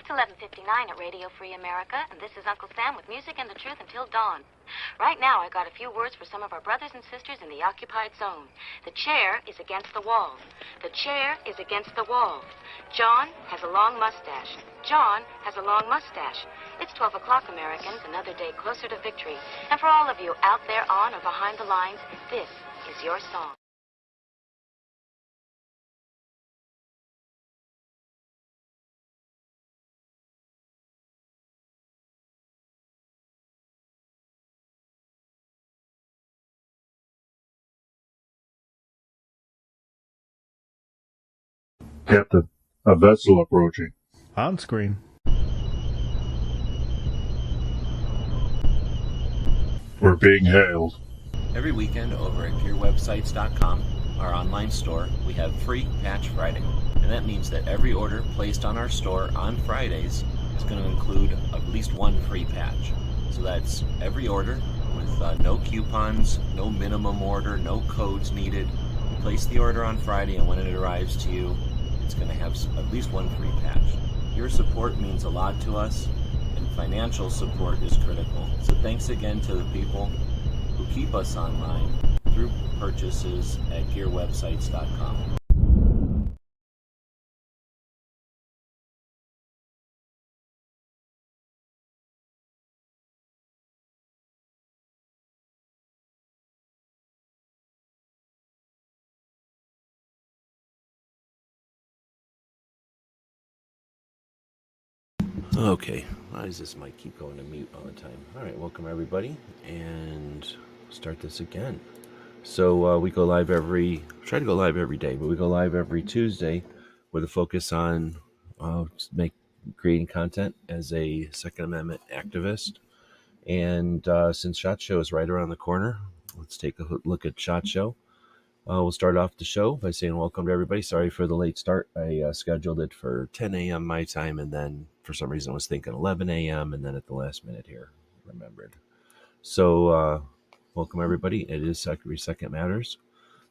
It's 11:59 at Radio Free America, and this is Uncle Sam with music and the truth until dawn. Right now, I got a few words for some of our brothers and sisters in the occupied zone. The chair is against the wall. The chair is against the wall. John has a long mustache. John has a long mustache. It's 12 o'clock, Americans, another day closer to victory. And for all of you out there on or behind the lines, this is your song. Captain, a vessel approaching. On screen. We're being hailed. Every weekend over at gearwebsites.com, our online store, we have free Patch Friday. And that means that every order placed on our store on Fridays is going to include at least one free patch. So that's every order with no coupons, no minimum order, no codes needed. You place the order on Friday, and when it arrives to you, it's going to have at least one free patch. Your support means a lot to us, and financial support is critical. So thanks again to the people who keep us online through purchases at gearwebsites.com. Okay, why does this mic keep going to mute all the time? All right, welcome everybody, and start this again. So we go live try to go live every day, but we go live every Tuesday with a focus on creating content as a Second Amendment activist. And since SHOT Show is right around the corner, let's take a look at SHOT Show. We'll start off the show by saying welcome to everybody. Sorry for the late start. I scheduled it for 10 a.m. my time, and then for some reason I was thinking 11 a.m., and then at the last minute here, remembered. So welcome everybody. It is Every Second Matters.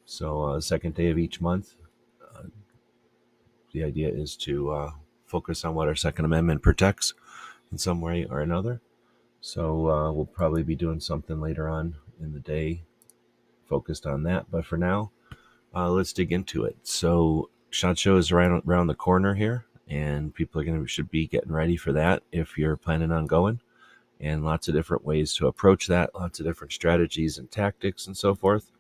So the second day of each month, the idea is to focus on what our Second Amendment protects in some way or another. So we'll probably be doing something later on in the day focused on that. But for now, let's dig into it. So SHOT Show is right around the corner here, and people should be getting ready for that if you're planning on going. And lots of different ways to approach that, lots of different strategies and tactics and so forth.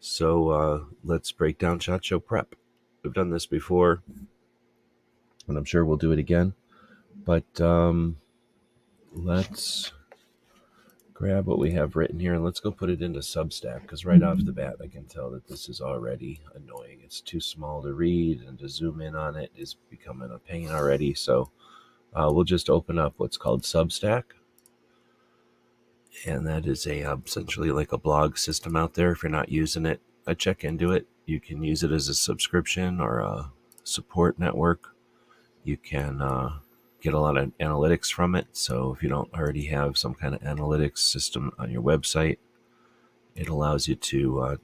So let's break down SHOT Show prep. We've done this before, and I'm sure we'll do it again. But let's grab what we have written here and let's go put it into Substack, because right off the bat I can tell that this is already annoying. It's too small to read, and to zoom in on it is becoming a pain already. So we'll just open up what's called Substack, and that is essentially like a blog system out there. If you're not using it, I check into it. You can use it as a subscription or a support network. You can get a lot of analytics from it. So if you don't already have some kind of analytics system on your website, it allows you to,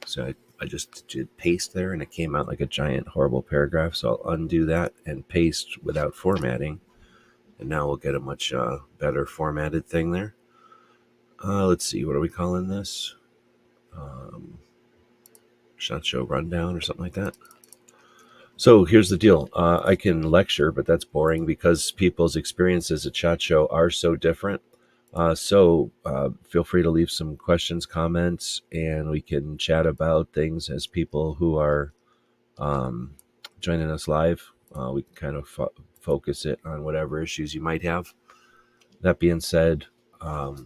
so I just did paste there and it came out like a giant horrible paragraph. So I'll undo that and paste without formatting. And now we'll get a much better formatted thing there. Let's see, what are we calling this? SHOT Show Rundown or something like that. So here's the deal. I can lecture, but that's boring because people's experiences at SHOT Show are so different. So feel free to leave some questions, comments, and we can chat about things as people who are joining us live. We can kind of focus it on whatever issues you might have. That being said, there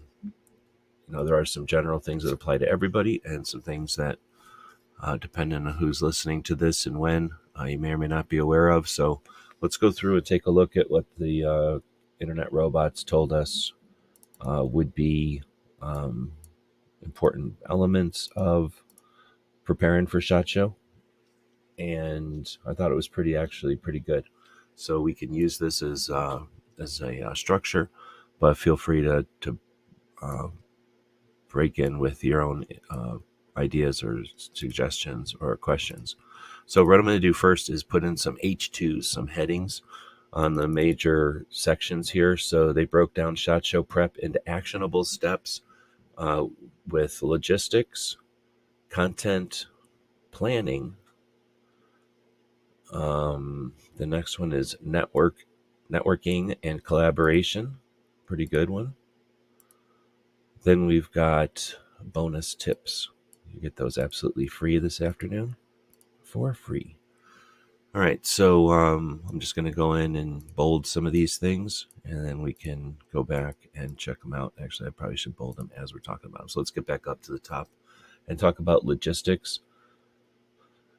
are some general things that apply to everybody, and some things that, depending on who's listening to this and when, you may or may not be aware of. So let's go through and take a look at what the internet robots told us would be important elements of preparing for SHOT Show. And I thought it was pretty good. So we can use this as a structure, but feel free to break in with your own ideas or suggestions or questions. So what I'm going to do first is put in some H2s, some headings on the major sections here. So they broke down SHOT Show prep into actionable steps uh, with logistics, content planning. The next one is networking and collaboration. Pretty good one. Then we've got bonus tips. You get those absolutely free this afternoon for free. All right, so I'm just going to go in and bold some of these things, and then we can go back and check them out. Actually, I probably should bold them as we're talking about them. So let's get back up to the top and talk about logistics.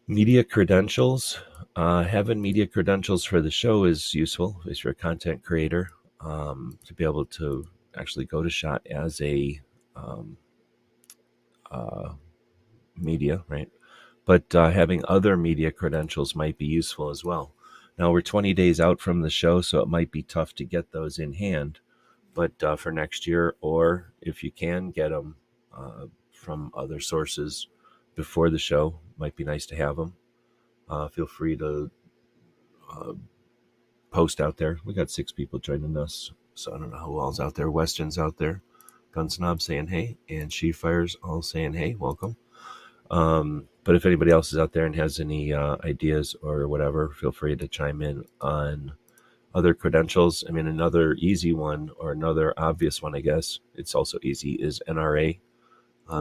Media credentials. Having media credentials for the show is useful if you're a content creator, to be able to actually go to SHOT as a media, right? But having other media credentials might be useful as well. Now, we're 20 days out from the show, so it might be tough to get those in hand. But for next year, or if you can get them from other sources before the show, might be nice to have them. Feel free to post out there. We got 6 people joining us, so I don't know who all's out there. Weston's out there. Gunsnob saying hey, and She Fires all saying hey, welcome. But if anybody else is out there and has any ideas or whatever, feel free to chime in on other credentials. I mean, another easy one, or another obvious one, I guess, it's also easy, is NRA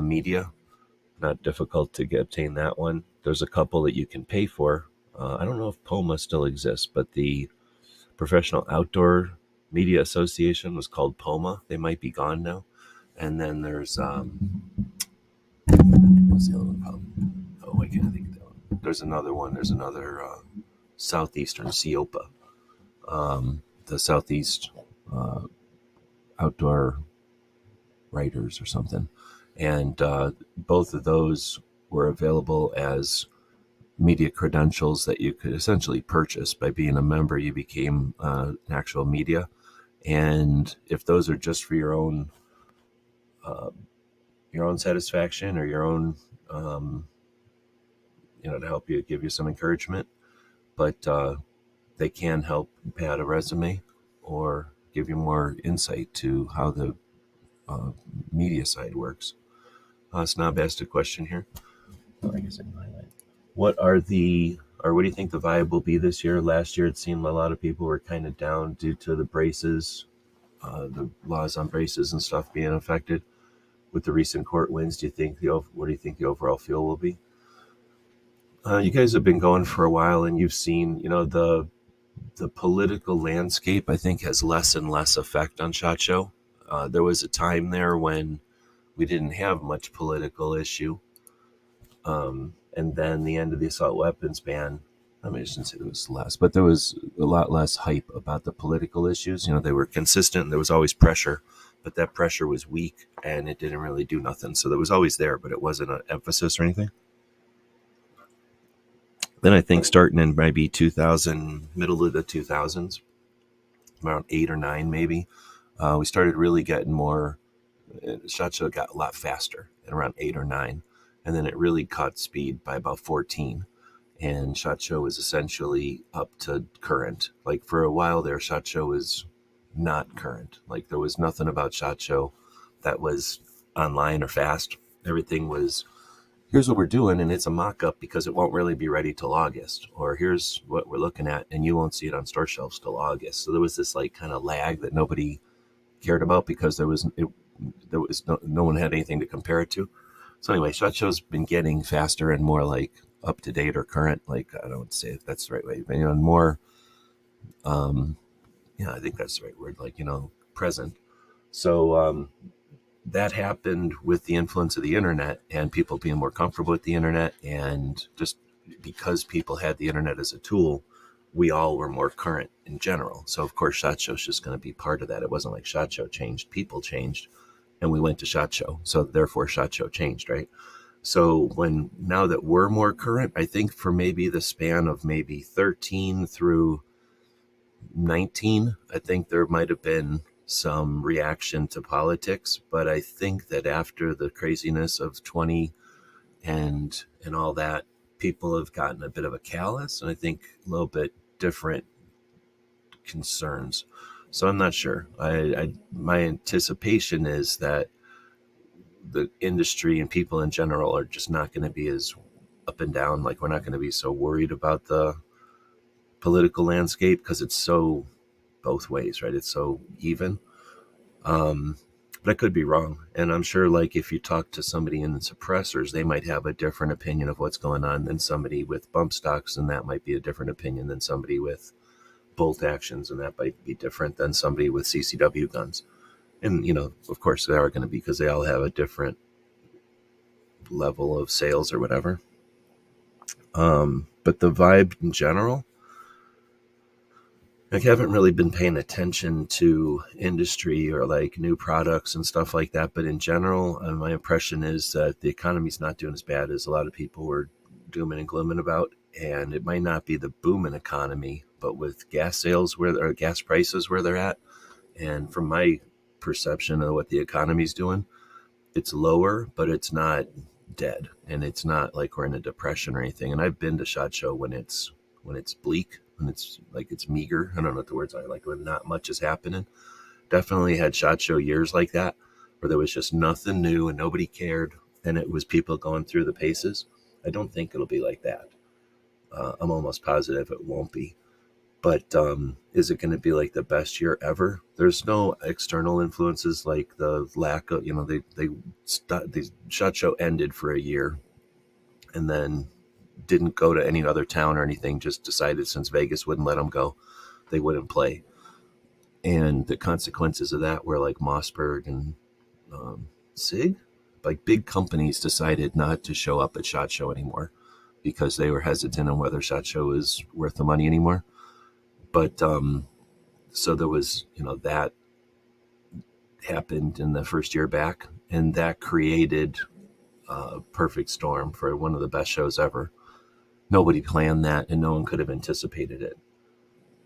media. Not difficult to obtain that one. There's a couple that you can pay for. I don't know if POMA still exists, but the Professional Outdoor Media Association was called POMA. They might be gone now. And then there's what's the other one called? Oh, I can't think of that one. There's another one. There's another Southeastern CIOPA, the Southeast Outdoor Writers or something. And both of those were available as media credentials that you could essentially purchase. By being a member, you became an actual media. And if those are just for your own satisfaction, or your own, to help you, give you some encouragement, but they can help pad a resume or give you more insight to how the media side works. Snob asked a question here. I guess I can highlight. What do you think the vibe will be this year? Last year, it seemed a lot of people were kind of down due to the braces, the laws on braces and stuff being affected. With the recent court wins, what do you think the overall feel will be? You guys have been going for a while, and you've seen, the political landscape, I think, has less and less effect on SHOT Show. There was a time there when we didn't have much political issue. And then the end of the assault weapons ban, I shouldn't say there was less, but there was a lot less hype about the political issues. They were consistent. There was always pressure, but that pressure was weak and it didn't really do nothing. So that was always there, but it wasn't an emphasis or anything. Then I think starting in maybe 2000, middle of the 2000s, around 8 or 9 maybe, we started really getting more. SHOT Show got a lot faster at around 8 or 9, and then it really caught speed by about 14. And SHOT Show was essentially up to current. Like for a while there, SHOT Show was not current. Like there was nothing about SHOT Show that was online or fast. Everything was, here's what we're doing, and it's a mock-up because it won't really be ready till August. Or here's what we're looking at, and you won't see it on store shelves till August. So there was this like kind of lag that nobody cared about because there was no one had anything to compare it to. So anyway, SHOT Show's been getting faster and more like up to date or current. Like, I don't say if that's the right way, but more. I think that's the right word. Like, present. So that happened with the influence of the internet and people being more comfortable with the internet, and just because people had the internet as a tool, we all were more current in general. So of course, SHOT Show's just going to be part of that. It wasn't like SHOT Show changed, people changed, and we went to SHOT Show. So therefore, SHOT Show changed, right? So now that we're more current, I think for maybe the span of maybe 13 through 19, I think there might have been some reaction to politics. But I think that after the craziness of 20 and all that, people have gotten a bit of a callous, and I think a little bit different concerns. So I'm not sure. My anticipation is that the industry and people in general are just not going to be as up and down. Like, we're not going to be so worried about the political landscape because it's so both ways, right? It's so even. But I could be wrong. And I'm sure, like, if you talk to somebody in the suppressors, they might have a different opinion of what's going on than somebody with bump stocks, and that might be a different opinion than somebody with bolt actions, and that might be different than somebody with CCW guns. And, of course they are going to be, because they all have a different level of sales or whatever. But the vibe in general, I haven't really been paying attention to industry or like new products and stuff like that. But in general, my impression is that the economy's not doing as bad as a lot of people were dooming and glooming about. And it might not be the booming economy, but with gas sales or gas prices where they're at, and from my perception of what the economy's doing, it's lower, but it's not dead, and it's not like we're in a depression or anything. And I've been to SHOT Show when it's bleak, when it's like it's meager. I don't know what the words are, like when not much is happening. Definitely had SHOT Show years like that where there was just nothing new and nobody cared, and it was people going through the paces. I don't think it'll be like that. I'm almost positive it won't be. But is it going to be like the best year ever? There's no external influences like the lack of, the SHOT Show ended for a year and then didn't go to any other town or anything, just decided since Vegas wouldn't let them go, they wouldn't play. And the consequences of that were like Mossberg and SIG, like big companies decided not to show up at SHOT Show anymore because they were hesitant on whether SHOT Show is worth the money anymore. But so there was, that happened in the first year back, and that created a perfect storm for one of the best shows ever. Nobody planned that, and no one could have anticipated it.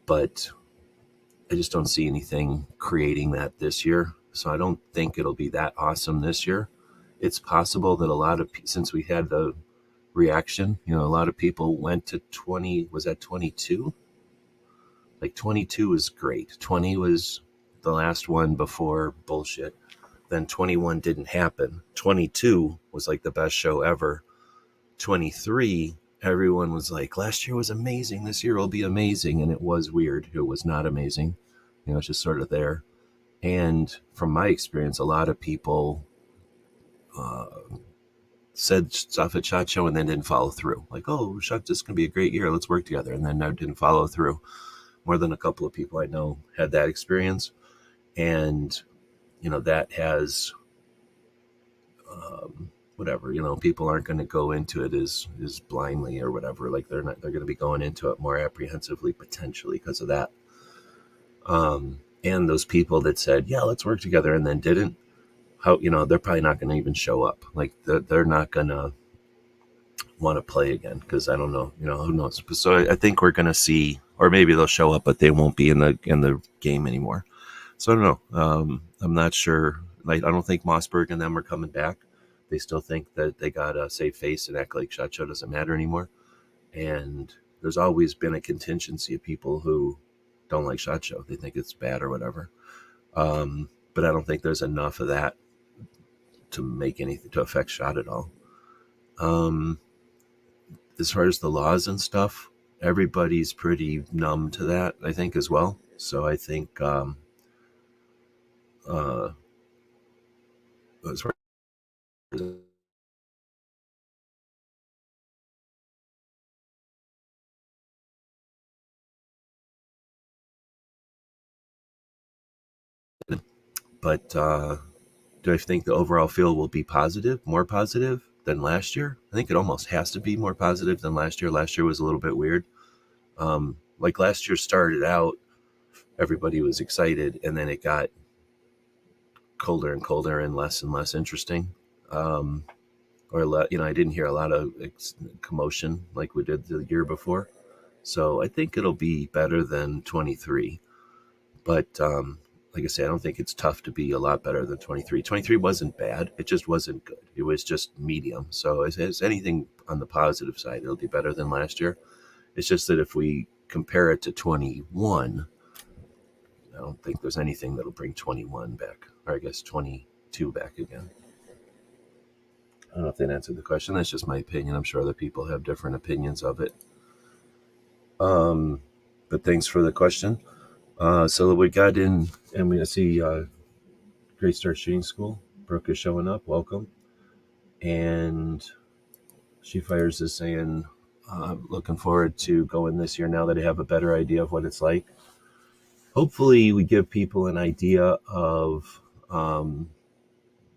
But I just don't see anything creating that this year. So I don't think it'll be that awesome this year. It's possible that a lot of, since we had the reaction, a lot of people went to 20, was that 22? Like 22 was great. 20 was the last one before bullshit. Then 21 didn't happen. 22 was like the best show ever. 23, everyone was like, last year was amazing. This year will be amazing. And it was weird. It was not amazing. It's just sort of there. And from my experience, a lot of people said stuff at SHOT Show and then didn't follow through. Like, oh, SHOT, this is going to be a great year. Let's work together. And then didn't follow through. More than a couple of people I know had that experience. And, that has, whatever, people aren't going to go into it as blindly or whatever. Like they're going to be going into it more apprehensively, potentially because of that. And those people that said, yeah, let's work together and then didn't, they're probably not going to even show up. Like they're not going to want to play again because I don't know, who knows. So I think we're going to see, or maybe they'll show up, but they won't be in the game anymore. So I don't know. I'm not sure. Like, I don't think Mossberg and them are coming back. They still think that they got to save face and act like SHOT Show doesn't matter anymore. And there's always been a contingency of people who don't like SHOT Show. They think it's bad or whatever. But I don't think there's enough of that to make anything to affect SHOT at all. As far as the laws and stuff, everybody's pretty numb to that, I think, as well. So I think as far as but do I think the overall feel will be positive, more positive than last year? I think it almost has to be more positive than last year. Last year was a little bit weird. Like last year started out, everybody was excited, and then it got colder and colder and less interesting. I didn't hear a lot of commotion like we did the year before. So I think it'll be better than 23. But like I say, I don't think it's tough to be a lot better than 23. 23 wasn't bad. It just wasn't good. It was just medium. So as anything on the positive side, it'll be better than last year. It's just that if we compare it to 21, I don't think there's anything that'll bring 21 back, or I guess 22 back again. I don't know if that answered the question. That's just my opinion. I'm sure other people have different opinions of it. But thanks for the question. So we got in, and we see Great Start Shooting School. Brooke is showing up. Welcome. And She Fires is saying, looking forward to going this year now that I have a better idea of what it's like. Hopefully we give people an idea of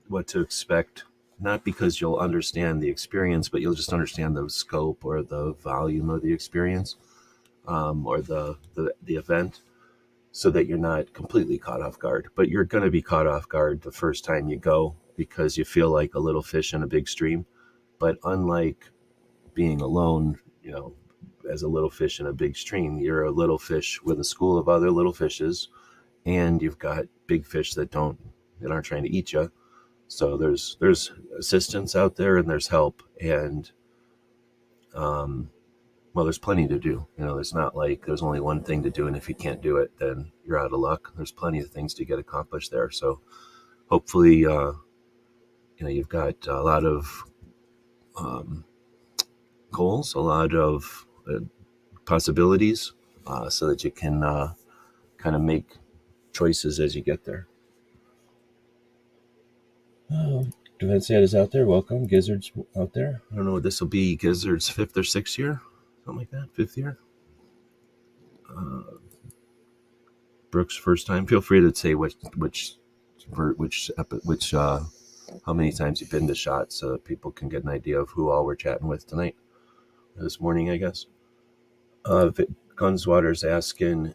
what to expect, not because you'll understand the experience, but you'll just understand the scope or the volume of the experience, or the event, so that you're not completely caught off guard. But you're going to be caught off guard the first time you go because you feel like a little fish in a big stream. But unlike being alone, as a little fish in a big stream, you're a little fish with a school of other little fishes, and you've got big fish that aren't trying to eat you. So there's assistance out there, and there's help, and well, there's plenty to do. There's not like there's only one thing to do, and if you can't do it, then you're out of luck. There's plenty of things to get accomplished there. So hopefully, you've got a lot of goals, a lot of possibilities, so that you can kind of make choices as you get there. Defense Ed is out there. Welcome. Gizzard's out there. I don't know, this will be Gizzard's 5th or 6th year, something like that. 5th year. Brooks' first time. Feel free to say which how many times you've been to SHOT, so that people can get an idea of who all we're chatting with tonight, or this morning, I guess. Gunswater's asking,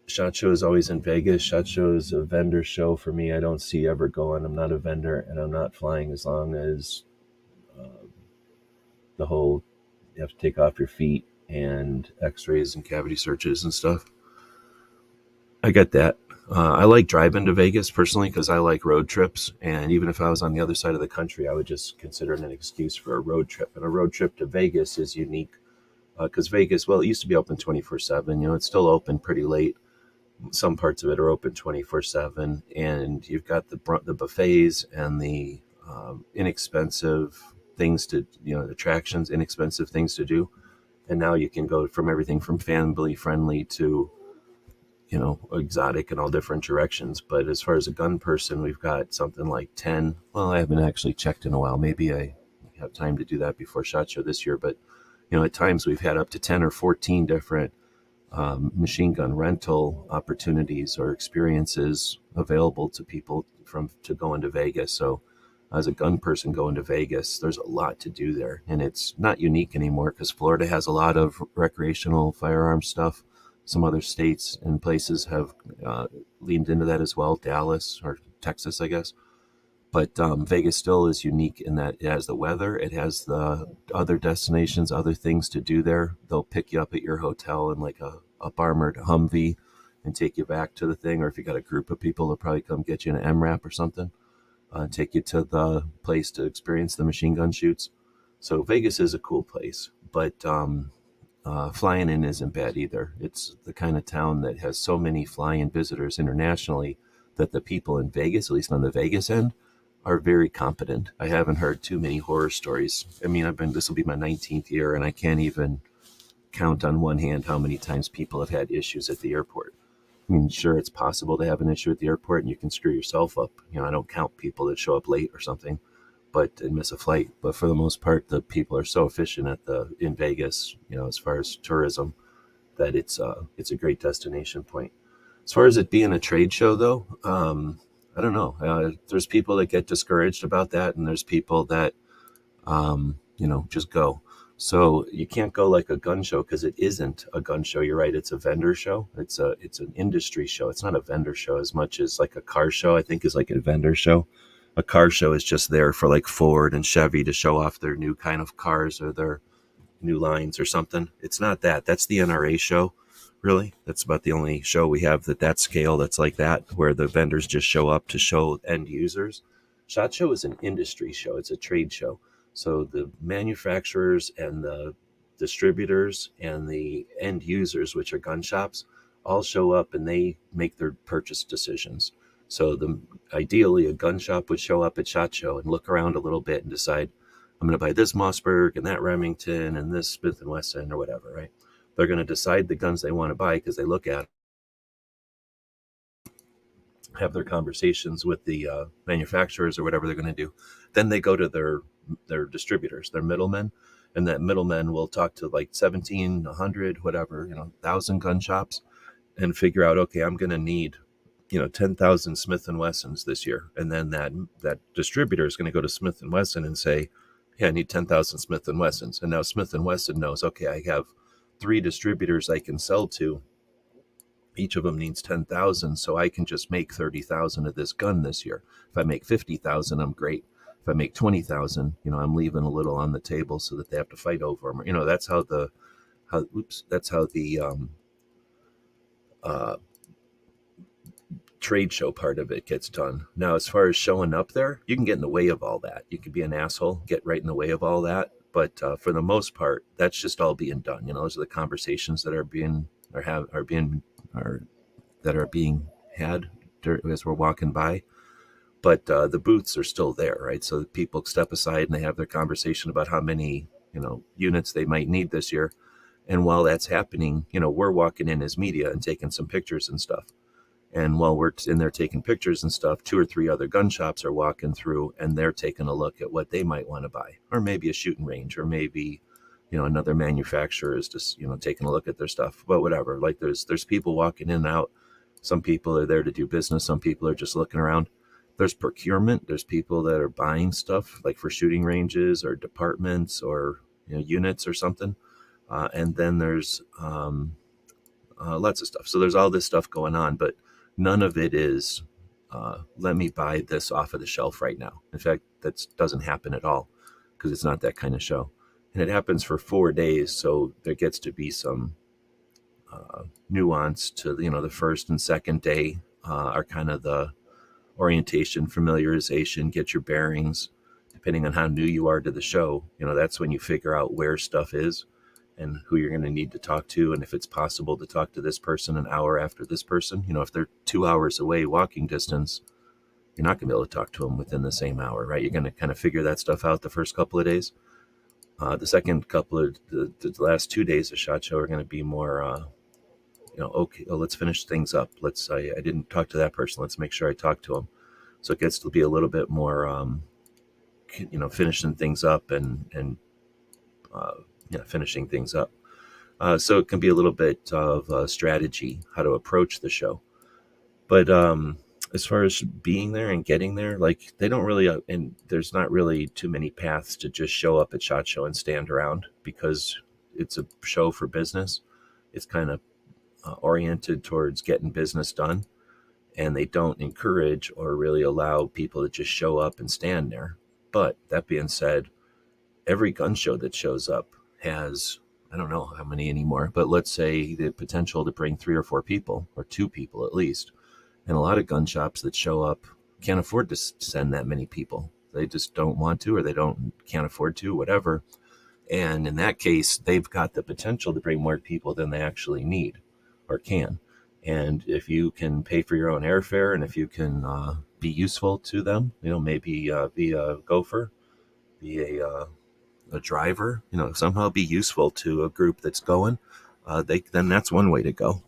SHOT Show is always in Vegas. SHOT Show is a vendor show for me. I don't see ever going. I'm not a vendor, and I'm not flying as long as the whole, you have to take off your feet and x-rays and cavity searches and stuff. I get that. I like driving to Vegas personally because I like road trips, and even if I was on the other side of the country, I would just consider it an excuse for a road trip. And a road trip to Vegas is unique because Vegas, well, it used to be open 24/7. It's still open pretty late. Some parts of it are open 24/7, and you've got the buffets and the inexpensive things to, attractions, inexpensive things to do. And now you can go from everything from family friendly to, exotic in all different directions. But as far as a gun person, we've got something like 10. Well, I haven't actually checked in a while. Maybe I have time to do that before SHOT Show this year. But, at times we've had up to 10 or 14 different machine gun rental opportunities or experiences available to people to go into Vegas. So as a gun person going to Vegas, there's a lot to do there. And it's not unique anymore because Florida has a lot of recreational firearm stuff. Some other states and places have leaned into that as well. Dallas or Texas, I guess. But Vegas still is unique in that it has the weather. It has the other destinations, other things to do there. They'll pick you up at your hotel in like a up-armored Humvee and take you back to the thing. Or if you got a group of people, they'll probably come get you in an MRAP or something. Take you to the place to experience the machine gun shoots. So Vegas is a cool place. But flying in isn't bad either. It's the kind of town that has so many fly-in visitors internationally that the people in Vegas, at least on the Vegas end, are very competent. I haven't heard too many horror stories. I mean, this will be my 19th year, and I can't even count on one hand how many times people have had issues at the airport. I mean, sure, it's possible to have an issue at the airport and you can screw yourself up. I don't count people that show up late or something, and miss a flight. But for the most part, the people are so efficient in Vegas, as far as tourism, that it's a great destination point. As far as it being a trade show, though, I don't know. There's people that get discouraged about that, and there's people that, just go. So you can't go like a gun show because it isn't a gun show. You're right. It's a vendor show. It's an industry show. It's not a vendor show as much as like a car show, I think, is like a vendor show. A car show is just there for like Ford and Chevy to show off their new kind of cars or their new lines or something. It's not that. That's the NRA show. Really, that's about the only show we have that scale that's like that, where the vendors just show up to show end users. SHOT Show is an industry show. It's a trade show. So the manufacturers and the distributors and the end users, which are gun shops, all show up and they make their purchase decisions. So ideally a gun shop would show up at SHOT Show and look around a little bit and decide, I'm going to buy this Mossberg and that Remington and this Smith & Wesson or whatever, right? They're going to decide the guns they want to buy because they look at, have their conversations with the manufacturers or whatever they're going to do. Then they go to their distributors, their middlemen, and that middlemen will talk to like 17, 100, whatever, 1,000 gun shops and figure out, okay, I'm going to need 10,000 Smith & Wessons this year. And then that distributor is going to go to Smith & Wesson and say, hey, I need 10,000 Smith & Wessons. And now Smith & Wesson knows, okay, I have 3 distributors I can sell to. Each of them needs 10,000, so I can just make 30,000 of this gun this year. If I make 50,000, I'm great. If I make 20,000, I'm leaving a little on the table so that they have to fight over them. That's how the trade show part of it gets done. Now, as far as showing up there, you can get in the way of all that. You could be an asshole, get right in the way of all that. But for the most part, that's just all being done. Those are the conversations that are being had as we're walking by. But the booths are still there, right? So people step aside and they have their conversation about how many units they might need this year. And while that's happening, we're walking in as media and taking some pictures and stuff. And while we're in there taking pictures and stuff, 2 or 3 other gun shops are walking through and they're taking a look at what they might want to buy, or maybe a shooting range, or maybe, another manufacturer is just, taking a look at their stuff, but whatever. Like there's people walking in and out. Some people are there to do business. Some people are just looking around. There's procurement. There's people that are buying stuff like for shooting ranges or departments or, units or something. And then there's lots of stuff. So there's all this stuff going on, but none of it is, let me buy this off of the shelf right now. In fact, that doesn't happen at all because it's not that kind of show. And it happens for 4 days. So there gets to be some nuance to, the first and second day are kind of the orientation, familiarization, get your bearings. Depending on how new you are to the show, that's when you figure out where stuff is and who you're going to need to talk to, and if it's possible to talk to this person an hour after this person. If they're 2 hours away walking distance, you're not going to be able to talk to them within the same hour, right? You're going to kind of figure that stuff out the first couple of days. The second couple of the last 2 days of SHOT Show are going to be more, okay, well, let's finish things up. I didn't talk to that person. Let's make sure I talk to them. So it gets to be a little bit more, finishing things up and finishing things up. So it can be a little bit of strategy, how to approach the show. But as far as being there and getting there, like they don't really, and there's not really too many paths to just show up at SHOT Show and stand around because it's a show for business. It's kind of oriented towards getting business done. And they don't encourage or really allow people to just show up and stand there. But that being said, every gun show that shows up has, I don't know how many anymore, but let's say the potential to bring 3 or 4 people, or 2 people at least. And a lot of gun shops that show up can't afford to send that many people. They just don't want to, or they can't afford to, whatever. And in that case, they've got the potential to bring more people than they actually need or can. And if you can pay for your own airfare, and if you can be useful to them, maybe be a gopher, be a driver, somehow be useful to a group that's going, then that's one way to go.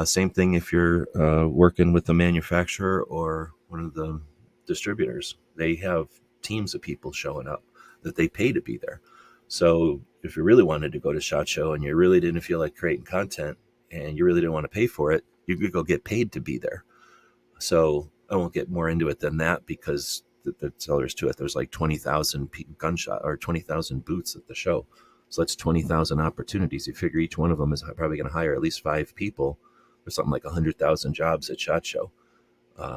Same thing if you're working with the manufacturer or one of the distributors. They have teams of people showing up that they pay to be there. So if you really wanted to go to SHOT Show and you really didn't feel like creating content and you really didn't want to pay for it, you could go get paid to be there. So I won't get more into it than that because that's all there's to it. There's like 20,000 gunshot or 20,000 booths at the show. So that's 20,000 opportunities. You figure each one of them is probably going to hire at least 5 people. There's something like 100,000 jobs at SHOT Show.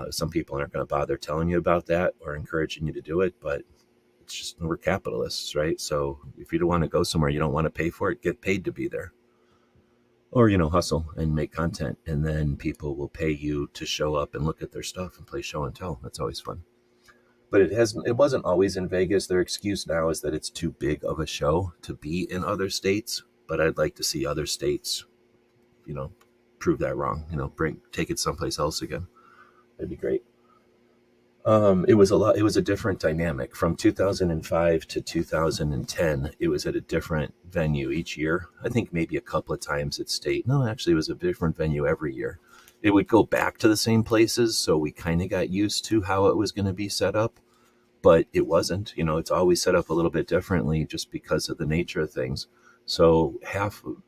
Some people aren't going to bother telling you about that or encouraging you to do it, but it's just, we're capitalists, right? So if you don't want to go somewhere, you don't want to pay for it, get paid to be there. Or, hustle and make content, and then people will pay you to show up and look at their stuff and play show and tell. That's always fun. But it wasn't always in Vegas. Their excuse now is that it's too big of a show to be in other states. But I'd like to see other states, prove that wrong. Take it someplace else again. That'd be great. It was a different dynamic from 2005 to 2010. It was at a different venue each year. I think maybe a couple of times it stayed. No, actually, it was a different venue every year. It would go back to the same places, so we kind of got used to how it was going to be set up, but it wasn't. It's always set up a little bit differently just because of the nature of things. So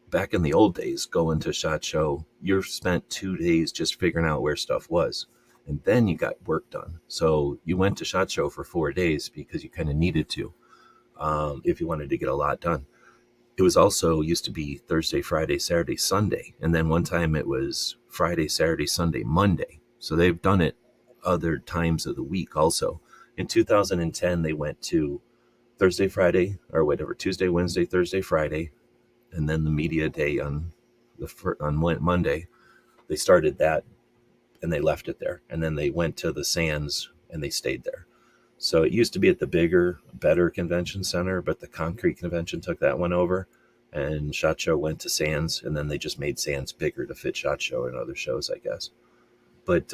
back in the old days, going to SHOT Show, you spent 2 days just figuring out where stuff was, and then you got work done. So you went to SHOT Show for 4 days because you kind of needed to, if you wanted to get a lot done. It was also used to be Thursday, Friday, Saturday, Sunday, and then one time it was Friday, Saturday, Sunday, Monday. So they've done it other times of the week also. In 2010, they went to Thursday, Friday, or whatever, Tuesday, Wednesday, Thursday, Friday, and then the media day on Monday. They started that and they left it there. And then they went to the Sands and they stayed there. So it used to be at the bigger, better convention center, but the concrete convention took that one over, and SHOT Show went to Sands, and then they just made Sands bigger to fit SHOT Show and other shows, I guess. But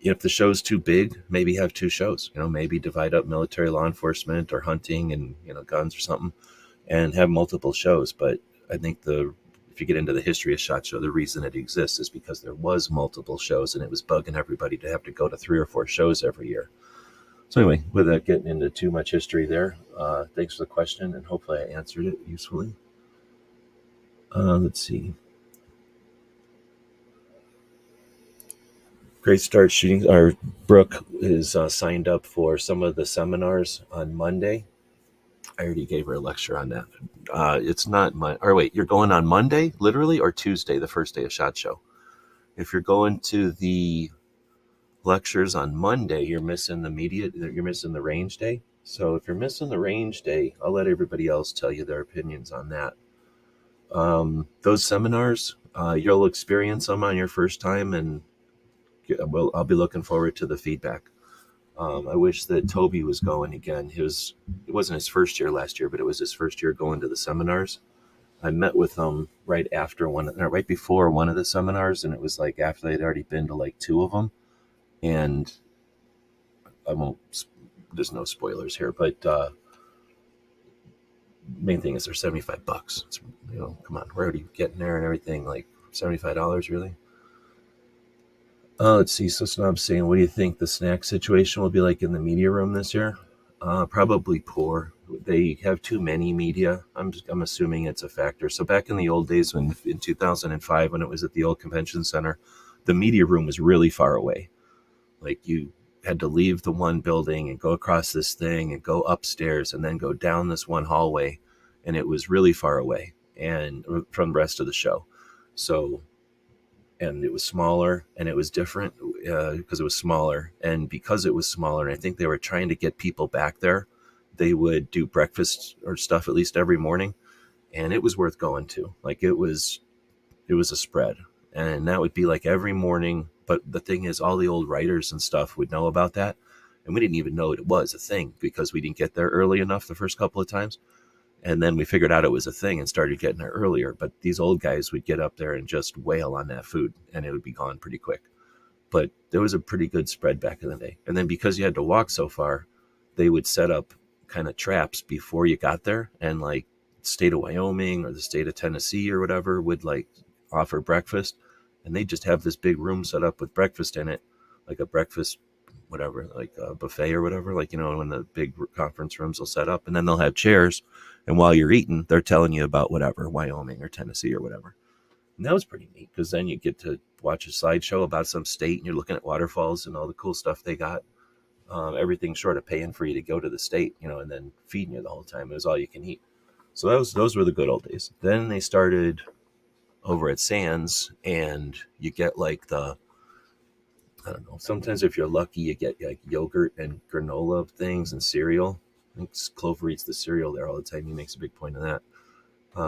if the show's too big, maybe have 2 shows. Maybe divide up military, law enforcement, or hunting and guns or something, and have multiple shows. But I think if you get into the history of SHOT Show, the reason it exists is because there was multiple shows, and it was bugging everybody to have to go to 3 or 4 shows every year. So anyway, without getting into too much history there, thanks for the question, and hopefully I answered it usefully. Let's see. Great start shooting. Our Brooke is signed up for some of the seminars on Monday. I already gave her a lecture on that. It's not wait, you're going on Monday, literally, or Tuesday, the first day of SHOT Show? If you're going to the lectures on Monday, you're missing the range day. So if you're missing the range day, I'll let everybody else tell you their opinions on that. Those seminars, you'll experience them on your first time, and I'll be looking forward to the feedback. I wish that Toby was going again. It wasn't his first year last year, but it was his first year going to the seminars. I met with him right before one of the seminars, and it was like after they'd already been to like 2 of them. And there's no spoilers here, but main thing is they're $75. It's, come on, we're already getting there and everything, like $75, really? Let's see. So Snob's saying, what do you think the snack situation will be like in the media room this year? Probably poor. They have too many media. I'm assuming it's a factor. So back in the old days, in 2005, when it was at the old convention center, the media room was really far away. Like you had to leave the one building and go across this thing and go upstairs and then go down this one hallway. And it was really far away and from the rest of the show. So, and it was smaller and it was different because it was smaller. And because it was smaller, and I think they were trying to get people back there, they would do breakfast or stuff at least every morning. And it was worth going to. Like it was a spread. And that would be like every morning. But the thing is, all the old writers and stuff would know about that. And we didn't even know it was a thing because we didn't get there early enough the first couple of times. And then we figured out it was a thing and started getting there earlier. But these old guys would get up there and just wail on that food and it would be gone pretty quick. But there was a pretty good spread back in the day. And then because you had to walk so far, they would set up kind of traps before you got there. And like state of Wyoming or the state of Tennessee or whatever would like offer breakfast. And they just have this big room set up with breakfast in it, like a breakfast, whatever, like a buffet or whatever, like, when the big conference rooms will set up, and then they'll have chairs. And while you're eating, they're telling you about whatever, Wyoming or Tennessee or whatever. And that was pretty neat because then you get to watch a slideshow about some state and you're looking at waterfalls and all the cool stuff they got. Everything short of paying for you to go to the state, and then feeding you the whole time. It was all you can eat. So those were the good old days. Then they started over at Sands, and you get like I don't know, sometimes if you're lucky, you get like yogurt and granola things and cereal. I think Clover eats the cereal there all the time. He makes a big point of that.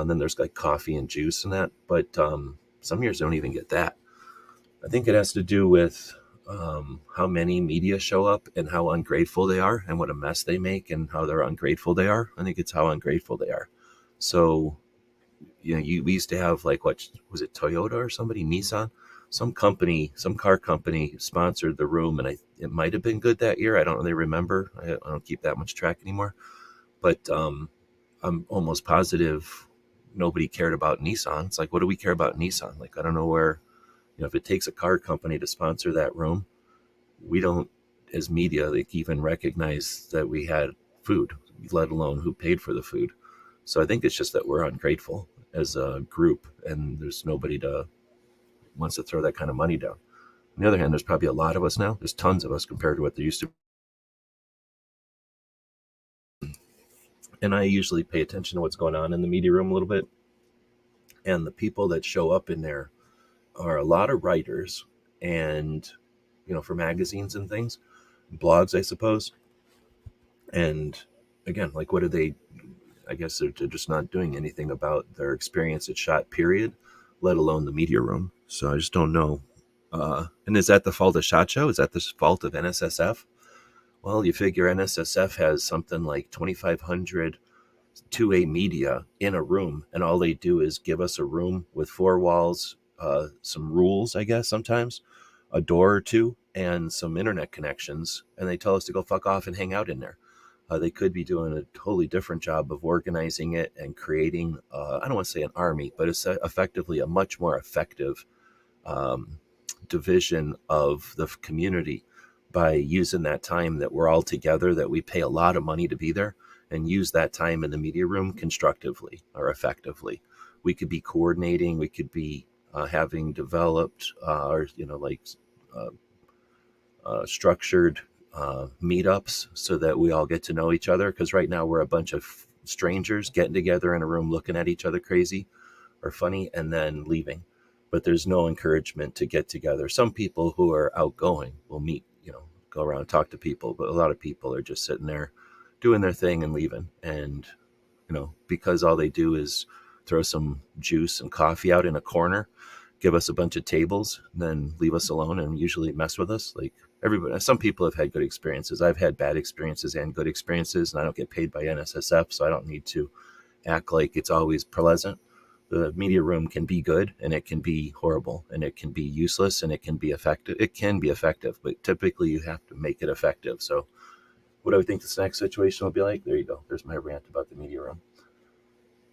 Then there's like coffee and juice and that, but some years don't even get that. I think it has to do with how many media show up and how ungrateful they are and what a mess they make and how they're ungrateful they are. I think it's how ungrateful they are. So we used to have, like, what was it, Toyota or somebody, Nissan, some company, some car company sponsored the room, and it might have been good that year. I don't really remember. I don't keep that much track anymore. But I'm almost positive nobody cared about Nissan. It's like, what do we care about Nissan? Like, I don't know where, if it takes a car company to sponsor that room, we don't, as media, like, even recognize that we had food, let alone who paid for the food. So I think it's just that we're ungrateful as a group, and there's nobody to wants to throw that kind of money down. On the other hand, there's probably a lot of us now. There's tons of us compared to what there used to be. And I usually pay attention to what's going on in the media room a little bit. And the people that show up in there are a lot of writers and, for magazines and things, blogs, I suppose. And again, like, what do they, I guess they're just not doing anything about their experience at SHOT, period, let alone the media room. So I just don't know. And is that the fault of SHOT Show? Is that the fault of NSSF? Well, you figure NSSF has something like 2,500 2A media in a room, and all they do is give us a room with four walls, some rules, I guess, sometimes, a door or two, and some internet connections, and they tell us to go fuck off and hang out in there. They could be doing a totally different job of organizing it and creating, I don't want to say an army, but it's effectively a much more effective um, division of the community by using that time that we're all together, that we pay a lot of money to be there, and use that time in the media room constructively or effectively. We could be coordinating, we could be having developed or, uh, structured meetups so that we all get to know each other. Because right now we're a bunch of strangers getting together in a room, looking at each other crazy or funny, and then leaving. But there's no encouragement to get together. Some people who are outgoing will meet, go around and talk to people, but a lot of people are just sitting there doing their thing and leaving. And, because all they do is throw some juice and coffee out in a corner, give us a bunch of tables, and then leave us alone and usually mess with us. Like, everybody, some people have had good experiences. I've had bad experiences and good experiences, and I don't get paid by NSSF, so I don't need to act like it's always pleasant. The media room can be good, and it can be horrible, and it can be useless, and it can be effective. It can be effective, but typically you have to make it effective. So what I would think this next situation will be like, there you go. There's my rant about the media room.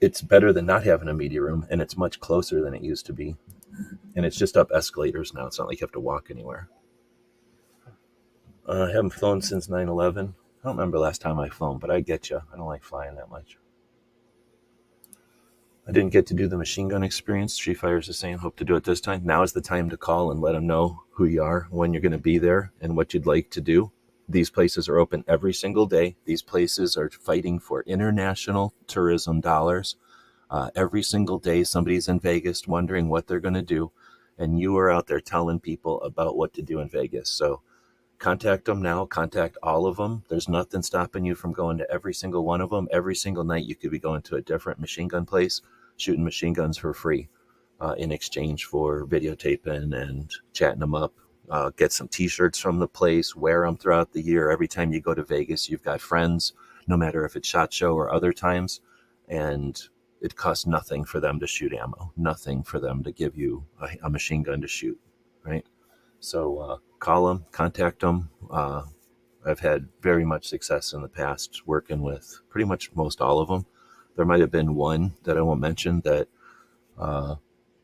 It's better than not having a media room, and it's much closer than it used to be. And it's just up escalators now. It's not like you have to walk anywhere. I haven't flown since 9/11. I don't remember the last time I flown, but I get you. I don't like flying that much. I didn't get to do the machine gun experience. Chief Fires is saying, hope to do it this time. Now is the time to call and let them know who you are, when you're going to be there, and what you'd like to do. These places are open every single day. These places are fighting for international tourism dollars. Every single day, somebody's in Vegas wondering what they're going to do, and you are out there telling people about what to do in Vegas. So contact them now. Contact all of them. There's nothing stopping you from going to every single one of them. Every single night you could be going to a different machine gun place, shooting machine guns for free in exchange for videotaping and chatting them up. Get some t-shirts from the place, wear them throughout the year. Every time you go to Vegas, you've got friends, no matter if it's SHOT Show or other times. And it costs nothing for them to shoot ammo, nothing for them to give you a machine gun to shoot, right? So call them, contact them. I've had very much success in the past working with pretty much most all of them. There might have been one that I won't mention that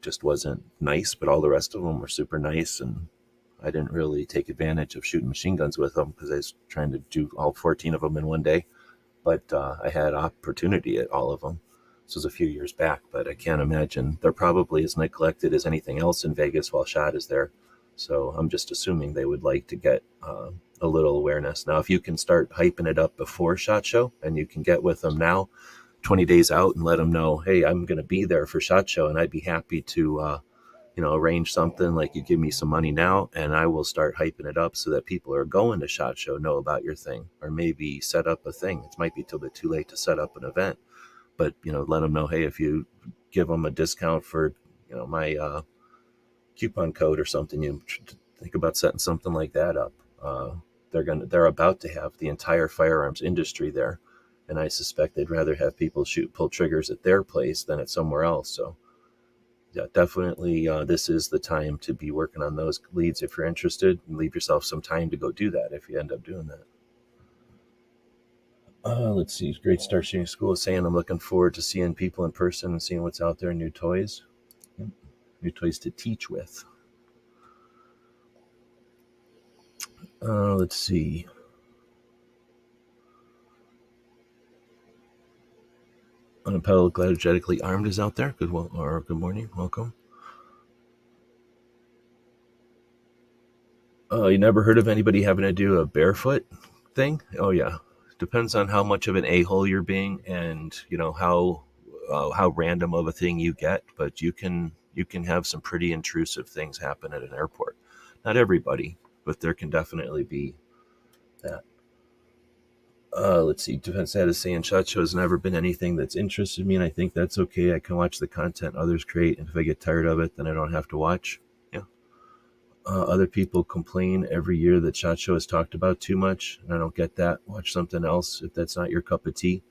just wasn't nice, but all the rest of them were super nice, and I didn't really take advantage of shooting machine guns with them because I was trying to do all 14 of them in one day. But I had opportunity at all of them. This was a few years back, but I can't imagine. They're probably as neglected as anything else in Vegas while SHOT is there. So I'm just assuming they would like to get a little awareness. Now, if you can start hyping it up before SHOT Show, and you can get with them now, 20 days out, and let them know, hey, I'm going to be there for SHOT Show, and I'd be happy to arrange something, like you give me some money now, and I will start hyping it up so that people who are going to SHOT Show know about your thing, or maybe set up a thing. It might be a little bit too late to set up an event, but let them know, hey, if you give them a discount for my coupon code or something, you think about setting something like that up. They're about to have the entire firearms industry there, and I suspect they'd rather have people pull triggers at their place than at somewhere else. So yeah, definitely this is the time to be working on those leads if you're interested, and leave yourself some time to go do that if you end up doing that. Let's see. Great start shooting school. Saying I'm looking forward to seeing people in person and seeing what's out there, new toys. Yep. New toys to teach with. Let's see. Unapologetically armed is out there. Good morning. Welcome. You never heard of anybody having to do a barefoot thing? Oh yeah. Depends on how much of an a-hole you're being, and how random of a thing you get. But you can have some pretty intrusive things happen at an airport. Not everybody, but there can definitely be that. Let's see. Defense Dad is saying SHOT Show has never been anything that's interested me, and I think that's okay. I can watch the content others create, and if I get tired of it, then I don't have to watch. Yeah. Other people complain every year that SHOT Show is talked about too much, and I don't get that. Watch something else if that's not your cup of tea.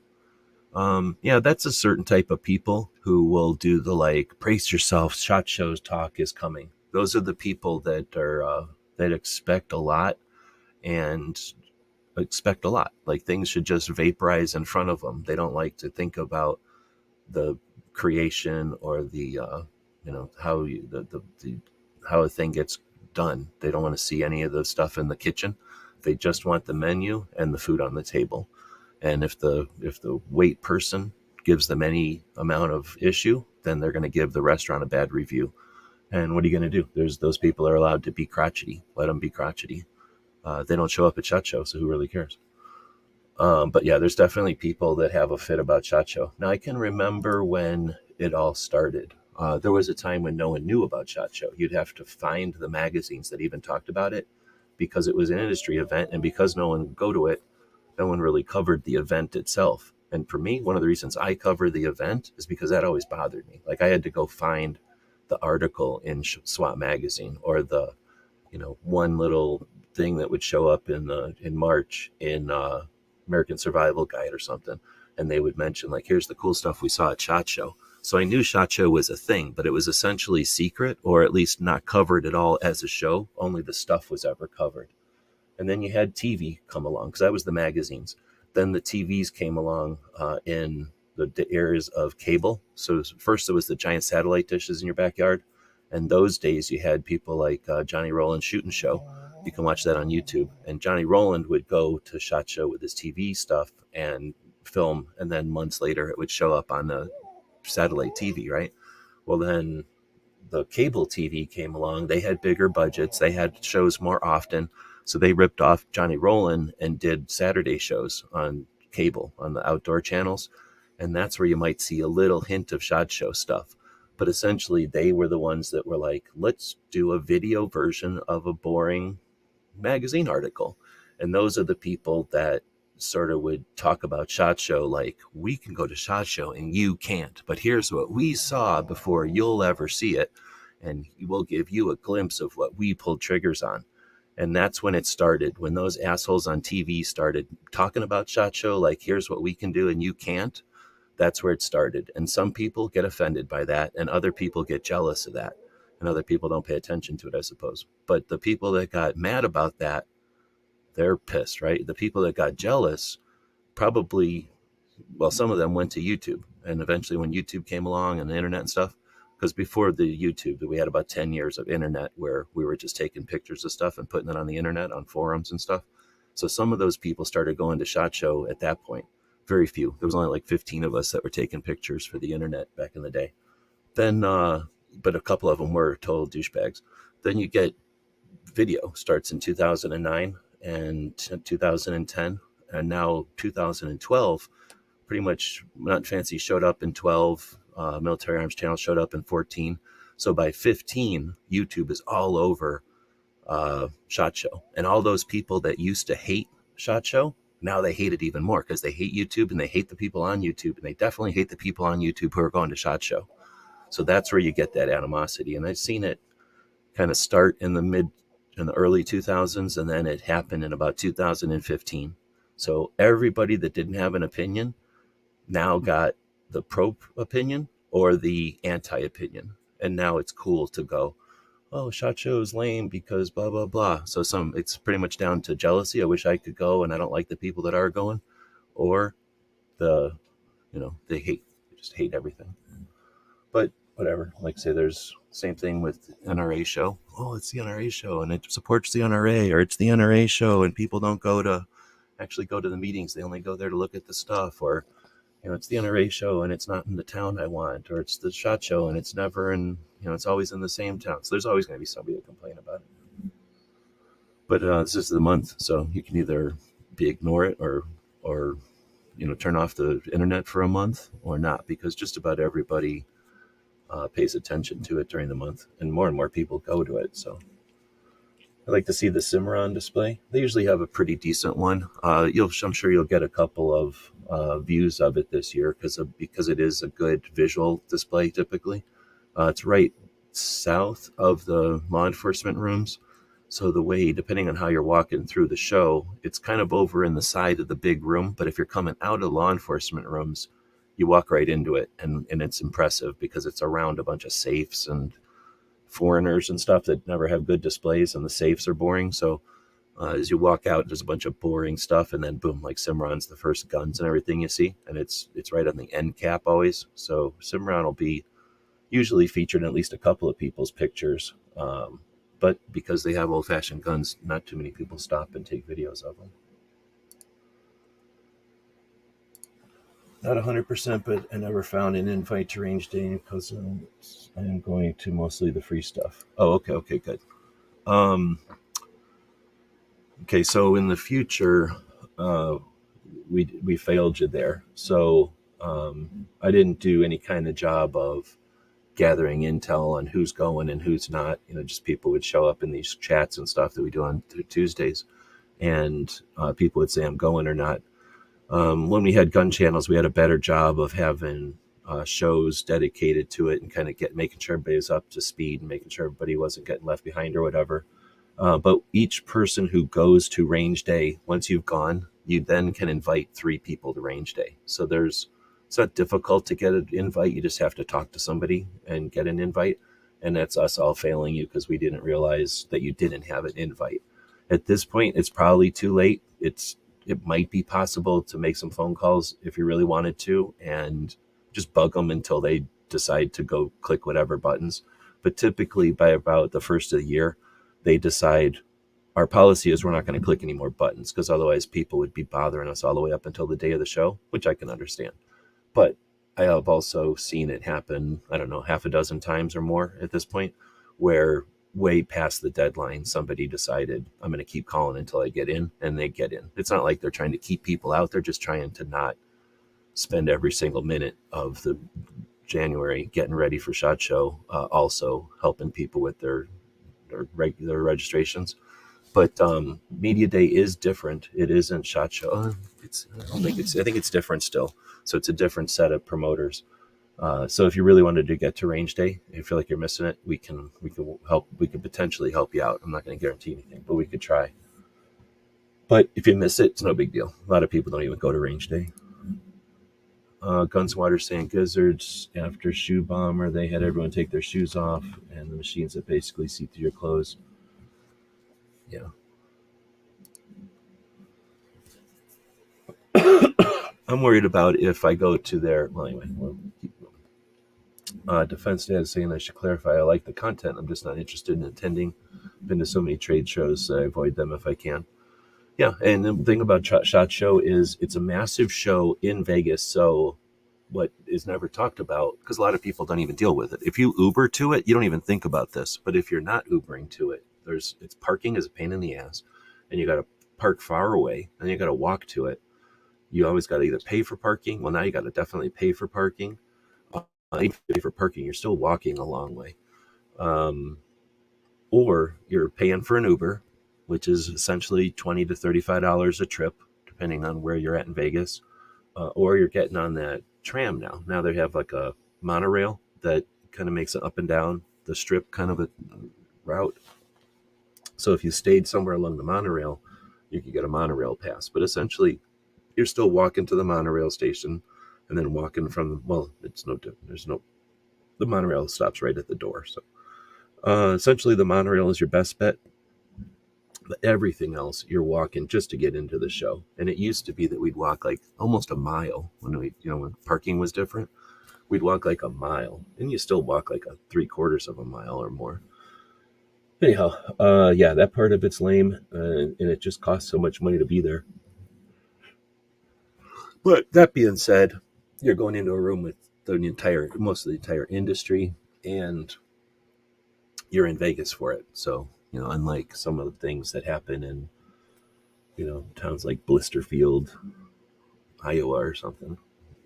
Yeah, that's a certain type of people who will do the brace yourself, SHOT Show's talk is coming. Those are the people that are that expect a lot and expect a lot. Like things should just vaporize in front of them. They don't like to think about the creation or the how a thing gets done. They don't want to see any of the stuff in the kitchen. They just want the menu and the food on the table. And if the wait person gives them any amount of issue, then they're going to give the restaurant a bad review. And what are you going to do? Those people are allowed to be crotchety. Let them be crotchety. They don't show up at SHOT Show, so who really cares? But yeah, there's definitely people that have a fit about SHOT Show. Now, I can remember when it all started. There was a time when no one knew about SHOT Show. You'd have to find the magazines that even talked about it because it was an industry event, and because no one would go to it, no one really covered the event itself. And for me, one of the reasons I cover the event is because that always bothered me. Like I had to go find the article in SWAT magazine, or the one little thing that would show up in March in American Survival Guide or something, and they would mention here's the cool stuff we saw at SHOT Show. So I knew SHOT Show was a thing, but it was essentially secret, or at least not covered at all as a show. Only the stuff was ever covered. And then you had TV come along, because that was the magazines. Then the TVs came along in the eras of cable. So first there was the giant satellite dishes in your backyard. And those days you had people like Johnny Rowland's Shooting Show. You can watch that on YouTube. And Johnny Rowland would go to SHOT Show with his TV stuff and film. And then months later it would show up on the satellite TV, right? Well, then the cable TV came along. They had bigger budgets. They had shows more often. So they ripped off Johnny Rowland and did Saturday shows on cable, on the outdoor channels. And that's where you might see a little hint of SHOT Show stuff. But essentially, they were the ones that were like, let's do a video version of a boring magazine article. And those are the people that sort of would talk about SHOT Show like, we can go to SHOT Show and you can't. But here's what we saw before you'll ever see it. And we'll give you a glimpse of what we pulled triggers on. And that's when it started, when those assholes on TV started talking about SHOT Show, like, here's what we can do and you can't. That's where it started. And some people get offended by that, and other people get jealous of that, and other people don't pay attention to it, I suppose. But the people that got mad about that, they're pissed, right? The people that got jealous probably, well, some of them went to YouTube. And eventually when YouTube came along and the internet and stuff, because before the YouTube, we had about 10 years of internet where we were just taking pictures of stuff and putting it on the internet, on forums and stuff. So some of those people started going to SHOT Show at that point. Very few. There was only 15 of us that were taking pictures for the internet back in the day. Then, but a couple of them were total douchebags. Then you get video starts in 2009 and 2010, and now 2012. Pretty much Not Fancy showed up in 12. Military Arms Channel showed up in 14. So by 15, YouTube is all over SHOT Show. And all those people that used to hate SHOT Show, now they hate it even more, because they hate YouTube and they hate the people on YouTube, and they definitely hate the people on YouTube who are going to SHOT Show. So that's where you get that animosity. And I've seen it kind of start in the early 2000s, and then it happened in about 2015. So everybody that didn't have an opinion now got the pro opinion or the anti opinion. And now it's cool to go, oh, SHOT Show is lame because blah, blah, blah. So it's pretty much down to jealousy. I wish I could go and I don't like the people that are going. Or they just hate everything. But whatever, like I say, there's same thing with NRA show. Oh, it's the NRA show and it supports the NRA, or it's the NRA show and people don't actually go to the meetings. They only go there to look at the stuff. Or it's the NRA show and it's not in the town I want, or it's the SHOT Show and it's never in, it's always in the same town. So there's always going to be somebody to complain about it. But this is the month, so you can either ignore it or turn off the internet for a month or not, because just about everybody pays attention to it during the month, and more people go to it. So I like to see the Cimarron display. They usually have a pretty decent one. I'm sure you'll get a couple of views of it this year because it is a good visual display typically. It's right south of the law enforcement rooms. So the way, depending on how you're walking through the show, it's kind of over in the side of the big room. But if you're coming out of law enforcement rooms, you walk right into it. And it's impressive because it's around a bunch of safes and foreigners and stuff that never have good displays, and the safes are boring. So as you walk out, there's a bunch of boring stuff, and then boom, like Cimarron's the first guns and everything you see, and it's right on the end cap always. So Cimarron will be usually featured in at least a couple of people's pictures, but because they have old-fashioned guns, not too many people stop and take videos of them. Not 100%, but I never found an invite to range day because I am going to mostly the free stuff. Oh, okay, good. Okay, so in the future, we failed you there. So I didn't do any kind of job of gathering intel on who's going and who's not. Just people would show up in these chats and stuff that we do on Tuesdays, and people would say I'm going or not. When we had gun channels, we had a better job of having shows dedicated to it and kind of making sure everybody was up to speed and making sure everybody wasn't getting left behind or whatever. But each person who goes to range day, once you've gone, you then can invite 3 people to range day. So it's not difficult to get an invite. You just have to talk to somebody and get an invite. And that's us all failing you because we didn't realize that you didn't have an invite. At this point, it's probably too late. It might be possible to make some phone calls if you really wanted to and just bug them until they decide to go click whatever buttons. But typically by about the first of the year, they decide our policy is we're not going to click any more buttons because otherwise people would be bothering us all the way up until the day of the show, which I can understand. But I have also seen it happen, I don't know, half a dozen times or more at this point, where way past the deadline, somebody decided I'm going to keep calling until I get in, and they get in. It's not like they're trying to keep people out. They're just trying to not spend every single minute of the January getting ready for SHOT Show, also helping people with their regular registrations. But Media Day is different. It isn't SHOT Show. I think it's different still. So it's a different set of promoters. So if you really wanted to get to range day, if you feel like you're missing it, we can help. We could potentially help you out. I'm not going to guarantee anything, but we could try. But if you miss it, it's no big deal. A lot of people don't even go to range day. Guns and Water saying Gizzards after Shoe Bomber, they had everyone take their shoes off and the machines that basically see through your clothes. Yeah. I'm worried about if I go to their, well, anyway, we'll keep going. Defense Dad is saying I should clarify I like the content. I'm just not interested in attending. Been to so many trade shows, so I avoid them if I can. Yeah, and the thing about SHOT Show is it's a massive show in Vegas. So what is never talked about, because a lot of people don't even deal with it. If you Uber to it, you don't even think about this. But if you're not Ubering to it, it's parking is a pain in the ass, and you got to park far away, and you got to walk to it. You always got to either pay for parking. Well, now you got to definitely pay for parking. Even if you pay for parking, you're still walking a long way. Or you're paying for an Uber, which is essentially $20 to $35 a trip, depending on where you're at in Vegas. Or you're getting on that tram now. Now they have like a monorail that kind of makes it up and down the strip kind of a route. So if you stayed somewhere along the monorail, you could get a monorail pass. But essentially, you're still walking to the monorail station and then walking from, well, it's no different. The monorail stops right at the door. So essentially, the monorail is your best bet. But everything else, you're walking just to get into the show. And it used to be that we'd walk like almost a mile when parking was different. We'd walk like a mile, and you still walk like a 3/4 of a mile or more. Anyhow, yeah, that part of it's lame, and it just costs so much money to be there. But that being said, you're going into a room with most of the entire industry, and you're in Vegas for it. So, unlike some of the things that happen in, towns like Blisterfield, Iowa or something,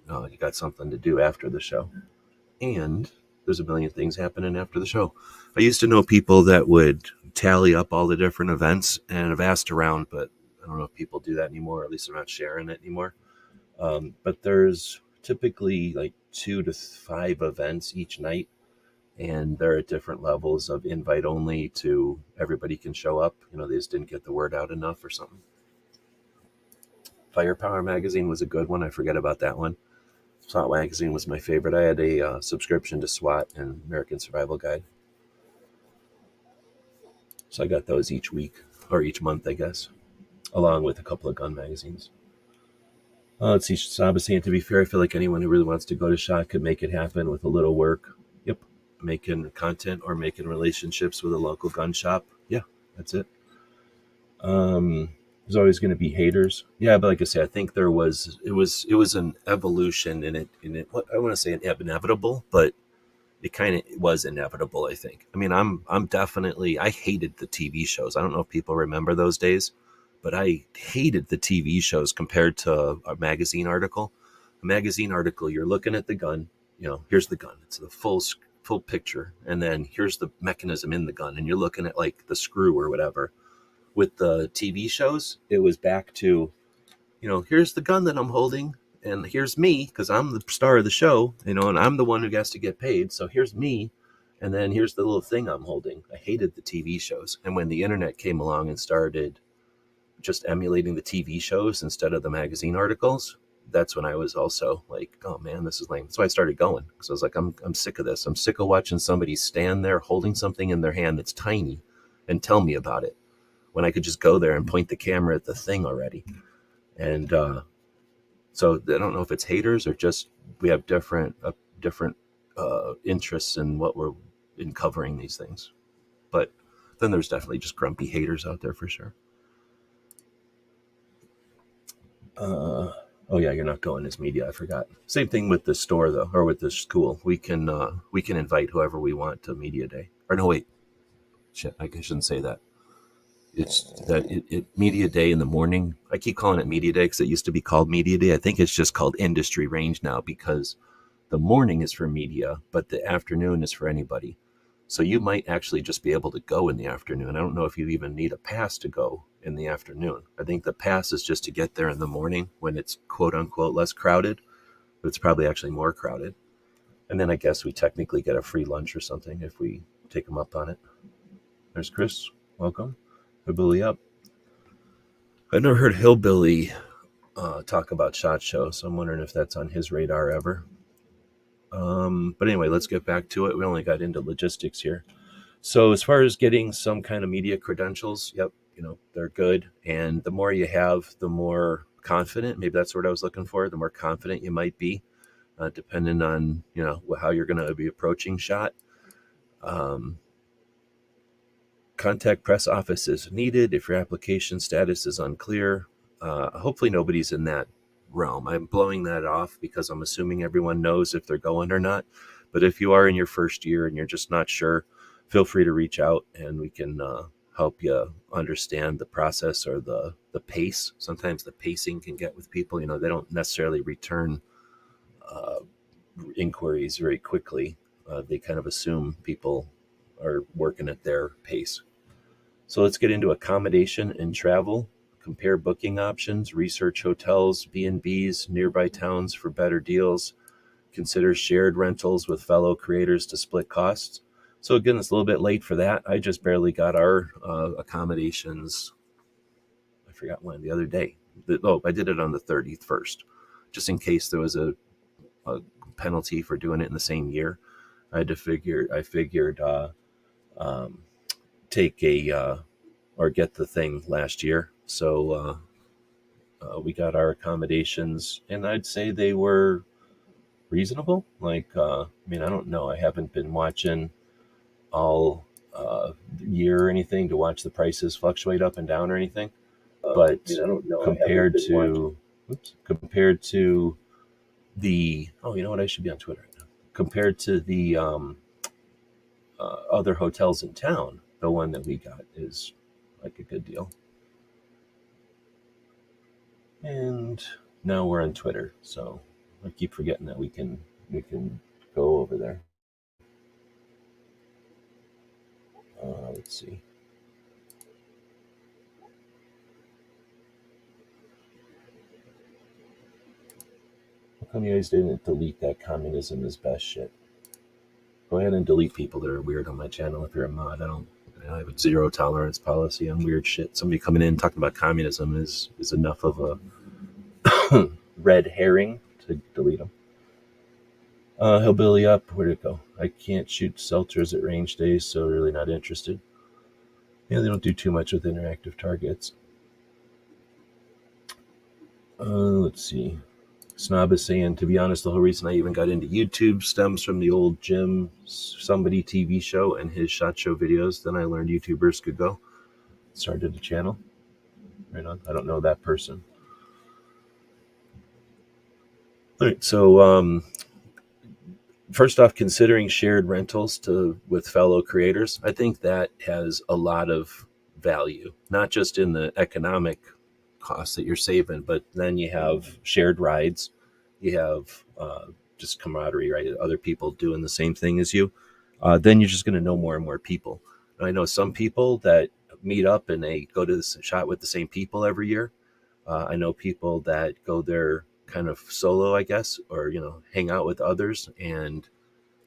you got something to do after the show. And there's a million things happening after the show. I used to know people that would tally up all the different events, and I've asked around, but I don't know if people do that anymore, or at least they're not sharing it anymore. But there's typically like 2 to 5 events each night, and they're at different levels of invite only to everybody can show up. They just didn't get the word out enough or something. Firepower magazine was a good one. I forget about that one. SWAT magazine was my favorite. I had a subscription to SWAT and American Survival Guide. So I got those each week, or each month, I guess, along with a couple of gun magazines. Let's see, Saba saying, to be fair, I feel like anyone who really wants to go to SHOT could make it happen with a little work. Yep. Making content or making relationships with a local gun shop. Yeah, that's it. There's always going to be haters. Yeah, but like I say, I think it was an evolution in it. What I want to say inevitable, but it kind of was inevitable, I think. I mean, I hated the TV shows. I don't know if people remember those days, but I hated the TV shows compared to a magazine article. A magazine article, you're looking at the gun, here's the gun. It's the full picture. And then here's the mechanism in the gun. And you're looking at like the screw or whatever. With the TV shows, it was back to, here's the gun that I'm holding, and here's me, because I'm the star of the show, and I'm the one who has to get paid. So here's me, and then here's the little thing I'm holding. I hated the TV shows. And when the internet came along and started just emulating the TV shows instead of the magazine articles, that's when I was also like, oh man, this is lame. So I started going, because I was like, I'm sick of this. I'm sick of watching somebody stand there holding something in their hand that's tiny and tell me about it, when I could just go there and point the camera at the thing already. And so I don't know if it's haters or just we have different interests in what we're in covering these things. But then there's definitely just grumpy haters out there for sure. Oh yeah, you're not going as media. I forgot. Same thing with the store though, or with the school. We can invite whoever we want to media day. Or no, wait, shit, I shouldn't say that. It's that media day in the morning. I keep calling it media day because it used to be called media day. I think it's just called industry range now, because the morning is for media, but the afternoon is for anybody. So you might actually just be able to go in the afternoon. I don't know if you even need a pass to go in the afternoon. I think the pass is just to get there in the morning when it's quote unquote less crowded, but it's probably actually more crowded. And then I guess we technically get a free lunch or something if we take them up on it. There's Chris. Welcome. Hillbilly up. I've never heard Hillbilly talk about SHOT Show, so I'm wondering if that's on his radar ever. But anyway, let's get back to it. We only got into logistics here. So as far as getting some kind of media credentials, yep, they're good. And the more you have, the more confident, maybe that's what I was looking for, the more confident you might be, depending on, how you're going to be approaching SHOT. Contact press office needed if your application status is unclear. Hopefully nobody's in that realm. I'm blowing that off because I'm assuming everyone knows if they're going or not. But if you are in your first year and you're just not sure, feel free to reach out and we can help you understand the process or the pace. Sometimes the pacing can get with people. They don't necessarily return inquiries very quickly. They kind of assume people are working at their pace. So let's get into accommodation and travel. Compare booking options, research hotels, B&Bs, nearby towns for better deals. Consider shared rentals with fellow creators to split costs. So again, it's a little bit late for that. I just barely got our accommodations. I forgot when, the other day. I did it on the 31st, just in case there was a penalty for doing it in the same year. I figured take or get the thing last year. So we got our accommodations, and I'd say they were reasonable. I don't know. I haven't been watching all year or anything to watch the prices fluctuate up and down or anything. But I don't know. Compared to the you know what? I should be on Twitter right now. Compared to the other hotels in town, the one that we got is like a good deal. And now we're on Twitter, so I keep forgetting that we can go over there. Let's see. How come you guys didn't delete that communism is best shit? Go ahead and delete people that are weird on my channel if you're a mod. I have a zero tolerance policy on weird shit. Somebody coming in talking about communism is enough of a red herring to delete them. Hillbilly up, where'd it go? I can't shoot seltzers at range days, so really not interested. Yeah, they don't do too much with interactive targets. Let's see. Snob is saying, to be honest, the whole reason I even got into YouTube stems from the old Jim Somebody TV show and his SHOT Show videos. Then I learned YouTubers could go. Started a channel. Right on. I don't know that person. All right, so first off, considering shared rentals with fellow creators, I think that has a lot of value, not just in the economic costs that you're saving, but then you have shared rides, you have just camaraderie, right? Other people doing the same thing as you. Then you're just going to know more and more people. And I know some people that meet up and they go to the SHOT with the same people every year. I know people that go there kind of solo, I guess, or hang out with others. And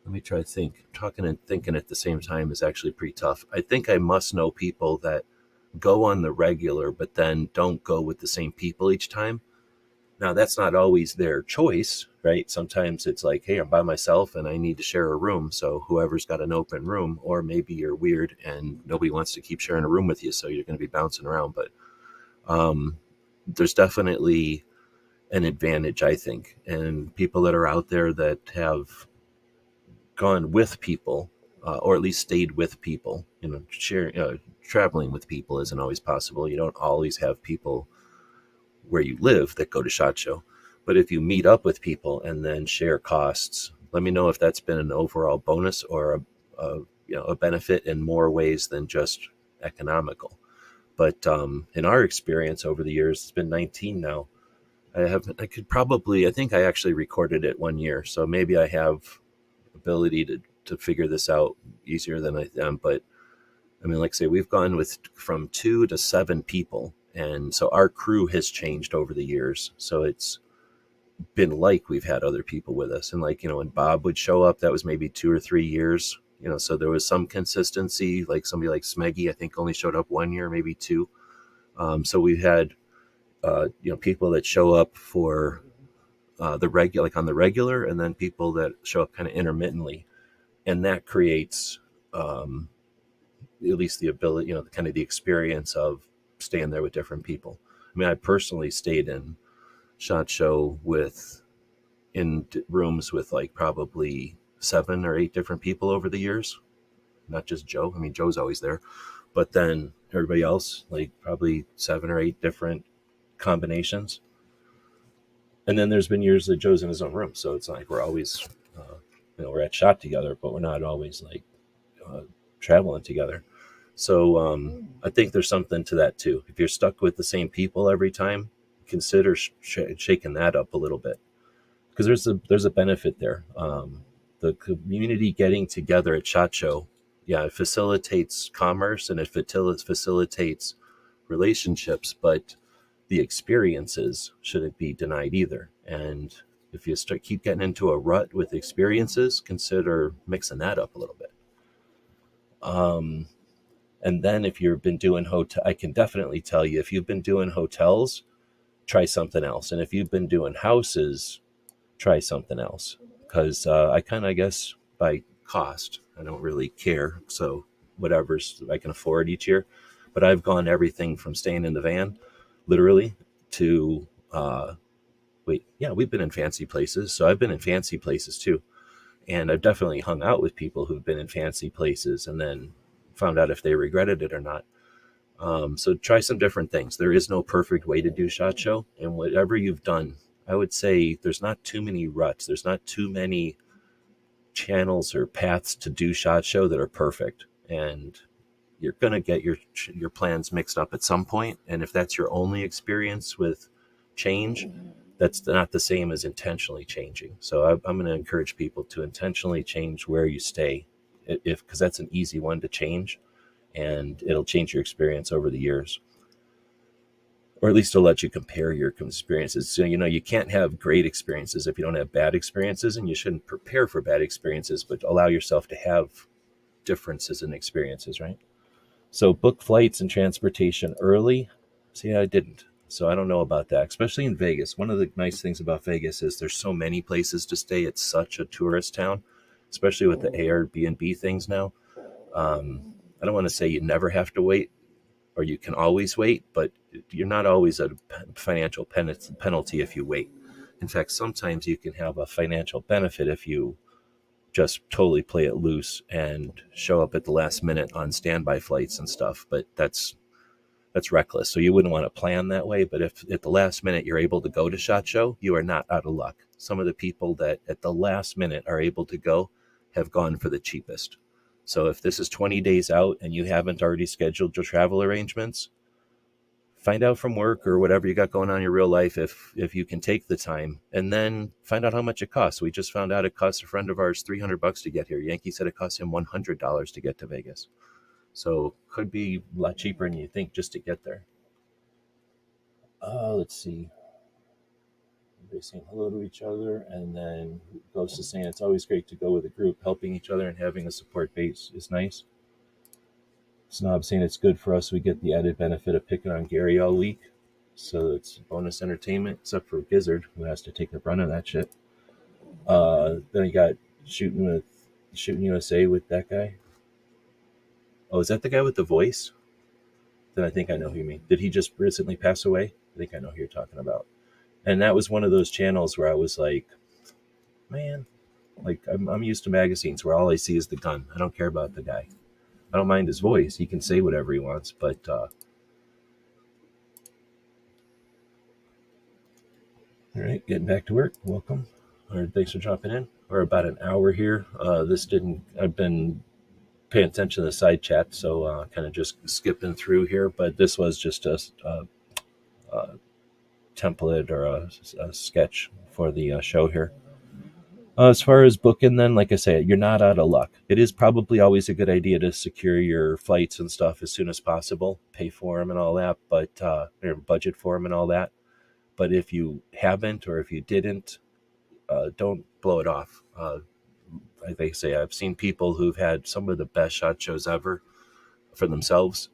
let me try to think. Talking and thinking at the same time is actually pretty tough. I think I must know people that go on the regular, but then don't go with the same people each time. Now, that's not always their choice, right? Sometimes it's like, hey, I'm by myself and I need to share a room. So whoever's got an open room, or maybe you're weird and nobody wants to keep sharing a room with you, so you're going to be bouncing around. But there's definitely an advantage, I think. And people that are out there that have gone with people, or at least stayed with people, traveling with people isn't always possible. You don't always have people where you live that go to SHOT Show. But if you meet up with people and then share costs, let me know if that's been an overall bonus or a benefit in more ways than just economical. But in our experience over the years, it's been 19 now. I think I actually recorded it 1 year. So maybe I have ability to figure this out easier than I am. But I mean, like I say, we've gone from 2 to 7 people. And so our crew has changed over the years. So it's been like we've had other people with us. And when Bob would show up, that was maybe 2 or 3 years, so there was some consistency. Like somebody like Smeggy, I think only showed up 1 year, maybe 2. So we had, people that show up for the regular, like on the regular, and then people that show up kind of intermittently. And that creates at least the ability, kind of the experience of staying there with different people. I mean, I personally stayed in SHOT Show in rooms with like probably 7 or 8 different people over the years. Not just Joe. I mean, Joe's always there, but then everybody else, like probably 7 or 8 different combinations. And then there's been years that Joe's in his own room. So it's like we're always, we're at SHOT together, but we're not always like traveling together. So I think there's something to that too. If you're stuck with the same people every time, consider shaking that up a little bit, because there's a benefit there. The community getting together at SHOT Show, it facilitates commerce and it facilitates relationships, but the experiences shouldn't be denied either. And if you keep getting into a rut with experiences, consider mixing that up a little bit. And then if you've been doing hotel, I can definitely tell you, if you've been doing hotels, try something else. And if you've been doing houses, try something else. Because I kind of, I guess, by cost, I don't really care. So whatever's I can afford each year. But I've gone everything from staying in the van, literally, to, we've been in fancy places. So I've been in fancy places too. And I've definitely hung out with people who've been in fancy places and then found out if they regretted it or not. So try some different things. There is no perfect way to do SHOT Show. And whatever you've done, I would say there's not too many ruts. There's not too many channels or paths to do SHOT Show that are perfect. And you're going to get your plans mixed up at some point. And if that's your only experience with change, that's not the same as intentionally changing. So I'm going to encourage people to intentionally change where you stay, because that's an easy one to change, and it'll change your experience over the years, or at least it'll let you compare your experiences. So, you can't have great experiences if you don't have bad experiences, and you shouldn't prepare for bad experiences, but allow yourself to have differences in experiences, right? So book flights and transportation early. See, I didn't. So I don't know about that, especially in Vegas. One of the nice things about Vegas is there's so many places to stay. It's such a tourist town, especially with the Airbnb things now. I don't want to say you never have to wait or you can always wait, but you're not always at a financial penalty if you wait. In fact, sometimes you can have a financial benefit if you just totally play it loose and show up at the last minute on standby flights and stuff. But that's reckless. So you wouldn't want to plan that way. But if at the last minute you're able to go to SHOT Show, you are not out of luck. Some of the people that at the last minute are able to go have gone for the cheapest. So if this is 20 days out and you haven't already scheduled your travel arrangements, find out from work or whatever you got going on in your real life if you can take the time, and then find out how much it costs. We just found out it costs a friend of ours $300 to get here. Yankee said it cost him $100 to get to Vegas. So could be a lot cheaper than you think just to get there. Let's see. Everybody saying hello to each other, and then Ghost is saying it's always great to go with a group. Helping each other and having a support base is nice. Snob saying it's good for us. We get the added benefit of picking on Gary all week. So it's bonus entertainment, except for Gizzard, who has to take the brunt of that shit. Then you got Shooting USA with that guy. Oh, is that the guy with the voice? Then I think I know who you mean. Did he just recently pass away? I think I know who you're talking about. And that was one of those channels where I was like, man, like I'm used to magazines where all I see is the gun. I don't care about the guy. I don't mind his voice. He can say whatever he wants, but all right, getting back to work. Welcome. Or thanks for dropping in. We're about an hour here. I've been paying attention to the side chat, so kind of just skipping through here, but this was just a template or a sketch for the show here. As far as booking, then, like I say, you're not out of luck. It is probably always a good idea to secure your flights and stuff as soon as possible, pay for them and all that, but or budget for them and all that. But if you haven't, or if you didn't, don't blow it off. Like they say, I've seen people who've had some of the best SHOT Shows ever for themselves,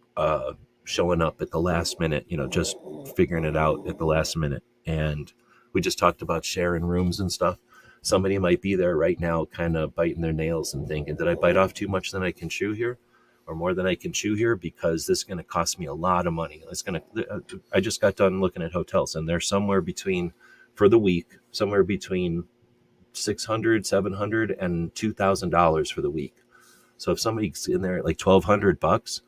showing up at the last minute, just figuring it out at the last minute. And we just talked about sharing rooms and stuff. Somebody might be there right now kind of biting their nails and thinking, did I bite off too much than I can chew here, or more than I can chew here, because this is going to cost me a lot of money. I just got done looking at hotels, and they're somewhere between, for the week, somewhere between $600, $700 and $2,000 for the week. So if somebody's in there at like $1,200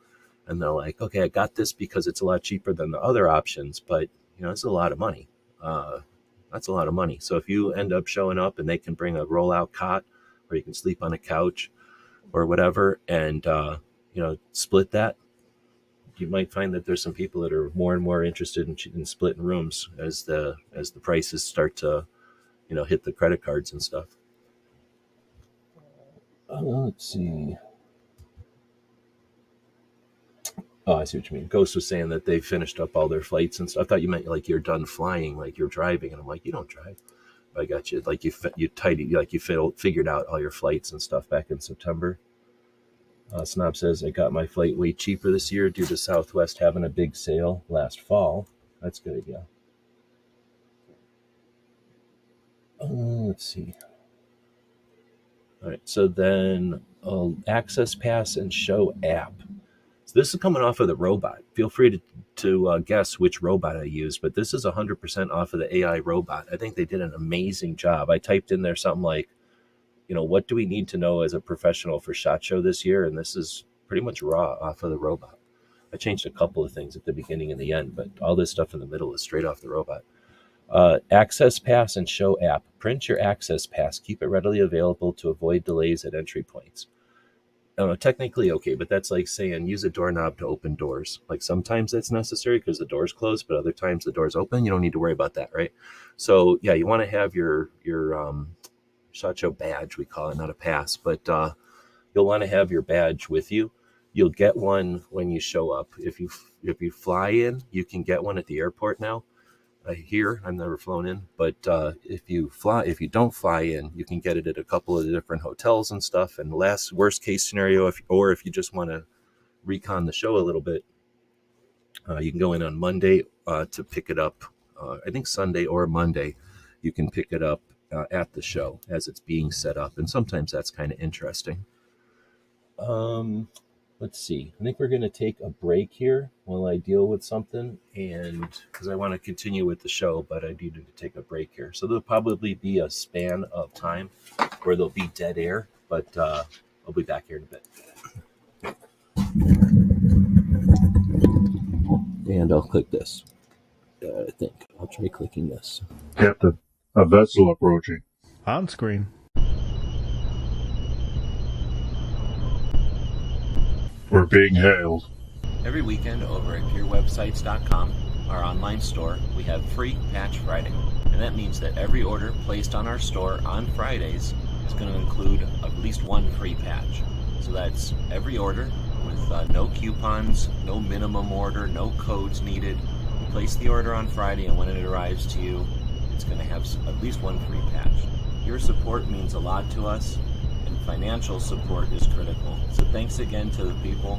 and they're like, okay, I got this because it's a lot cheaper than the other options, but it's a lot of money. That's a lot of money. So if you end up showing up and they can bring a rollout cot, or you can sleep on a couch or whatever, and split that, you might find that there's some people that are more and more interested in splitting rooms as the prices start to hit the credit cards and stuff. Let's see. Oh, I see what you mean. Ghost was saying that they finished up all their flights and stuff. I thought you meant like you're done flying, like you're driving. And I'm like, you don't drive. I got you. Like you figured out all your flights and stuff back in September. Snob says, I got my flight way cheaper this year due to Southwest having a big sale last fall. That's a good idea. Let's see. All right, so then Access Pass and Show app. So this is coming off of the robot. Feel free to guess which robot I used, but this is 100% off of the AI robot. I think they did an amazing job. I typed in there something like, what do we need to know as a professional for SHOT Show this year? And this is pretty much raw off of the robot. I changed a couple of things at the beginning and the end, but all this stuff in the middle is straight off the robot. Access Pass and Show app. Print your Access Pass. Keep it readily available to avoid delays at entry points. Technically okay, but that's like saying use a doorknob to open doors. Like sometimes that's necessary because the door's closed, but other times the door's open. You don't need to worry about that, right? So yeah, you want to have your SHOT Show badge, we call it, not a pass, but you'll want to have your badge with you. You'll get one when you show up. If you fly in, you can get one at the airport now. Here, I've never flown in, but if you don't fly in, you can get it at a couple of different hotels and stuff. And worst case scenario, if you just want to recon the show a little bit, you can go in on Monday to pick it up. I think Sunday or Monday, you can pick it up at the show as it's being set up, and sometimes that's kind of interesting. Let's see. I think we're going to take a break here while I deal with something, and because I want to continue with the show, but I needed to take a break here. So there'll probably be a span of time where there'll be dead air, but I'll be back here in a bit. And I'll click this. I think I'll try clicking this. Captain, a vessel approaching. On screen. We're being hailed. Every weekend over at gearwebsites.com, our online store, we have free Patch Friday. And that means that every order placed on our store on Fridays is going to include at least one free patch. So that's every order with no coupons, no minimum order, no codes needed. You place the order on Friday, and when it arrives to you, it's going to have at least one free patch. Your support means a lot to us, and financial support is critical. So thanks again to the people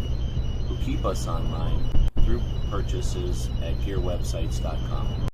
who keep us online through purchases at gearwebsites.com.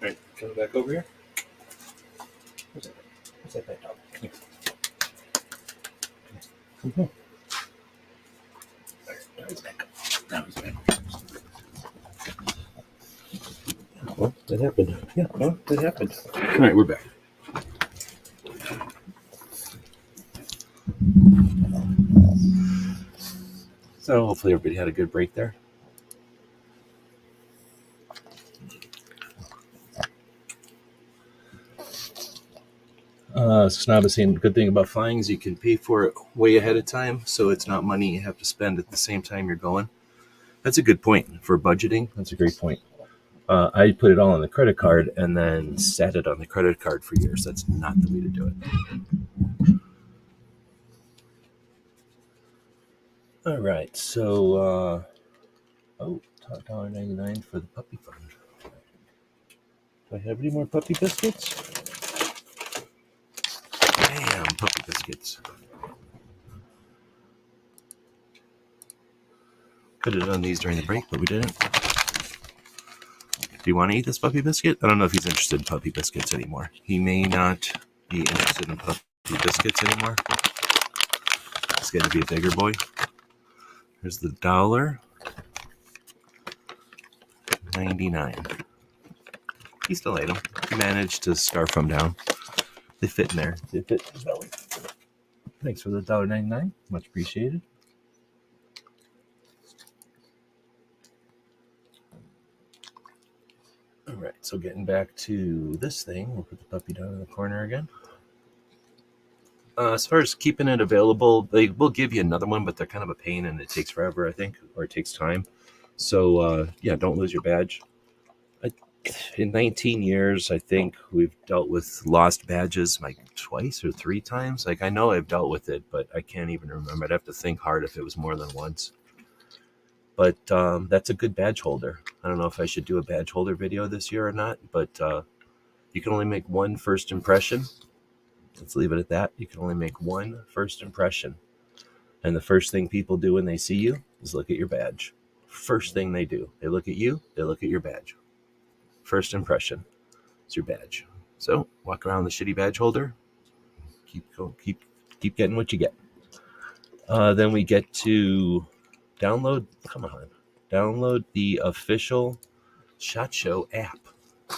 Alright, coming back over here. Where's that bad dog? Come here. Come here. Now he's back. Well, that happened. Yeah, well, that happened. Alright, we're back. So hopefully everybody had a good break there. Snob is saying, good thing about flying is you can pay for it way ahead of time, so it's not money you have to spend at the same time you're going. That's a good point for budgeting. That's a great point. I put it all on the credit card and then sat it on the credit card for years. That's not the way to do it. All right, so $1.99 for the puppy fund. Do I have any more puppy biscuits? Damn, puppy biscuits. Could have done these during the break, but we didn't. Do you want to eat this puppy biscuit? I don't know if he's interested in puppy biscuits anymore. He may not be interested in puppy biscuits anymore. He's going to be a bigger boy. Here's the $1.99. He still ate them. He managed to scarf them down. They fit in there. They fit in his belly. Thanks for the $1.99. Much appreciated. All right, so getting back to this thing, we'll put the puppy down in the corner again. As far as keeping it available, they will give you another one, but they're kind of a pain and it takes forever, I think, or it takes time. So, yeah, don't lose your badge. In 19 years, I think we've dealt with lost badges like twice or three times. Like, I know I've dealt with it, but I can't even remember. I'd have to think hard if it was more than once. But that's a good badge holder. I don't know if I should do a badge holder video this year or not, but you can only make one first impression. Let's leave it at that. You can only make one first impression. And the first thing people do when they see you is look at your badge. First thing they do. They look at you, they look at your badge. First impression is your badge. So walk around the shitty badge holder. Keep getting what you get. Then we get to download the official SHOT Show app.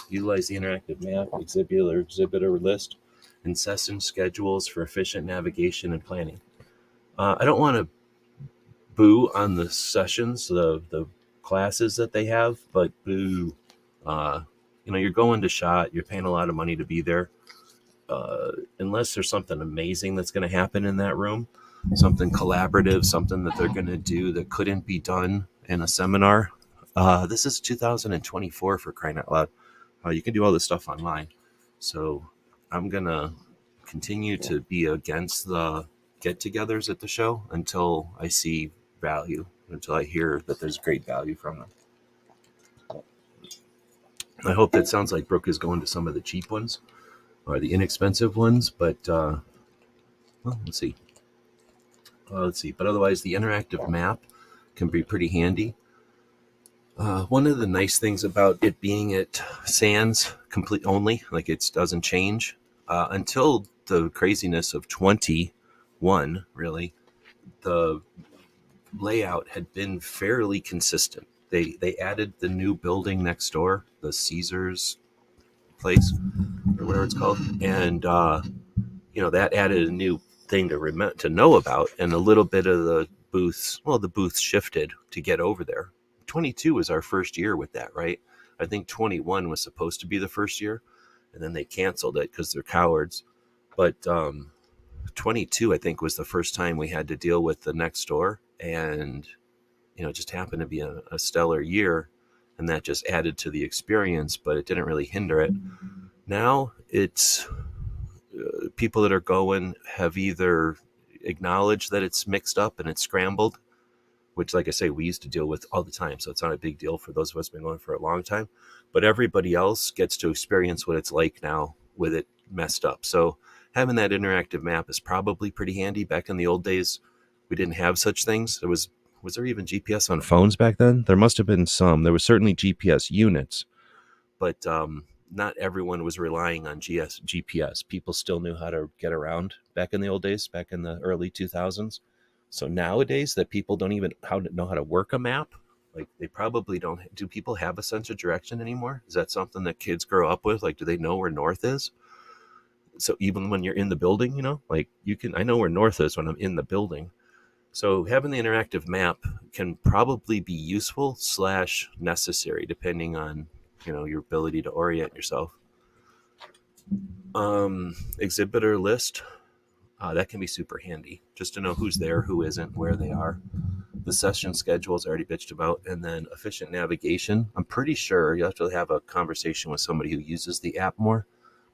Utilize the interactive map, exhibitor list, and session schedules for efficient navigation and planning. I don't want to boo on the sessions, the classes that they have, but boo. You're going to SHOT, you're paying a lot of money to be there. Unless there's something amazing that's going to happen in that room, something collaborative, something that they're going to do that couldn't be done in a seminar. This is 2024 for crying out loud. You can do all this stuff online. So I'm going to continue to be against the get-togethers at the show until I see value, until I hear that there's great value from them. I hope that sounds like Brooke is going to some of the cheap ones or the inexpensive ones, but let's see. But otherwise, the interactive map can be pretty handy. One of the nice things about it being at Sands complete only, like it doesn't change until the craziness of 21, really, the layout had been fairly consistent. They added the new building next door, the Caesars place, or whatever it's called, and that added a new thing to know about, and a little bit of the booths. Well, the booths shifted to get over there. 22 was our first year with that, right? I think 21 was supposed to be the first year, and then they canceled it because they're cowards. But 22, I think, was the first time we had to deal with the next door, and it just happened to be a stellar year, and that just added to the experience, but it didn't really hinder it. Now it's people that are going have either acknowledged that it's mixed up and it's scrambled, which, like I say, we used to deal with all the time, so it's not a big deal for those of us who've been going for a long time. But everybody else gets to experience what it's like now with it messed up. So having that interactive map is probably pretty handy. Back in the old days, we didn't have such things. Was there even GPS on phones back then? There must have been some. There was certainly GPS units, but not everyone was relying on GPS. People still knew how to get around back in the old days, back in the early 2000s. So nowadays that people don't even know how to work a map, like they probably don't. Do people have a sense of direction anymore? Is that something that kids grow up with? Like, do they know where north is? So even when you're in the building, I know where north is when I'm in the building. So having the interactive map can probably be useful / necessary, depending on, your ability to orient yourself. Exhibitor list. That can be super handy just to know who's there, who isn't, where they are. The session schedule is already bitched about, and then efficient navigation. I'm pretty sure you'll have to have a conversation with somebody who uses the app more,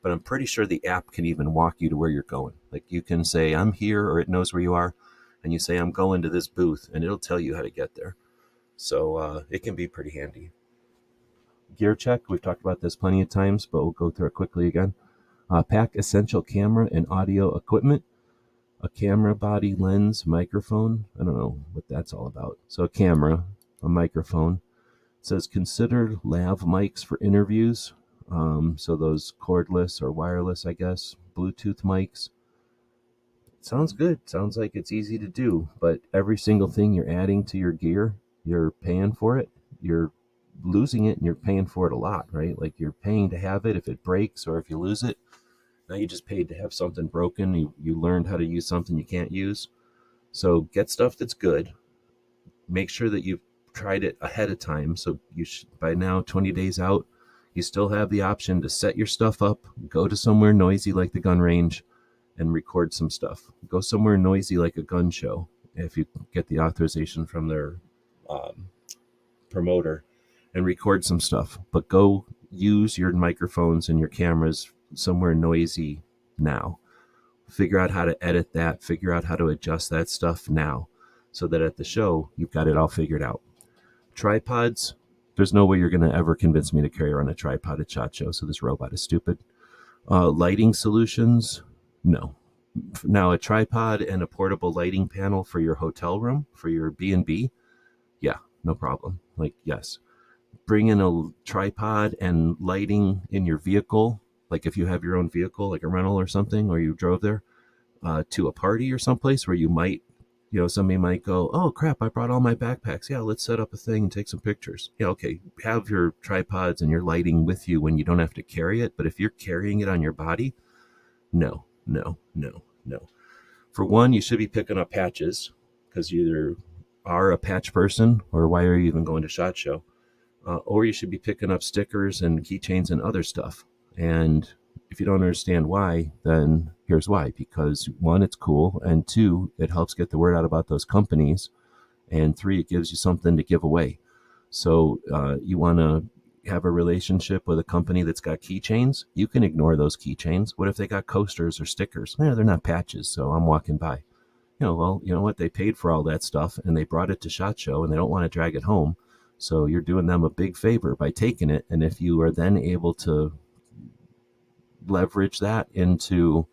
but I'm pretty sure the app can even walk you to where you're going. Like you can say, I'm here, or it knows where you are, and you say, I'm going to this booth, and it'll tell you how to get there. So it can be pretty handy. Gear check. We've talked about this plenty of times, but we'll go through it quickly again. Pack essential camera and audio equipment. A camera, body, lens, microphone. I don't know what that's all about. So a camera, a microphone. It says consider lav mics for interviews. So those cordless or wireless, I guess, Bluetooth mics. Sounds good. Sounds like it's easy to do, but every single thing you're adding to your gear, you're paying for it. You're losing it and you're paying for it a lot, right? Like you're paying to have it if it breaks or if you lose it. Now you just paid to have something broken. You learned how to use something you can't use. So get stuff that's good. Make sure that you've tried it ahead of time. So you should, by now, 20 days out, you still have the option to set your stuff up, go to somewhere noisy like the gun range, and record some stuff. Go somewhere noisy like a gun show if you get the authorization from their promoter, and record some stuff. But go use your microphones and your cameras somewhere noisy now. Figure out how to edit that, figure out how to adjust that stuff now, so that at the show you've got it all figured out. Tripods, there's no way you're going to ever convince me to carry around a tripod at SHOT Show, so this robot is stupid. Lighting solutions, no. Now a tripod and a portable lighting panel for your hotel room, for your B&B, yeah, no problem. Like, yes. Bring in a tripod and lighting in your vehicle, like if you have your own vehicle, like a rental or something, or you drove there to a party or someplace where you might, somebody might go, oh crap, I brought all my backpacks. Yeah, let's set up a thing and take some pictures. Yeah, okay, have your tripods and your lighting with you when you don't have to carry it. But if you're carrying it on your body, no. For one, you should be picking up patches because you either are a patch person or why are you even going to SHOT Show? Or you should be picking up stickers and keychains and other stuff. And if you don't understand why, then here's why. Because one, it's cool. And two, it helps get the word out about those companies. And three, it gives you something to give away. So you want to have a relationship with a company that's got keychains. You can ignore those keychains. What if they got coasters or stickers? They're not patches, so I'm walking by. Well, you know what? They paid for all that stuff and they brought it to SHOT Show and they don't want to drag it home. So you're doing them a big favor by taking it. And if you are then able to leverage that into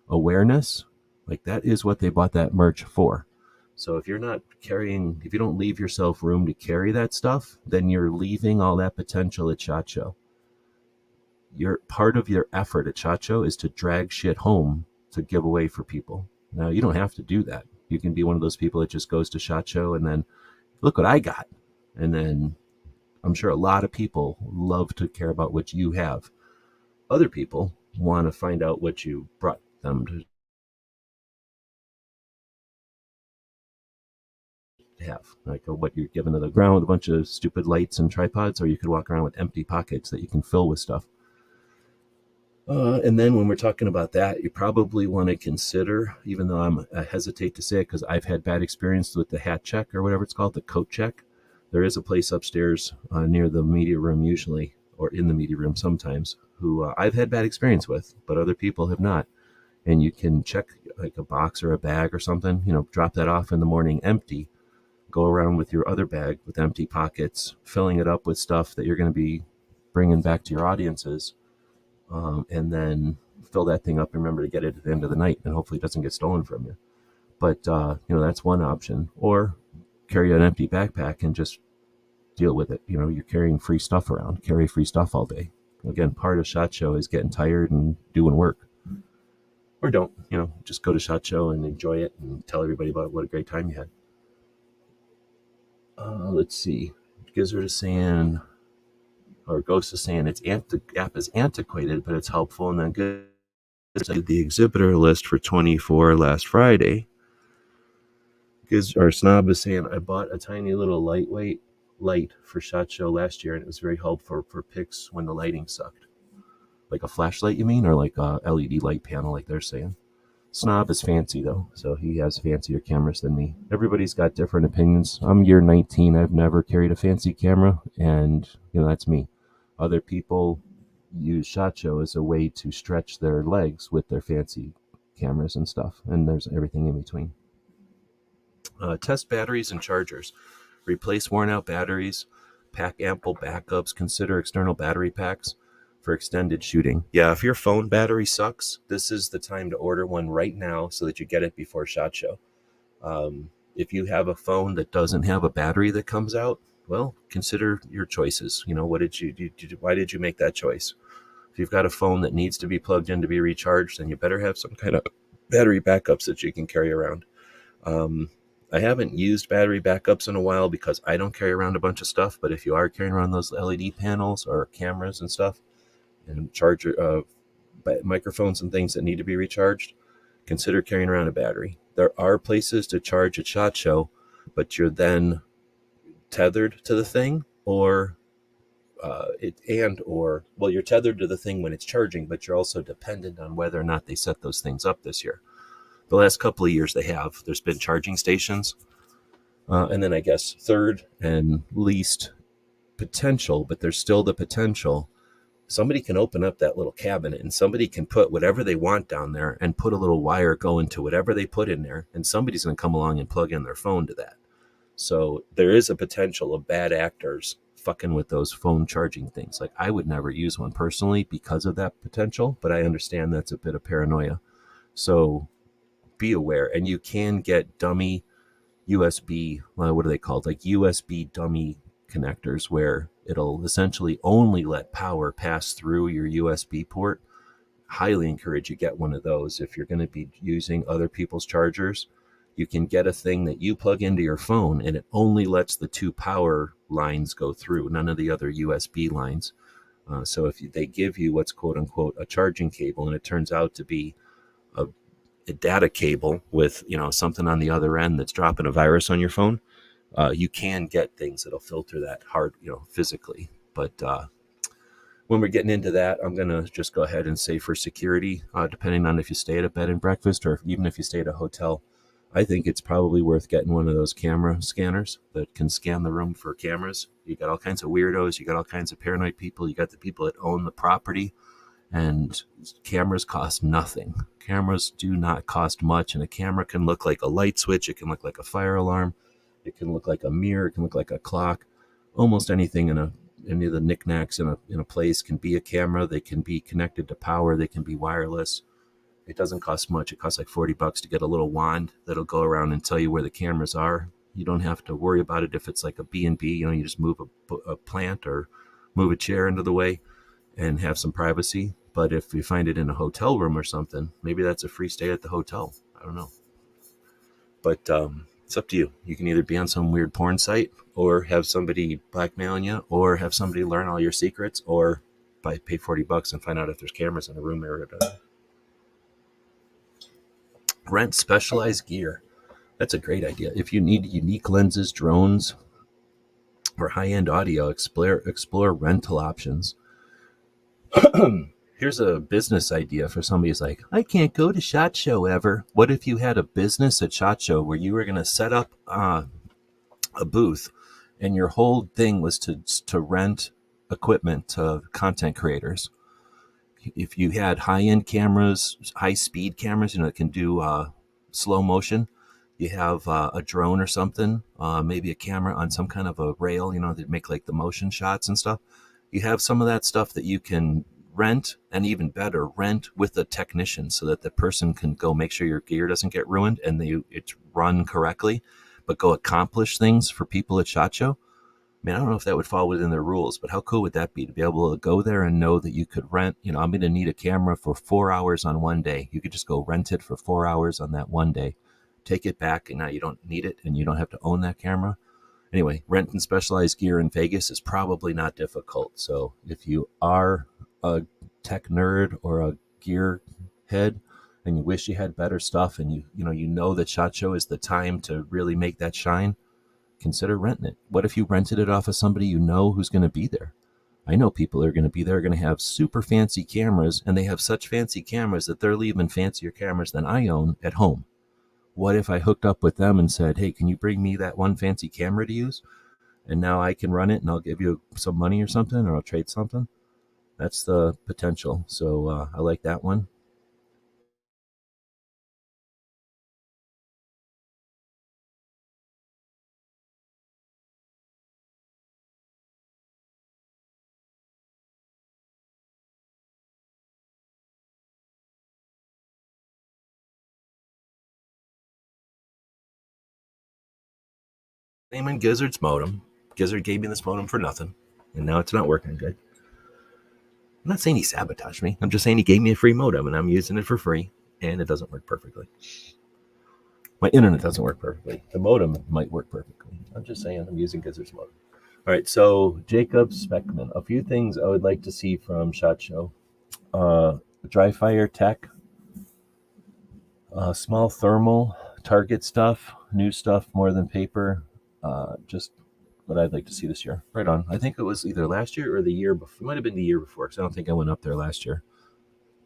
awareness, like that is what they bought that merch for. So if you're not carrying, if you don't leave yourself room to carry that stuff, then you're leaving all that potential at SHOT Show. Part of your effort at SHOT Show is to drag shit home to give away for people. Now, you don't have to do that. You can be one of those people that just goes to SHOT Show and then, look what I got. And then I'm sure a lot of people love to care about what you have. Other people want to find out what you brought them to have, like what you're giving to the ground with a bunch of stupid lights and tripods, or you could walk around with empty pockets that you can fill with stuff. And then when we're talking about that, you probably want to consider, even though I hesitate to say it because I've had bad experience with the hat check or whatever it's called, the coat check. There is a place upstairs near the media room usually, or in the media room sometimes, who I've had bad experience with, but other people have not. And you can check like a box or a bag or something, drop that off in the morning empty, go around with your other bag with empty pockets, filling it up with stuff that you're going to be bringing back to your audiences, and then fill that thing up and remember to get it at the end of the night, and hopefully it doesn't get stolen from you. But, that's one option. Or carry an empty backpack and just deal with it. You're carrying free stuff around. Carry free stuff all day. Again, part of SHOT Show is getting tired and doing work. Or don't, just go to SHOT Show and enjoy it and tell everybody about what a great time you had. Let's see. Gizzard is saying, or Ghost is saying, the app is antiquated, but it's helpful. And then good. The exhibitor list for 24 last Friday. Our Snob is saying, I bought a tiny little lightweight light for SHOT Show last year, and it was very helpful for pics when the lighting sucked. Like a flashlight, you mean, or like a LED light panel, like they're saying? Snob is fancy though, so he has fancier cameras than me. Everybody's got different opinions. I'm year 19. I've never carried a fancy camera, and that's me. Other people use SHOT Show as a way to stretch their legs with their fancy cameras and stuff, and there's everything in between. Test batteries and chargers. Replace worn out batteries. Pack ample backups. Consider external battery packs for extended shooting. Yeah, if your phone battery sucks, this is the time to order one right now so that you get it before SHOT Show. If you have a phone that doesn't have a battery that comes out, well, consider your choices. What did you do? Why did you make that choice? If you've got a phone that needs to be plugged in to be recharged, then you better have some kind of battery backups that you can carry around. I haven't used battery backups in a while because I don't carry around a bunch of stuff. But if you are carrying around those LED panels or cameras and stuff, and charger microphones and things that need to be recharged, consider carrying around a battery. There are places to charge at SHOT Show, but you're then tethered to the thing, or you're tethered to the thing when it's charging, but you're also dependent on whether or not they set those things up this year. The last couple of years they have. There's been charging stations. And then I guess third and least potential, but there's still the potential. Somebody can open up that little cabinet and somebody can put whatever they want down there and put a little wire going to whatever they put in there. And somebody's going to come along and plug in their phone to that. So there is a potential of bad actors fucking with those phone charging things. Like, I would never use one personally because of that potential, but I understand that's a bit of paranoia. So be aware. And you can get dummy USB, what are they called? Like USB dummy connectors where it'll essentially only let power pass through your USB port. Highly encourage you get one of those. If you're going to be using other people's chargers, you can get a thing that you plug into your phone and it only lets the two power lines go through, none of the other USB lines. So if they give you what's quote unquote a charging cable and it turns out to be a data cable with something on the other end that's dropping a virus on your phone, you can get things that'll filter that hard, physically. But when we're getting into that, I'm going to just go ahead and say for security, depending on if you stay at a bed and breakfast or even if you stay at a hotel, I think it's probably worth getting one of those camera scanners that can scan the room for cameras. You got all kinds of weirdos. You got all kinds of paranoid people. You got the people that own the property. And cameras cost nothing. Cameras do not cost much. And a camera can look like a light switch. It can look like a fire alarm. It can look like a mirror. It can look like a clock. Almost anything any of the knickknacks in a place can be a camera. They can be connected to power. They can be wireless. It doesn't cost much. It costs like $40 to get a little wand that'll go around and tell you where the cameras are. You don't have to worry about it if it's like a B&B. You just move a plant or move a chair into the way and have some privacy. But if you find it in a hotel room or something, maybe that's a free stay at the hotel. I don't know. But it's up to you. You can either be on some weird porn site or have somebody blackmailing you or have somebody learn all your secrets or pay $40 and find out if there's cameras in a room or rent specialized gear. That's a great idea. If you need unique lenses, drones, or high-end audio, explore rental options. Here's a business idea for somebody who's like, I can't go to SHOT Show ever. What if you had a business at SHOT Show where you were going to set up a booth and your whole thing was to rent equipment to content creators? If you had high-end cameras, high-speed cameras, that can do slow motion, you have a drone or something, maybe a camera on some kind of a rail, that make like the motion shots and stuff. You have some of that stuff that you can rent, and even better, rent with a technician so that the person can go make sure your gear doesn't get ruined and it's run correctly, but go accomplish things for people at SHOT Show. I don't know if that would fall within their rules, but how cool would that be to be able to go there and know that you could rent, I'm going to need a camera for 4 hours on one day. You could just go rent it for 4 hours on that one day, take it back, and now you don't need it and you don't have to own that camera. Anyway, renting specialized gear in Vegas is probably not difficult. So if you are a tech nerd or a gear head and you wish you had better stuff and you know that SHOT Show is the time to really make that shine, consider renting it. What if you rented it off of somebody who's going to be there? I know people are going to be there, going to have super fancy cameras, and they have such fancy cameras that they're leaving fancier cameras than I own at home. What if I hooked up with them and said, hey, can you bring me that one fancy camera to use? And now I can run it and I'll give you some money or something, or I'll trade something. That's the potential. So I like that one. Name Gizzard's modem. Gizzard gave me this modem for nothing, and now it's not working good. I'm not saying he sabotaged me. I'm just saying he gave me a free modem, and I'm using it for free, and it doesn't work perfectly. My internet doesn't work perfectly. The modem might work perfectly. I'm just saying I'm using Gizzard's modem. All right, so Jacob Speckman. A few things I would like to see from SHOT Show. Dry fire tech, small thermal target stuff, new stuff more than paper. Just what I'd like to see this year. Right on. I think it was either last year or the year before. It might have been the year before, because I don't think I went up there last year.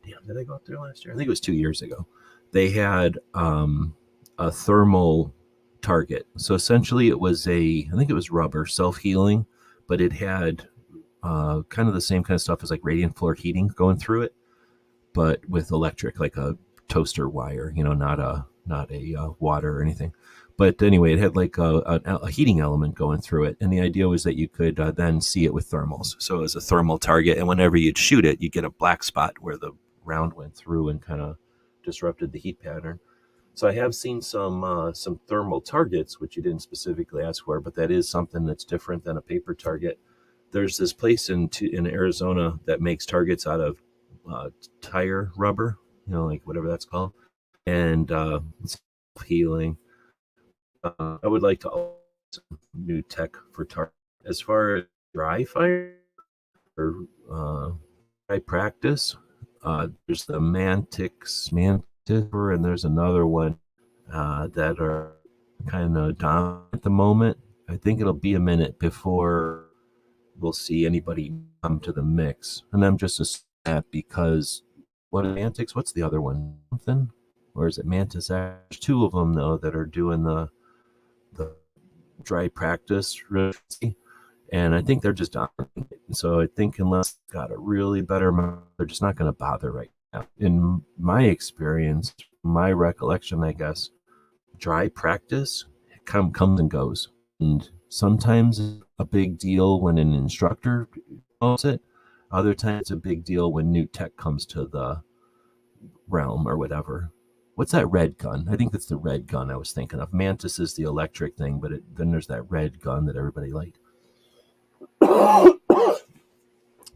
Damn, did I go up there last year? I think it was 2 years ago. They had a thermal target. So essentially it was I think it was rubber, self-healing, but it had kind of the same kind of stuff as like radiant floor heating going through it, but with electric, like a toaster wire, not a water or anything. But anyway, it had like a heating element going through it. And the idea was that you could then see it with thermals. So it was a thermal target. And whenever you'd shoot it, you get a black spot where the round went through and kind of disrupted the heat pattern. So I have seen some thermal targets, which you didn't specifically ask for, but that is something that's different than a paper target. There's this place in Arizona that makes targets out of tire rubber, like whatever that's called. And it's healing. I would like to also some new tech for target. As far as dry fire or dry practice, there's the Mantis, and there's another one that are kind of down at the moment. I think it'll be a minute before we'll see anybody come to the mix. And I'm just a because what is Mantis? What's the other one? Something? Or is it Mantis? There's two of them though that are doing the dry practice, and I think they're just done. So I think unless they've got a really better, they're just not going to bother right now. In my experience, my recollection, I guess, dry practice comes and goes, and sometimes it's a big deal when an instructor knows it. Other times it's a big deal when new tech comes to the realm or whatever. What's that red gun? I think that's the red gun I was thinking of. Mantis is the electric thing, but then there's that red gun that everybody liked.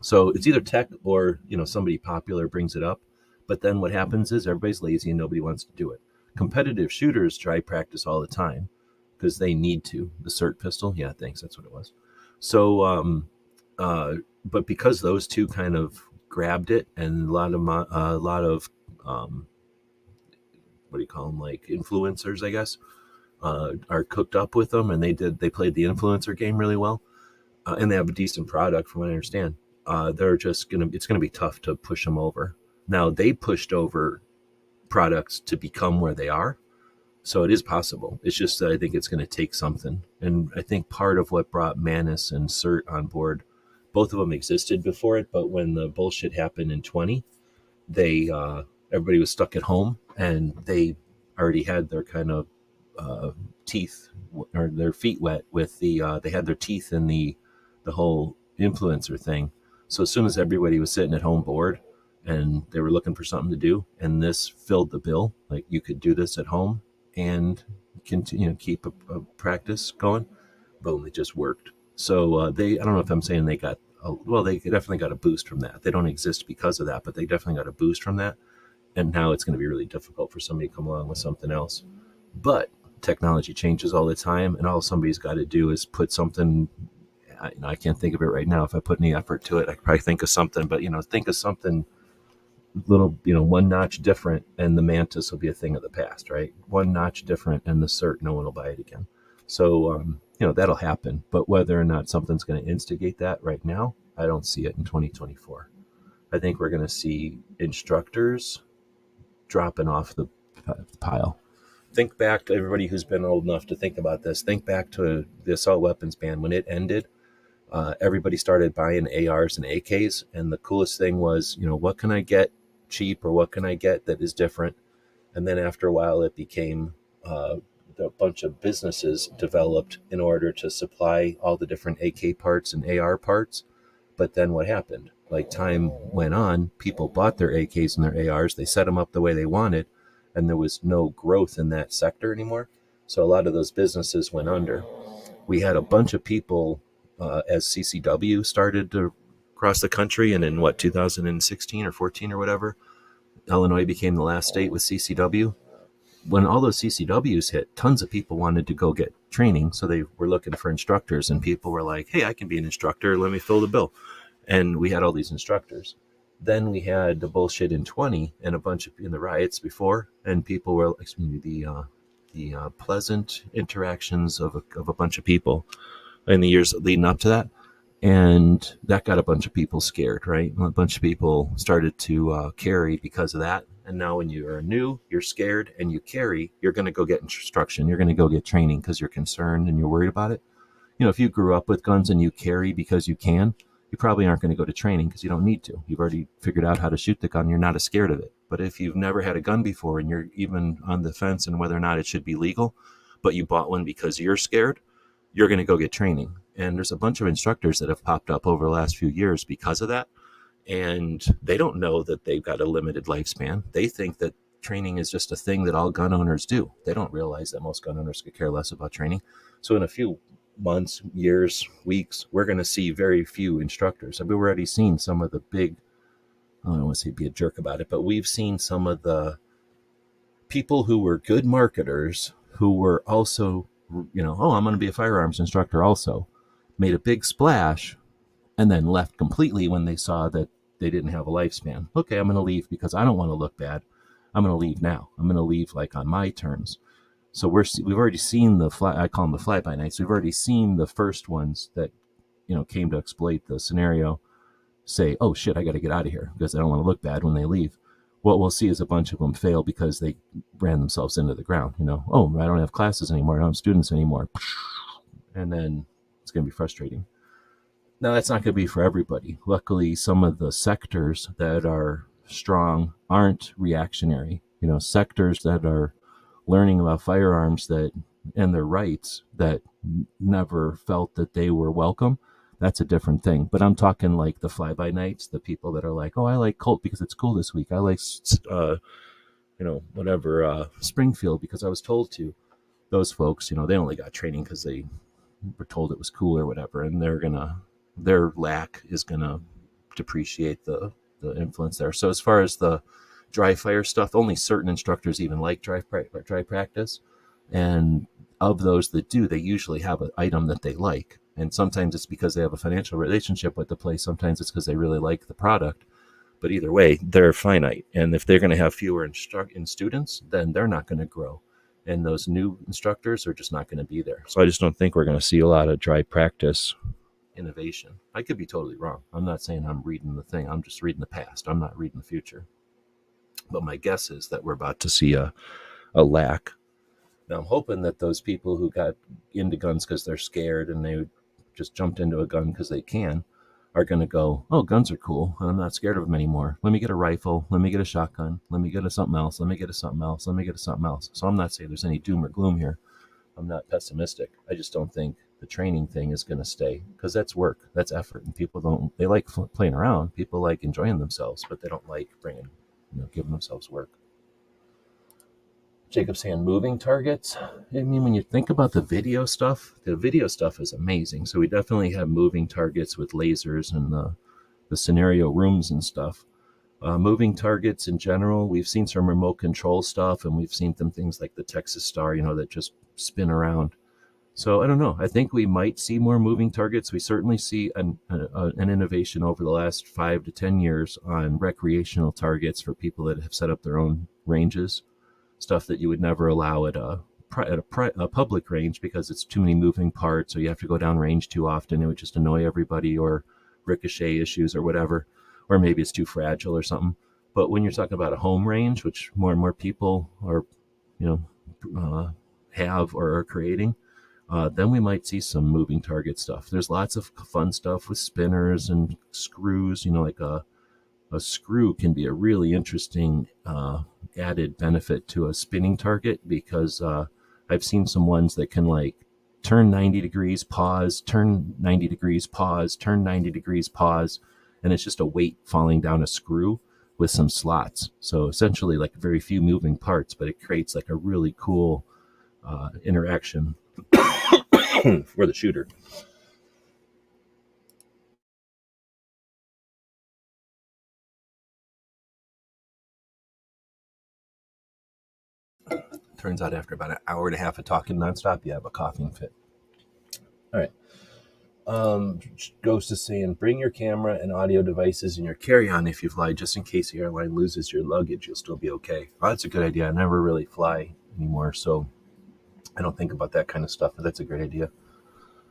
So it's either tech or somebody popular brings it up, but then what happens is everybody's lazy and nobody wants to do it. Competitive shooters try practice all the time because they need to. The SIRT pistol, yeah, thanks, that's what it was. So, but because those two kind of grabbed it, and a lot of what do you call them, like influencers, I guess, are cooked up with them, and they played the influencer game really well, and they have a decent product from what I understand. It's gonna be tough to push them over. Now they pushed over products to become where they are, so it is possible. It's just that I think it's going to take something, and I think part of what brought Mantis and SIRT on board, both of them existed before it, but when the bullshit happened in 20, they everybody was stuck at home, and they already had their kind of teeth or their feet wet with they had their teeth in the whole influencer thing. So as soon as everybody was sitting at home bored and they were looking for something to do, and this filled the bill, like you could do this at home and continue, keep a practice going, boom, it just worked. So I don't know if I'm saying they got they definitely got a boost from that. They don't exist because of that, but they definitely got a boost from that. And now it's going to be really difficult for somebody to come along with something else. But technology changes all the time, and all somebody's got to do is put something. I can't think of it right now. If I put any effort to it, I could probably think of something. But think of something little, one notch different, and the Mantis will be a thing of the past, right? One notch different, and the SIRT, no one will buy it again. So that'll happen. But whether or not something's going to instigate that right now, I don't see it in 2024. I think we're going to see instructors dropping off the pile. Think back to everybody who's been old enough to think about this. Think back to the assault weapons ban. When it ended, everybody started buying ARs and AKs. And the coolest thing was, what can I get cheap, or what can I get that is different? And then after a while, it became a bunch of businesses developed in order to supply all the different AK parts and AR parts. But then what happened? Like, time went on, people bought their AKs and their ARs, they set them up the way they wanted, and there was no growth in that sector anymore. So a lot of those businesses went under. We had a bunch of people, as CCW started to cross the country, and in 2016 or 14 or whatever, Illinois became the last state with CCW. When all those CCWs hit, tons of people wanted to go get training, so they were looking for instructors, and people were like, hey, I can be an instructor, let me fill the bill. And we had all these instructors. Then we had the bullshit in 20 and a bunch in the riots before, and people were, the pleasant interactions of a bunch of people in the years leading up to that. And that got a bunch of people scared, right? A bunch of people started to carry because of that. And now when you are new, you're scared and you carry, you're going to go get instruction. You're going to go get training because you're concerned and you're worried about it. If you grew up with guns and you carry because you can, you probably aren't going to go to training because you don't need to. You've already figured out how to shoot the gun. You're not as scared of it. But if you've never had a gun before and you're even on the fence on whether or not it should be legal, but you bought one because you're scared, you're going to go get training. And there's a bunch of instructors that have popped up over the last few years because of that. And they don't know that they've got a limited lifespan. They think that training is just a thing that all gun owners do. They don't realize that most gun owners could care less about training. So in a few months, years, weeks, we're going to see very few instructors. We've already seen some of the big, I don't want to say be a jerk about it, but we've seen some of the people who were good marketers who were also, I'm going to be a firearms instructor also, made a big splash and then left completely when they saw that they didn't have a lifespan. Okay, I'm going to leave because I don't want to look bad. I'm going to leave now. I'm going to leave like on my terms. So we've already seen I call them the fly-by-nights. We've already seen the first ones that, came to exploit the scenario say, oh shit, I got to get out of here because I don't want to look bad when they leave. What we'll see is a bunch of them fail because they ran themselves into the ground. Oh, I don't have classes anymore. I don't have students anymore. And then it's going to be frustrating. Now, that's not going to be for everybody. Luckily, some of the sectors that are strong aren't reactionary. Sectors that are learning about firearms and their rights that never felt that they were welcome, that's a different thing. But I'm talking like the fly-by-nights, the people that are like, oh, I like Colt because it's cool this week. I like, Springfield because I was told to. Those folks, they only got training because they were told it was cool or whatever, and their lack is gonna depreciate the influence there. So as far as the dry fire stuff, only certain instructors even like dry practice, and of those that do, they usually have an item that they like, and sometimes it's because they have a financial relationship with the place, sometimes it's because they really like the product, but either way, they're finite, and if they're going to have fewer students, then they're not going to grow, and those new instructors are just not going to be there. So I just don't think we're going to see a lot of dry practice innovation. I could be totally wrong. I'm not saying I'm reading the thing. I'm just reading the past. I'm not reading the future. But my guess is that we're about to see a lack. Now, I'm hoping that those people who got into guns because they're scared and they just jumped into a gun because they can are going to go, oh, guns are cool, and I'm not scared of them anymore. Let me get a rifle. Let me get a shotgun. Let me get a something else. Let me get a something else. Let me get a something else. So I'm not saying there's any doom or gloom here. I'm not pessimistic. I just don't think the training thing is going to stay because that's work. That's effort. And people they like playing around. People like enjoying themselves, but they don't like giving themselves work. Jacob's saying moving targets. I mean, when you think about the video stuff is amazing. So we definitely have moving targets with lasers and the scenario rooms and stuff. Moving targets in general, we've seen some remote control stuff, and we've seen some things like the Texas Star, that just spin around. So I don't know. I think we might see more moving targets. We certainly see an innovation over the last 5 to 10 years on recreational targets for people that have set up their own ranges, stuff that you would never allow at a public range because it's too many moving parts, or you have to go down range too often. It would just annoy everybody, or ricochet issues or whatever, or maybe it's too fragile or something. But when you're talking about a home range, which more and more people are, have or are creating, then we might see some moving target stuff. There's lots of fun stuff with spinners and screws. Like a screw can be a really interesting added benefit to a spinning target, because I've seen some ones that can like turn 90 degrees, pause, turn 90 degrees, pause, turn 90 degrees, pause, and it's just a weight falling down a screw with some slots. So essentially like very few moving parts, but it creates like a really cool interaction for the shooter. Turns out after about an hour and a half of talking nonstop, you have a coughing fit. All right. Ghost is saying, bring your camera and audio devices in your carry-on if you fly, just in case the airline loses your luggage, you'll still be okay. Well, that's a good idea. I never really fly anymore, so I don't think about that kind of stuff, but that's a great idea.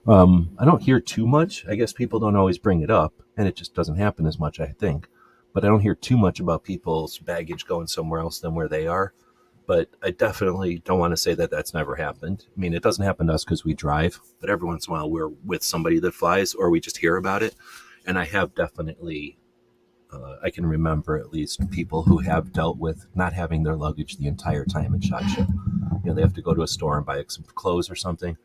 I don't hear too much. I guess people don't always bring it up, and it just doesn't happen as much, I think. But I don't hear too much about people's baggage going somewhere else than where they are. But I definitely don't want to say that that's never happened. I mean, it doesn't happen to us because we drive, but every once in a while we're with somebody that flies, or we just hear about it. And I have definitely, I can remember at least people who have dealt with not having their luggage the entire time in SHOT Show. They have to go to a store and buy some clothes or something,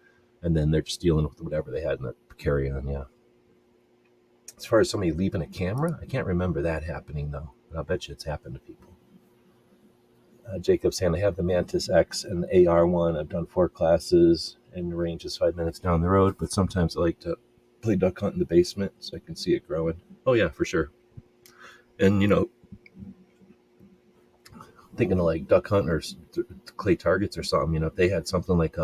and then they're just dealing with whatever they had in their carry-on, yeah. As far as somebody leaving a camera, I can't remember that happening, though. But I'll bet you it's happened to people. Jacob saying, I have the Mantis X and the AR1. I've done 4 classes, and the range is 5 minutes down the road, but sometimes I like to play duck hunt in the basement so I can see it growing. Oh, yeah, for sure. And, thinking of like duck hunt or clay targets or something, if they had something like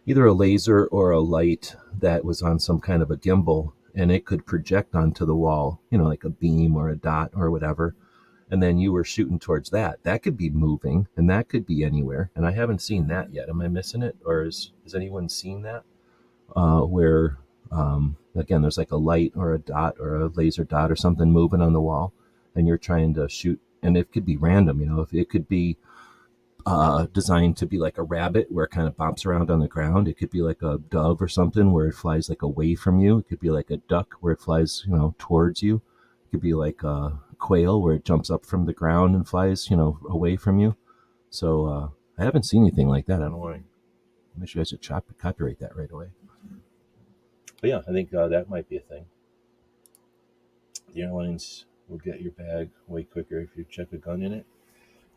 either a laser or a light that was on some kind of a gimbal, and it could project onto the wall, like a beam or a dot or whatever, and then you were shooting towards that could be moving, and that could be anywhere. And I haven't seen that yet. Am I missing it? Or has anyone seen that? Where, again, there's like a light or a dot or a laser dot or something moving on the wall, and you're trying to shoot, and it could be random, if it could be designed to be like a rabbit where it kind of bops around on the ground. It could be like a dove or something where it flies like away from you. It could be like a duck where it flies, towards you. It could be like a quail where it jumps up from the ground and flies, away from you. So I haven't seen anything like that. I don't want to make sure I should copyright that right away. But yeah, I think that might be a thing. The airlines will get your bag way quicker if you check a gun in it.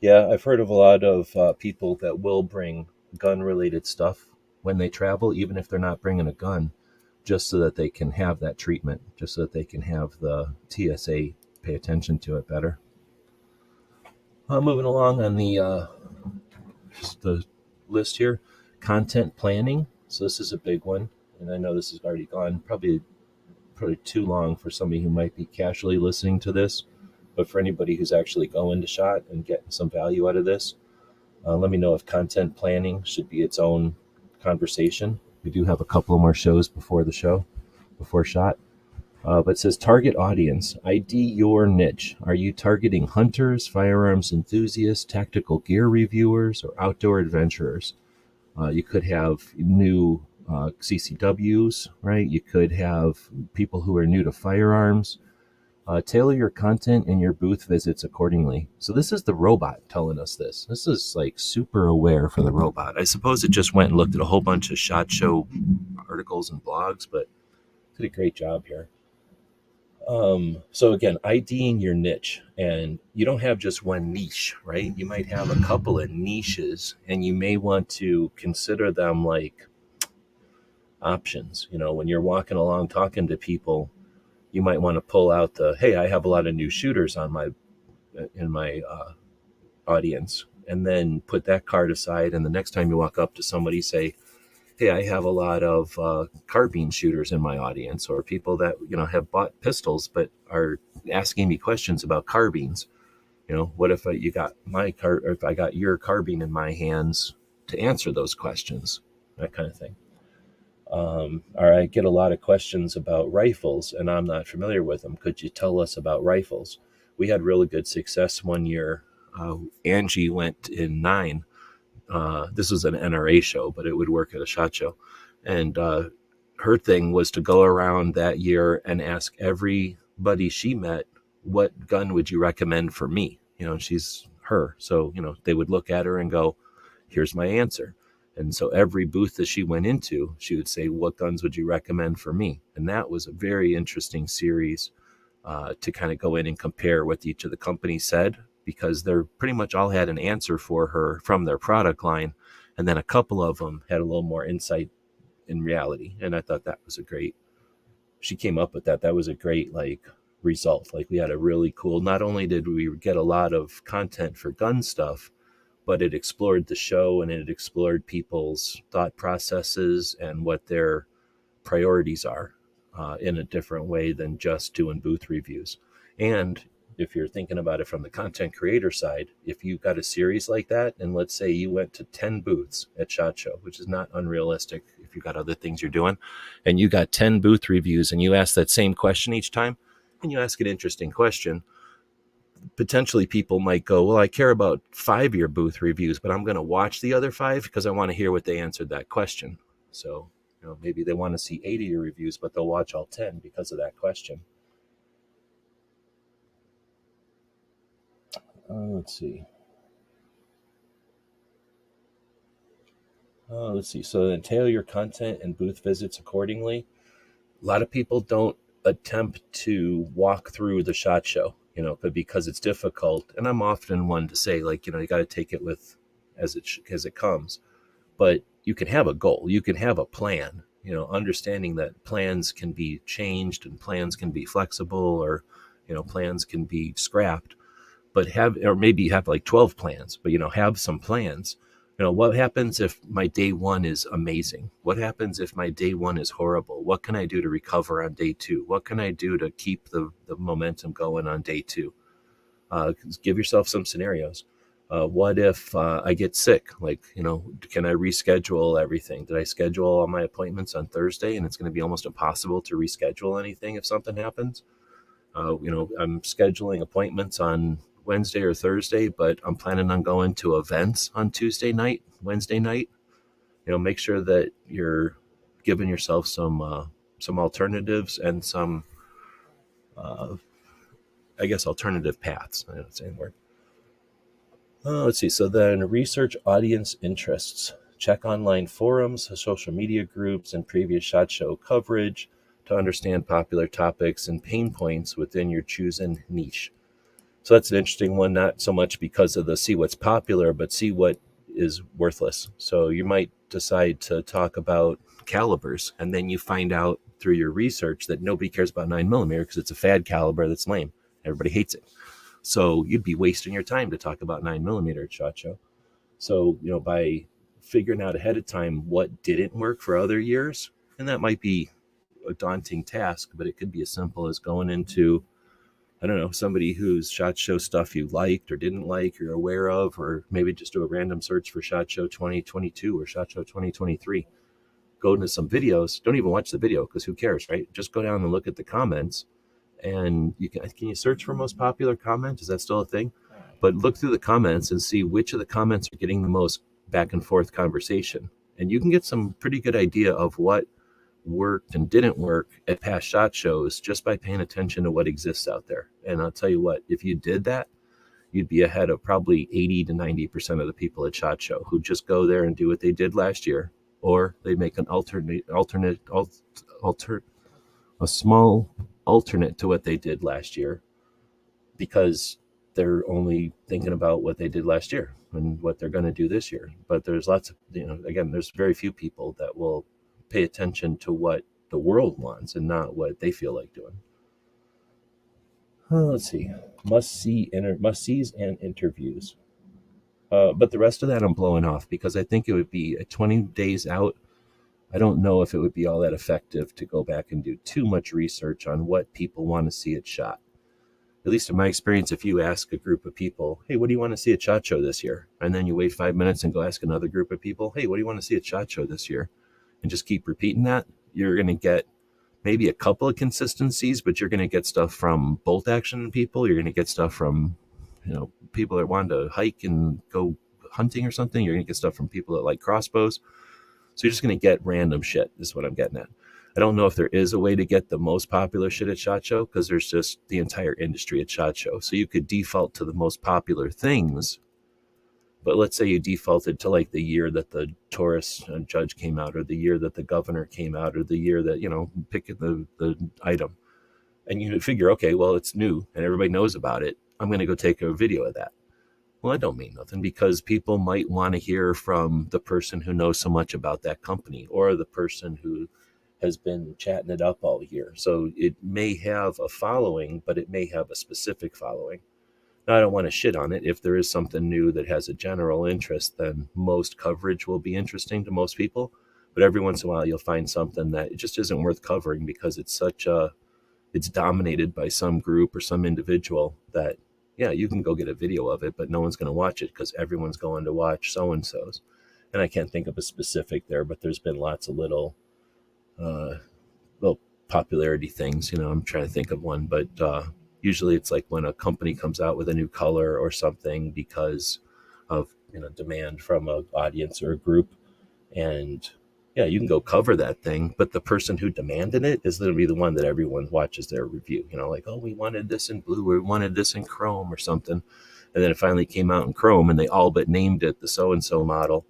Yeah, I've heard of a lot of people that will bring gun-related stuff when they travel, even if they're not bringing a gun, just so that they can have that treatment, just so that they can have the TSA pay attention to it better. Moving along on the list here, content planning. So this is a big one, and I know this has already gone probably too long for somebody who might be casually listening to this. But for anybody who's actually going to SHOT and getting some value out of this, let me know if content planning should be its own conversation. We do have a couple of more shows before SHOT. But it says target audience, ID your niche. Are you targeting hunters, firearms enthusiasts, tactical gear reviewers, or outdoor adventurers? You could have new CCWs, right? You could have people who are new to firearms. Tailor your content and your booth visits accordingly. So this is the robot telling us this. This is like super aware for the robot. I suppose it just went and looked at a whole bunch of SHOT Show articles and blogs, but did a great job here. So again, IDing your niche, and you don't have just one niche, right? You might have a couple of niches, and you may want to consider them like options. When you're walking along talking to people, you might want to pull out hey, I have a lot of new shooters in my audience, and then put that card aside. And the next time you walk up to somebody, say, hey, I have a lot of carbine shooters in my audience, or people that, have bought pistols but are asking me questions about carbines. What if you got or if I got your carbine in my hands to answer those questions, that kind of thing. Or I get a lot of questions about rifles, and I'm not familiar with them. Could you tell us about rifles? We had really good success one year. Angie went in 9. This was an NRA show, but it would work at a SHOT Show. And her thing was to go around that year and ask everybody she met, what gun would you recommend for me? She's her. So, they would look at her and go, here's my answer. And so every booth that she went into, she would say, what guns would you recommend for me? And that was a very interesting series to kind of go in and compare what each of the companies said, because they're pretty much all had an answer for her from their product line. And then a couple of them had a little more insight in reality. And I thought that was she came up with that. That was a great result. We had a really cool, not only did we get a lot of content for gun stuff, but it explored the show and it explored people's thought processes and what their priorities are in a different way than just doing booth reviews. And if you're thinking about it from the content creator side, if you got a series like that, and let's say you went to 10 booths at SHOT Show, which is not unrealistic if you've got other things you're doing, and you got 10 booth reviews and you ask that same question each time, and you ask an interesting question, potentially people might go, well, I care about 5 of your booth reviews, but I'm going to watch the other 5 because I want to hear what they answered that question. So, maybe they want to see 8 of your reviews, but they'll watch all 10 because of that question. Let's see. So then tailor your content and booth visits accordingly. A lot of people don't attempt to walk through the SHOT Show, but because it's difficult. And I'm often one to say, you got to take it with as it comes. But you can have a goal. You can have a plan, understanding that plans can be changed and plans can be flexible, or, plans can be scrapped. But maybe you have 12 plans, but, have some plans. What happens if my day 1 is amazing? What happens if my day 1 is horrible? What can I do to recover on day 2? What can I do to keep the momentum going on day 2? Give yourself some scenarios. What if I get sick? Can I reschedule everything? Did I schedule all my appointments on Thursday and it's going to be almost impossible to reschedule anything if something happens? I'm scheduling appointments on Wednesday or Thursday, but I'm planning on going to events on Tuesday night, Wednesday night. Make sure that you're giving yourself some alternatives and some, alternative paths. I don't say the word. Let's see. So then research audience interests. Check online forums, social media groups, and previous SHOT Show coverage to understand popular topics and pain points within your chosen niche. So that's an interesting one, not so much because of the see what's popular, but see what is worthless. So you might decide to talk about calibers, and then you find out through your research that nobody cares about 9mm because it's a fad caliber that's lame. Everybody hates it. So you'd be wasting your time to talk about 9mm at SHOT Show. So, by figuring out ahead of time what didn't work for other years, and that might be a daunting task, but it could be as simple as going into, somebody whose SHOT Show stuff you liked or didn't like, you're aware of, or maybe just do a random search for SHOT Show 2022 or SHOT Show 2023. Go into some videos. Don't even watch the video because who cares, right? Just go down and look at the comments, and can you search for most popular comment? Is that still a thing? But look through the comments and see which of the comments are getting the most back and forth conversation, and you can get some pretty good idea of what worked and didn't work at past SHOT Shows just by paying attention to what exists out there. And I'll tell you what, if you did that, you'd be ahead of probably 80 to 90% of the people at SHOT Show who just go there and do what they did last year, or they make an a small alternate to what they did last year because they're only thinking about what they did last year and what they're going to do this year. But there's lots of, again, there's very few people that will pay attention to what the world wants and not what they feel like doing. Let's see. Must-sees and interviews. But the rest of that I'm blowing off because I think it would be 20 days out. I don't know if it would be all that effective to go back and do too much research on what people want to see at SHOT. At least in my experience, if you ask a group of people, hey, what do you want to see at SHOT Show this year? And then you wait 5 minutes and go ask another group of people, hey, what do you want to see at SHOT Show this year? and just keep repeating that, you're going to get maybe a couple of consistencies, but you're going to get stuff from bolt action people. You're going to get stuff from, people that want to hike and go hunting or something. You're going to get stuff from people that like crossbows. So you're just going to get random shit, is what I'm getting at. I don't know if there is a way to get the most popular shit at SHOT Show, because there's just the entire industry at SHOT Show. So you could default to the most popular things. But let's say you defaulted to like the year that the Taurus judge came out, or the year that the governor came out, or the year that, pick the item. And you figure, okay, well, it's new and everybody knows about it. I'm going to go take a video of that. Well, that don't mean nothing, because people might want to hear from the person who knows so much about that company, or the person who has been chatting it up all year. So it may have a following, but it may have a specific following. Now, I don't want to shit on it. If there is something new that has a general interest, then most coverage will be interesting to most people. But every once in a while, you'll find something that it just isn't worth covering, because it's dominated by some group or some individual that, yeah, you can go get a video of it, but no one's going to watch it because everyone's going to watch so-and-so's. And I can't think of a specific there, but there's been lots of little popularity things. I'm trying to think of one, but usually it's like when a company comes out with a new color or something because of demand from an audience or a group. And yeah, you can go cover that thing, but the person who demanded it is going to be the one that everyone watches their review. Like, oh, we wanted this in blue, or we wanted this in chrome or something. And then it finally came out in chrome, and they all but named it the so-and-so model.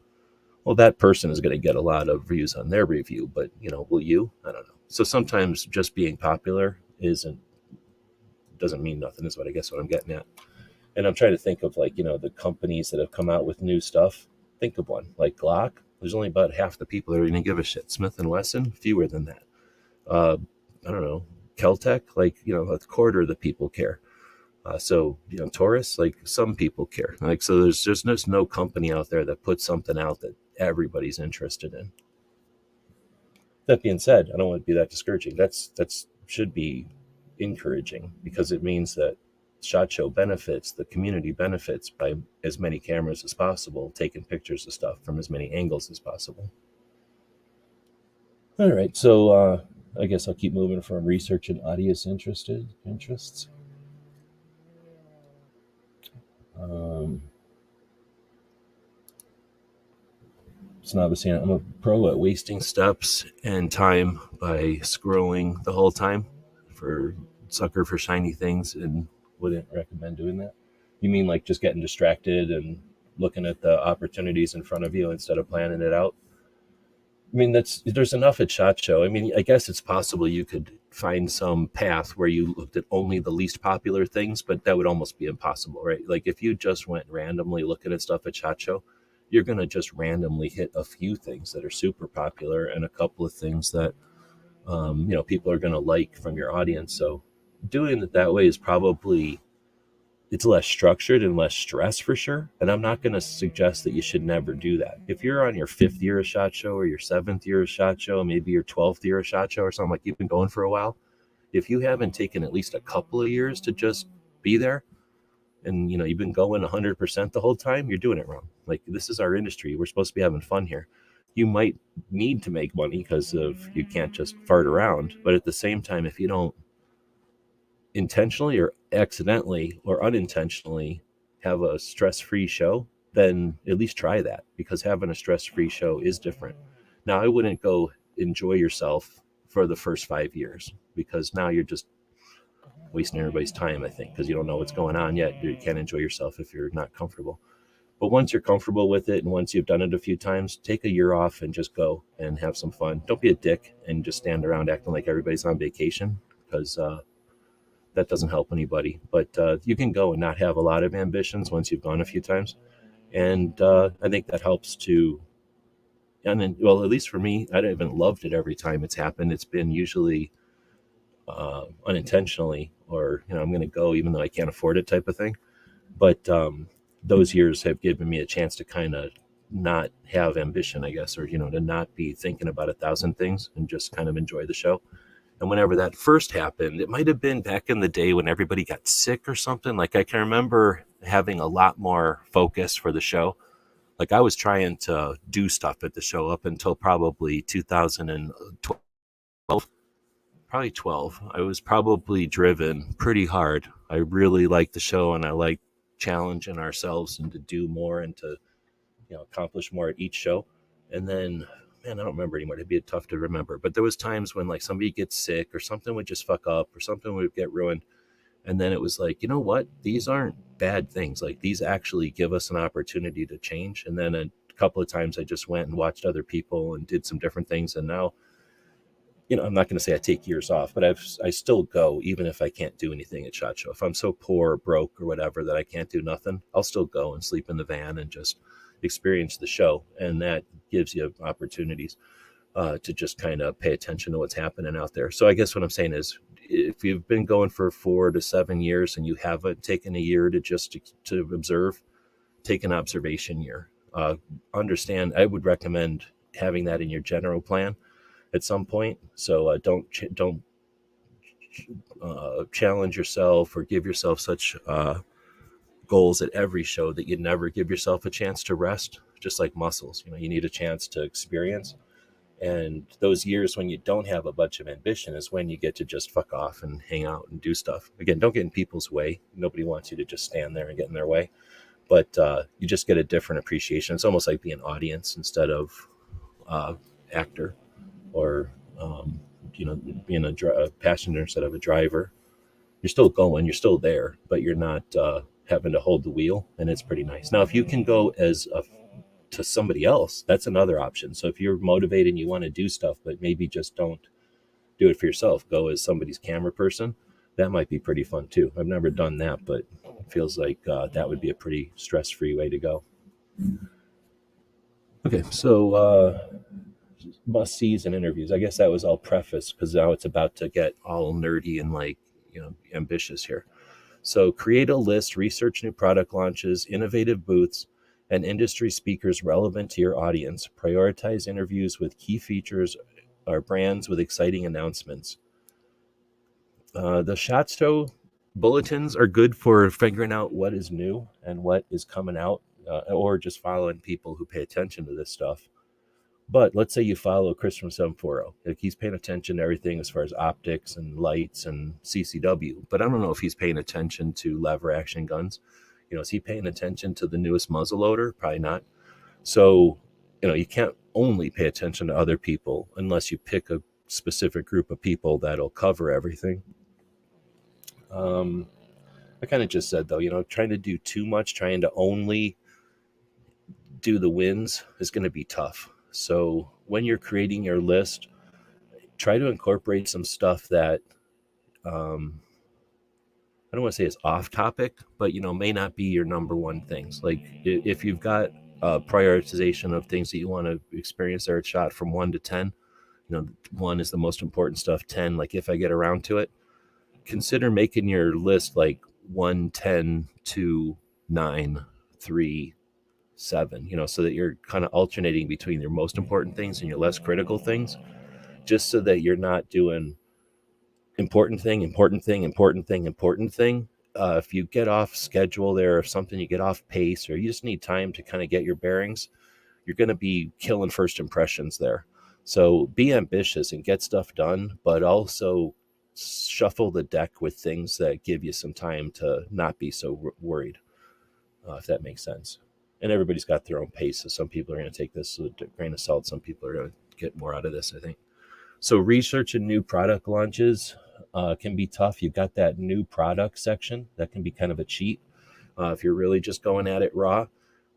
Well, that person is going to get a lot of views on their review, but, will you? I don't know. So sometimes just being popular doesn't mean nothing, is what I'm getting at. And I'm trying to think of the companies that have come out with new stuff. Think of one like Glock. There's only about half the people that are going to give a shit. Smith & Wesson, fewer than that. I don't know. Keltec, a quarter of the people care. So, Taurus, some people care. So there's just no company out there that puts something out that everybody's interested in. That being said, I don't want to be that discouraging. That's should be encouraging, because it means that SHOT Show benefits, the community benefits by as many cameras as possible, taking pictures of stuff from as many angles as possible. All right, so I guess I'll keep moving from research and audience interests. So obviously I'm a pro at wasting steps and time by scrolling the whole time for shiny things, and wouldn't recommend doing that. You mean like just getting distracted and looking at the opportunities in front of you instead of planning it out? I mean, there's enough at SHOT Show. I mean, I guess it's possible you could find some path where you looked at only the least popular things, but that would almost be impossible, right? Like if you just went randomly looking at stuff at SHOT Show, you're going to just randomly hit a few things that are super popular and a couple of things that, people are going to like from your audience. So doing it that way is probably, it's less structured and less stress for sure. And I'm not going to suggest that you should never do that. If you're on your 5th year of SHOT Show, or your 7th year of SHOT Show, maybe your 12th year of SHOT Show, or something, like you've been going for a while, if you haven't taken at least a couple of years to just be there, and you've been going 100% the whole time, you're doing it wrong. Like, this is our industry. We're supposed to be having fun here. You might need to make money because you can't just fart around. But at the same time, if you don't intentionally or accidentally or unintentionally have a stress-free show, then at least try that, because having a stress-free show is different. Now, I wouldn't go enjoy yourself for the first 5 years, because now you're just wasting everybody's time, I think, because you don't know what's going on yet. You can't enjoy yourself if you're not comfortable. But once you're comfortable with it, and once you've done it a few times, take a year off and just go and have some fun. Don't be a dick and just stand around acting like everybody's on vacation, because that doesn't help anybody. But you can go and not have a lot of ambitions once you've gone a few times. And I think that helps to, and then, well, at least for me, I haven't loved it every time it's happened. It's been usually unintentionally, or I'm going to go even though I can't afford it type of thing. But those years have given me a chance to kind of not have ambition, I guess, or to not be thinking about 1,000 things and just kind of enjoy the show. And whenever that first happened, it might have been back in the day when everybody got sick or something. Like, I can remember having a lot more focus for the show Like I was trying to do stuff at the show up until probably 2012, probably 12. I was probably driven pretty hard. I really liked the show and I liked challenging ourselves and to do more and to, accomplish more at each show. And then, man, I don't remember anymore. It'd be tough to remember. But there was times when like somebody gets sick or something would just fuck up or something would get ruined. And then it was like, you know what? These aren't bad things. Like these actually give us an opportunity to change. And then a couple of times I just went and watched other people and did some different things. And now, I'm not going to say I take years off, but I still go even if I can't do anything at SHOT Show. If I'm so poor or broke or whatever that I can't do nothing, I'll still go and sleep in the van and just experience the show. And that gives you opportunities to just kind of pay attention to what's happening out there. So I guess what I'm saying is, if you've been going for 4 to 7 years and you haven't taken a year to just to observe, take an observation year. Understand, I would recommend having that in your general plan at some point. So don't challenge yourself or give yourself such goals at every show that you never give yourself a chance to rest. Just like muscles, you need a chance to experience. And those years when you don't have a bunch of ambition is when you get to just fuck off and hang out and do stuff. Again, don't get in people's way. Nobody wants you to just stand there and get in their way. But you just get a different appreciation. It's almost like being audience instead of actor, or being a passenger instead of a driver. You're still going, you're still there, but you're not having to hold the wheel, and it's pretty nice. Now, if you can go to somebody else, that's another option. So if you're motivated and you want to do stuff, but maybe just don't do it for yourself, go as somebody's camera person, that might be pretty fun too. I've never done that, but it feels like that would be a pretty stress-free way to go. Okay, so must-sees and interviews. I guess that was all preface because now it's about to get all nerdy and ambitious here. So create a list, research new product launches, innovative booths, and industry speakers relevant to your audience. Prioritize interviews with key features or brands with exciting announcements. The SHOT Show bulletins are good for figuring out what is new and what is coming out, or just following people who pay attention to this stuff. But let's say you follow Chris from 740. Like he's paying attention to everything as far as optics and lights and CCW. But I don't know if he's paying attention to lever action guns. Is he paying attention to the newest muzzleloader? Probably not. So, you can't only pay attention to other people unless you pick a specific group of people that'll cover everything. I kind of just said, though, trying to do too much, trying to only do the wins is going to be tough. So when you're creating your list, try to incorporate some stuff that I don't want to say it's off topic, but may not be your number one things. Like if you've got a prioritization of things that you want to experience there at SHOT from 1 to 10, 1 is the most important stuff. 10, like if I get around to it, consider making your list like 1, 10, 2, 9, 3, 7, so that you're kind of alternating between your most important things and your less critical things, just so that you're not doing important thing. If you get off schedule there or something, you get off pace, or you just need time to kind of get your bearings, you're going to be killing first impressions there. So be ambitious and get stuff done, but also shuffle the deck with things that give you some time to not be so worried, if that makes sense. And everybody's got their own pace. So some people are going to take this with a grain of salt. Some people are going to get more out of this, I think. So research and new product launches can be tough. You've got that new product section that can be kind of a cheat if you're really just going at it raw.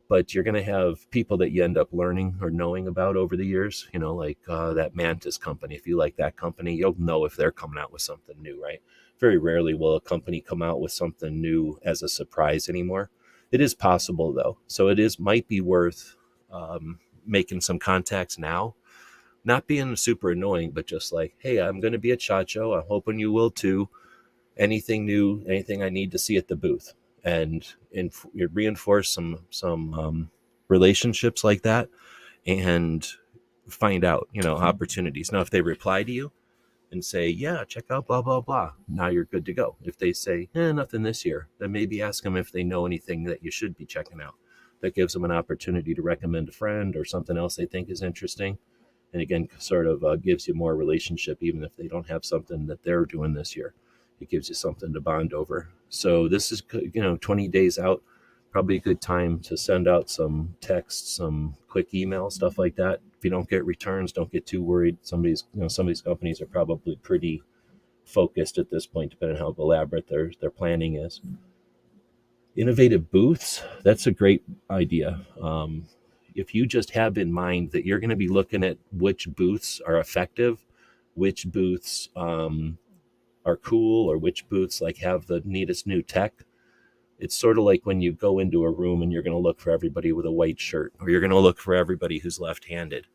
But you're going to have people that you end up learning or knowing about over the years, like that Mantis company. If you like that company, you'll know if they're coming out with something new, right? Very rarely will a company come out with something new as a surprise anymore. It is possible, though. So might be worth making some contacts now. Not being super annoying, but just like, hey, I'm going to be at SHOT Show. I'm hoping you will too. Anything new, anything I need to see at the booth. And reinforce some relationships like that and find out, opportunities. Now, if they reply to you and say, yeah, check out blah, blah, blah, now you're good to go. If they say, nothing this year, then maybe ask them if they know anything that you should be checking out. that gives them an opportunity to recommend a friend or something else they think is interesting. And again, sort of gives you more relationship, even if they don't have something that they're doing this year. It gives you something to bond over. So this is, 20 days out, probably a good time to send out some texts, some quick email, stuff like that. If you don't get returns, don't get too worried. Some of these companies are probably pretty focused at this point, depending on how elaborate their planning is. Innovative booths, that's a great idea. If you just have in mind that you're going to be looking at which booths are effective, which booths are cool, or which booths like have the neatest new tech, it's sort of like when you go into a room and you're going to look for everybody with a white shirt, or you're going to look for everybody who's left-handed.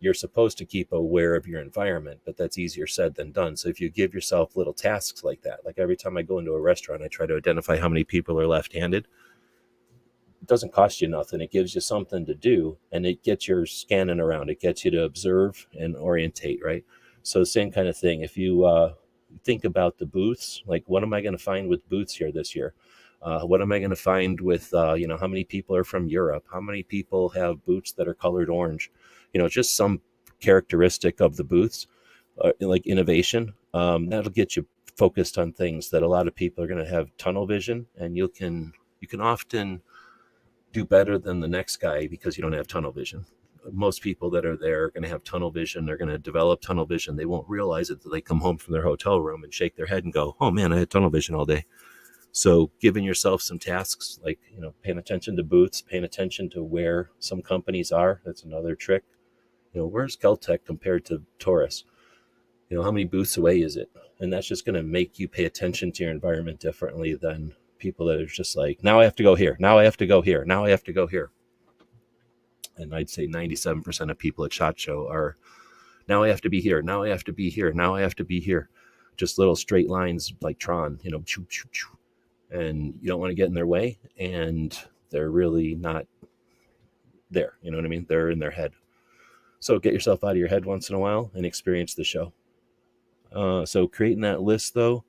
You're supposed to keep aware of your environment, but that's easier said than done. So if you give yourself little tasks like that, like every time I go into a restaurant, I try to identify how many people are left-handed. It doesn't cost you nothing. It gives you something to do, and it gets your scanning around. It gets you to observe and orientate, right? So same kind of thing. If you think about the booths, like what am I going to find with booths here this year? What am I going to find with, how many people are from Europe? How many people have boots that are colored orange? Just some characteristic of the booths, like innovation. That'll get you focused on things that a lot of people are going to have tunnel vision, and you can often do better than the next guy because you don't have tunnel vision. Most people that are there are going to have tunnel vision. They're going to develop tunnel vision. They won't realize it until they come home from their hotel room and shake their head and go, oh man, I had tunnel vision all day. So giving yourself some tasks, like, paying attention to booths, paying attention to where some companies are. That's another trick. Where's Keltec compared to Taurus? How many booths away is it? And that's just going to make you pay attention to your environment differently than people that are just like, now I have to go here. Now I have to go here. Now I have to go here. And I'd say 97% of people at SHOT Show are, now I have to be here. Now I have to be here. Now I have to be here. Just little straight lines like Tron, choo, choo, choo. And you don't want to get in their way. And they're really not there. You know what I mean? They're in their head. So get yourself out of your head once in a while and experience the show. So creating that list, though,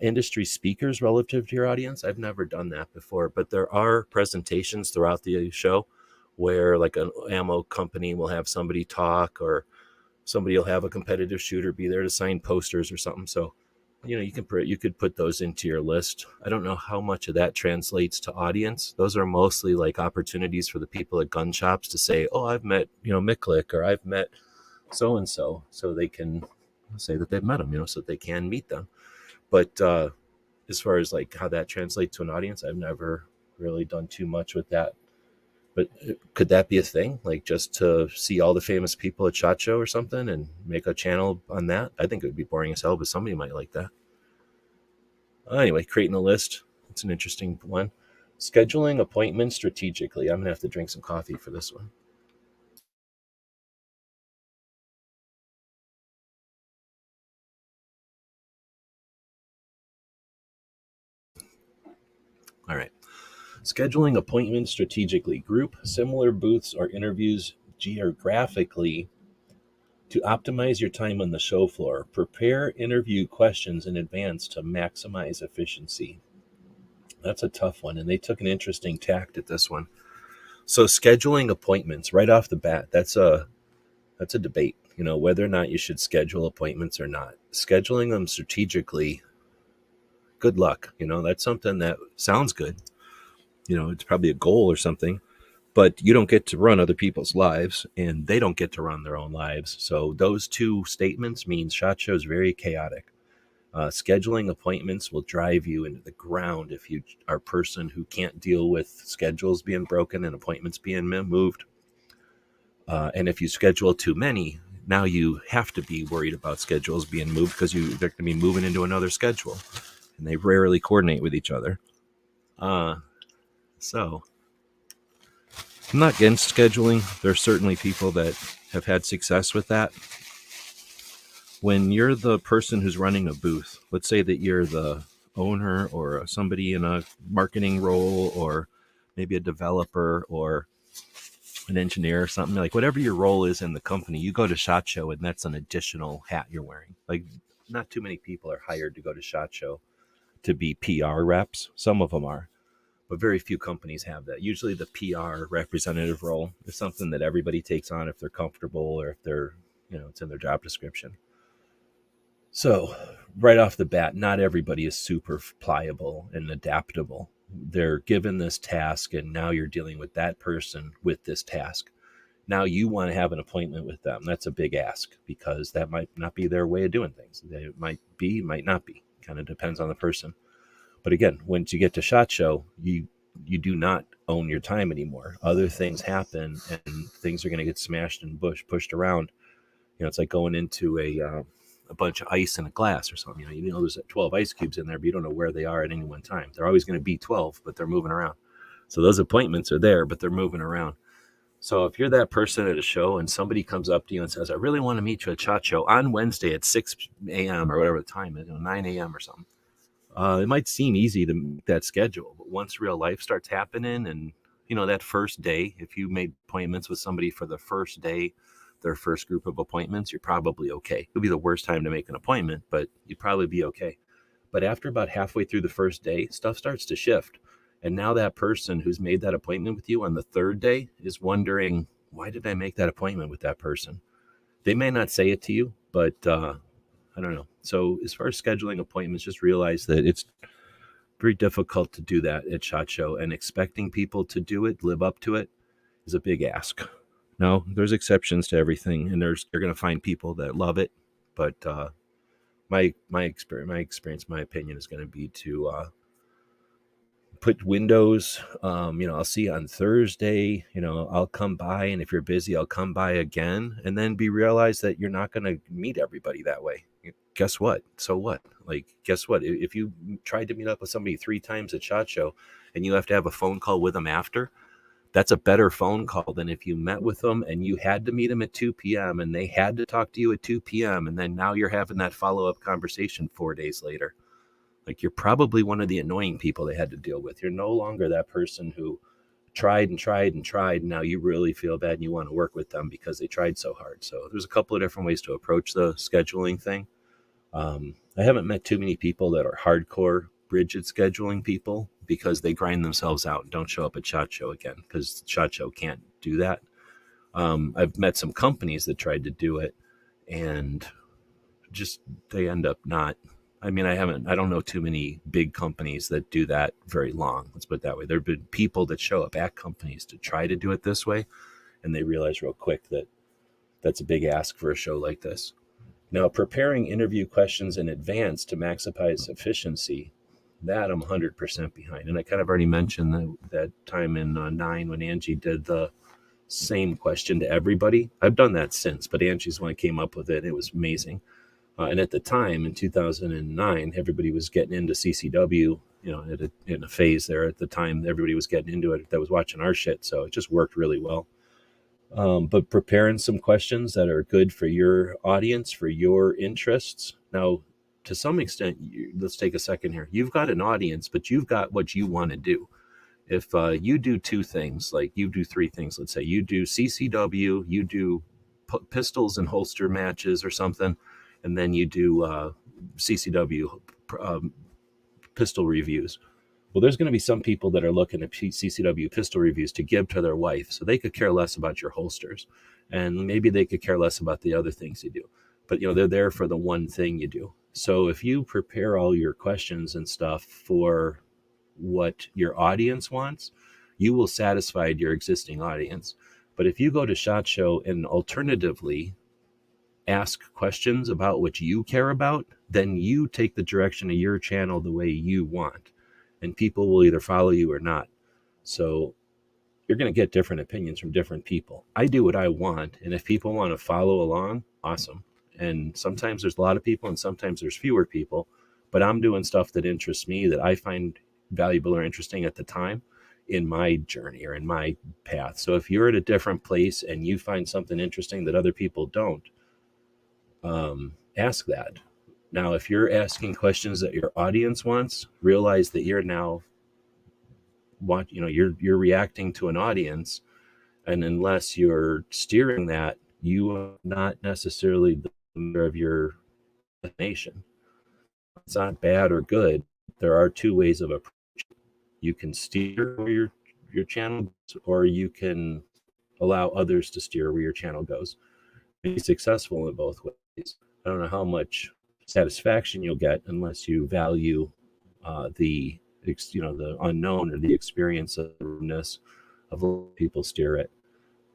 industry speakers relative to your audience. I've never done that before, but there are presentations throughout the show where like an ammo company will have somebody talk, or somebody will have a competitive shooter be there to sign posters or something. So, you could put those into your list. I don't know how much of that translates to audience. Those are mostly like opportunities for the people at gun shops to say, oh, I've met, Miklik, or I've met so-and-so, so they can say that they've met them, so they can meet them. But as far as like how that translates to an audience, I've never really done too much with that. But could that be a thing? Like just to see all the famous people at SHOT Show or something and make a channel on that? I think it would be boring as hell, but somebody might like that. Anyway, creating a list. It's an interesting one. Scheduling appointments strategically. I'm going to have to drink some coffee for this one. All right. Scheduling appointments strategically. Group similar booths or interviews geographically to optimize your time on the show floor. Prepare interview questions in advance to maximize efficiency. That's a tough one, and they took an interesting tact at this one. So scheduling appointments right off the bat, that's a debate, whether or not you should schedule appointments or not. Scheduling them strategically, good luck. That's something that sounds good. It's probably a goal or something, but you don't get to run other people's lives, and they don't get to run their own lives. So those two statements means SHOT Show is very chaotic. Scheduling appointments will drive you into the ground if you are a person who can't deal with schedules being broken and appointments being moved. And if you schedule too many, now you have to be worried about schedules being moved because they're going to be moving into another schedule, and they rarely coordinate with each other. So I'm not against scheduling. There's certainly people that have had success with that. When you're the person who's running a booth, let's say that you're the owner or somebody in a marketing role, or maybe a developer or an engineer or something, like whatever your role is in the company, you go to SHOT Show and that's an additional hat you're wearing. Like not too many people are hired to go to SHOT Show to be PR reps. Some of them are, but very few companies have that. Usually the PR representative role is something that everybody takes on if they're comfortable or if they're, it's in their job description. So right off the bat, not everybody is super pliable and adaptable. They're given this task, and now you're dealing with that person with this task. Now you want to have an appointment with them. That's a big ask, because that might not be their way of doing things. It might be, might not be. Kind of depends on the person. But again, once you get to SHOT Show, you do not own your time anymore. Other things happen, and things are going to get smashed and pushed around. It's like going into a bunch of ice in a glass or something. There's 12 ice cubes in there, but you don't know where they are at any one time. They're always going to be 12, but they're moving around. So those appointments are there, but they're moving around. So if you're that person at a show and somebody comes up to you and says, I really want to meet you at SHOT Show on Wednesday at 6 a.m. or whatever the time is, 9 a.m. or something, it might seem easy to make that schedule. But once real life starts happening, and, that first day, if you made appointments with somebody for the first day, their first group of appointments, you're probably okay. It'll be the worst time to make an appointment, but you'd probably be okay. But after about halfway through the first day, stuff starts to shift. And now that person who's made that appointment with you on the third day is wondering, why did I make that appointment with that person? They may not say it to you, but I don't know. So as far as scheduling appointments, just realize that it's very difficult to do that at SHOT Show, and expecting people to do it, live up to it, is a big ask. Now, there's exceptions to everything, and you're going to find people that love it. But my experience, my opinion is going to be to put windows. I'll see you on Thursday. I'll come by, and if you're busy, I'll come by again, and then realize that you're not going to meet everybody that way. Guess what? So what? Guess what? If you tried to meet up with somebody 3 times at SHOT Show, and you have to have a phone call with them after, that's a better phone call than if you met with them and you had to meet them at 2 p.m. and they had to talk to you at 2 p.m. and then now you're having that follow-up conversation 4 days later. You're probably one of the annoying people they had to deal with. You're no longer that person who tried and tried and tried. And now you really feel bad and you want to work with them because they tried so hard. So there's a couple of different ways to approach the scheduling thing. I haven't met too many people that are hardcore rigid scheduling people because they grind themselves out and don't show up at SHOT Show again, because SHOT Show can't do that. I've met some companies that tried to do it, and just they end up not. I don't know too many big companies that do that very long. Let's put it that way. There have been people that show up at companies to try to do it this way, and they realize real quick that that's a big ask for a show like this. Now, preparing interview questions in advance to maximize efficiency, that I'm 100% behind. And I kind of already mentioned that time in 9 when Angie did the same question to everybody. I've done that since, but Angie's one came up with it. It was amazing. And at the time in 2009, everybody was getting into CCW, in a phase there at the time. Everybody was getting into it that was watching our shit. So it just worked really well. But preparing some questions that are good for your audience, for your interests. Now, to some extent, let's take a second here. You've got an audience, but you've got what you want to do. If you do 2 things, like you do 3 things, let's say you do CCW, you do pistols and holster matches or something, and then you do CCW pistol reviews. Well, there's going to be some people that are looking at CCW pistol reviews to give to their wife, so they could care less about your holsters, and maybe they could care less about the other things you do. But they're there for the one thing you do. So if you prepare all your questions and stuff for what your audience wants, you will satisfy your existing audience. But if you go to SHOT Show and alternatively ask questions about what you care about, then you take the direction of your channel the way you want, and people will either follow you or not. So you're going to get different opinions from different people. I do what I want, and if people want to follow along, awesome. And sometimes there's a lot of people and sometimes there's fewer people, but I'm doing stuff that interests me, that I find valuable or interesting at the time in my journey or in my path. So if you're at a different place and you find something interesting that other people don't, ask that. Now, if you're asking questions that your audience wants, realize that you're now you're reacting to an audience, and unless you're steering that, you are not necessarily the leader of your nation. It's not bad or good. There are 2 ways of approach. You can steer where your channel goes, or you can allow others to steer where your channel goes. Be successful in both ways. I don't know how much satisfaction you'll get unless you value the the unknown or the experience of letting people steer it.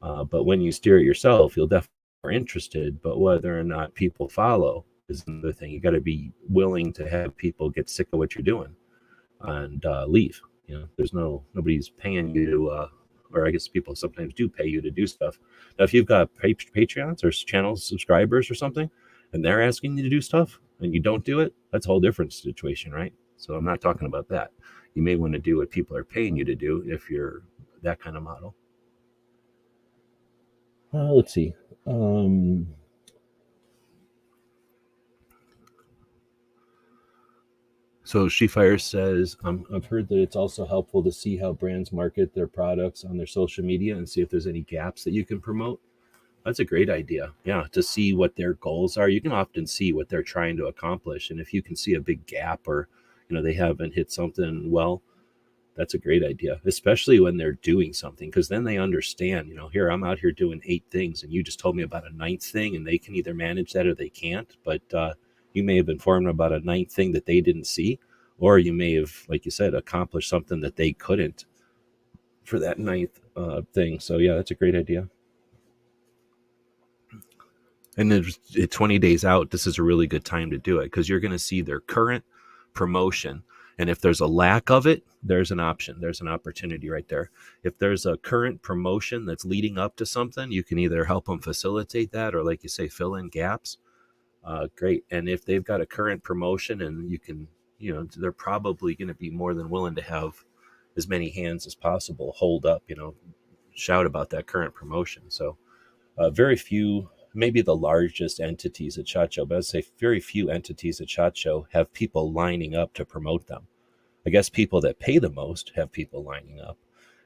But when you steer it yourself, you'll definitely be more interested. But whether or not people follow is another thing. You got to be willing to have people get sick of what you're doing and leave. There's nobody's paying you to, or I guess people sometimes do pay you to do stuff. Now, if you've got Patreons or channel subscribers or something, and they're asking you to do stuff and you don't do it, that's a whole different situation, right? So I'm not talking about that. You may want to do what people are paying you to do if you're that kind of model. Let's see. So SheFire says, I've heard that it's also helpful to see how brands market their products on their social media and see if there's any gaps that you can promote. That's a great idea. Yeah, to see what their goals are. You can often see what they're trying to accomplish. And if you can see a big gap or, they haven't hit something well, that's a great idea, especially when they're doing something, because then they understand, here I'm out here doing 8 things and you just told me about a 9th thing, and they can either manage that or they can't. But you may have informed them about a 9th thing that they didn't see, or you may have, like you said, accomplished something that they couldn't for that 9th thing. So yeah, that's a great idea. And then 20 days out, this is a really good time to do it, because you're going to see their current promotion. And if there's a lack of it, there's an option. There's an opportunity right there. If there's a current promotion that's leading up to something, you can either help them facilitate that or, like you say, fill in gaps. Great. And if they've got a current promotion and you can, they're probably going to be more than willing to have as many hands as possible hold up, shout about that current promotion. So very few, maybe the largest entities at SHOT Show, but I'd say very few entities at SHOT Show have people lining up to promote them. I guess people that pay the most have people lining up,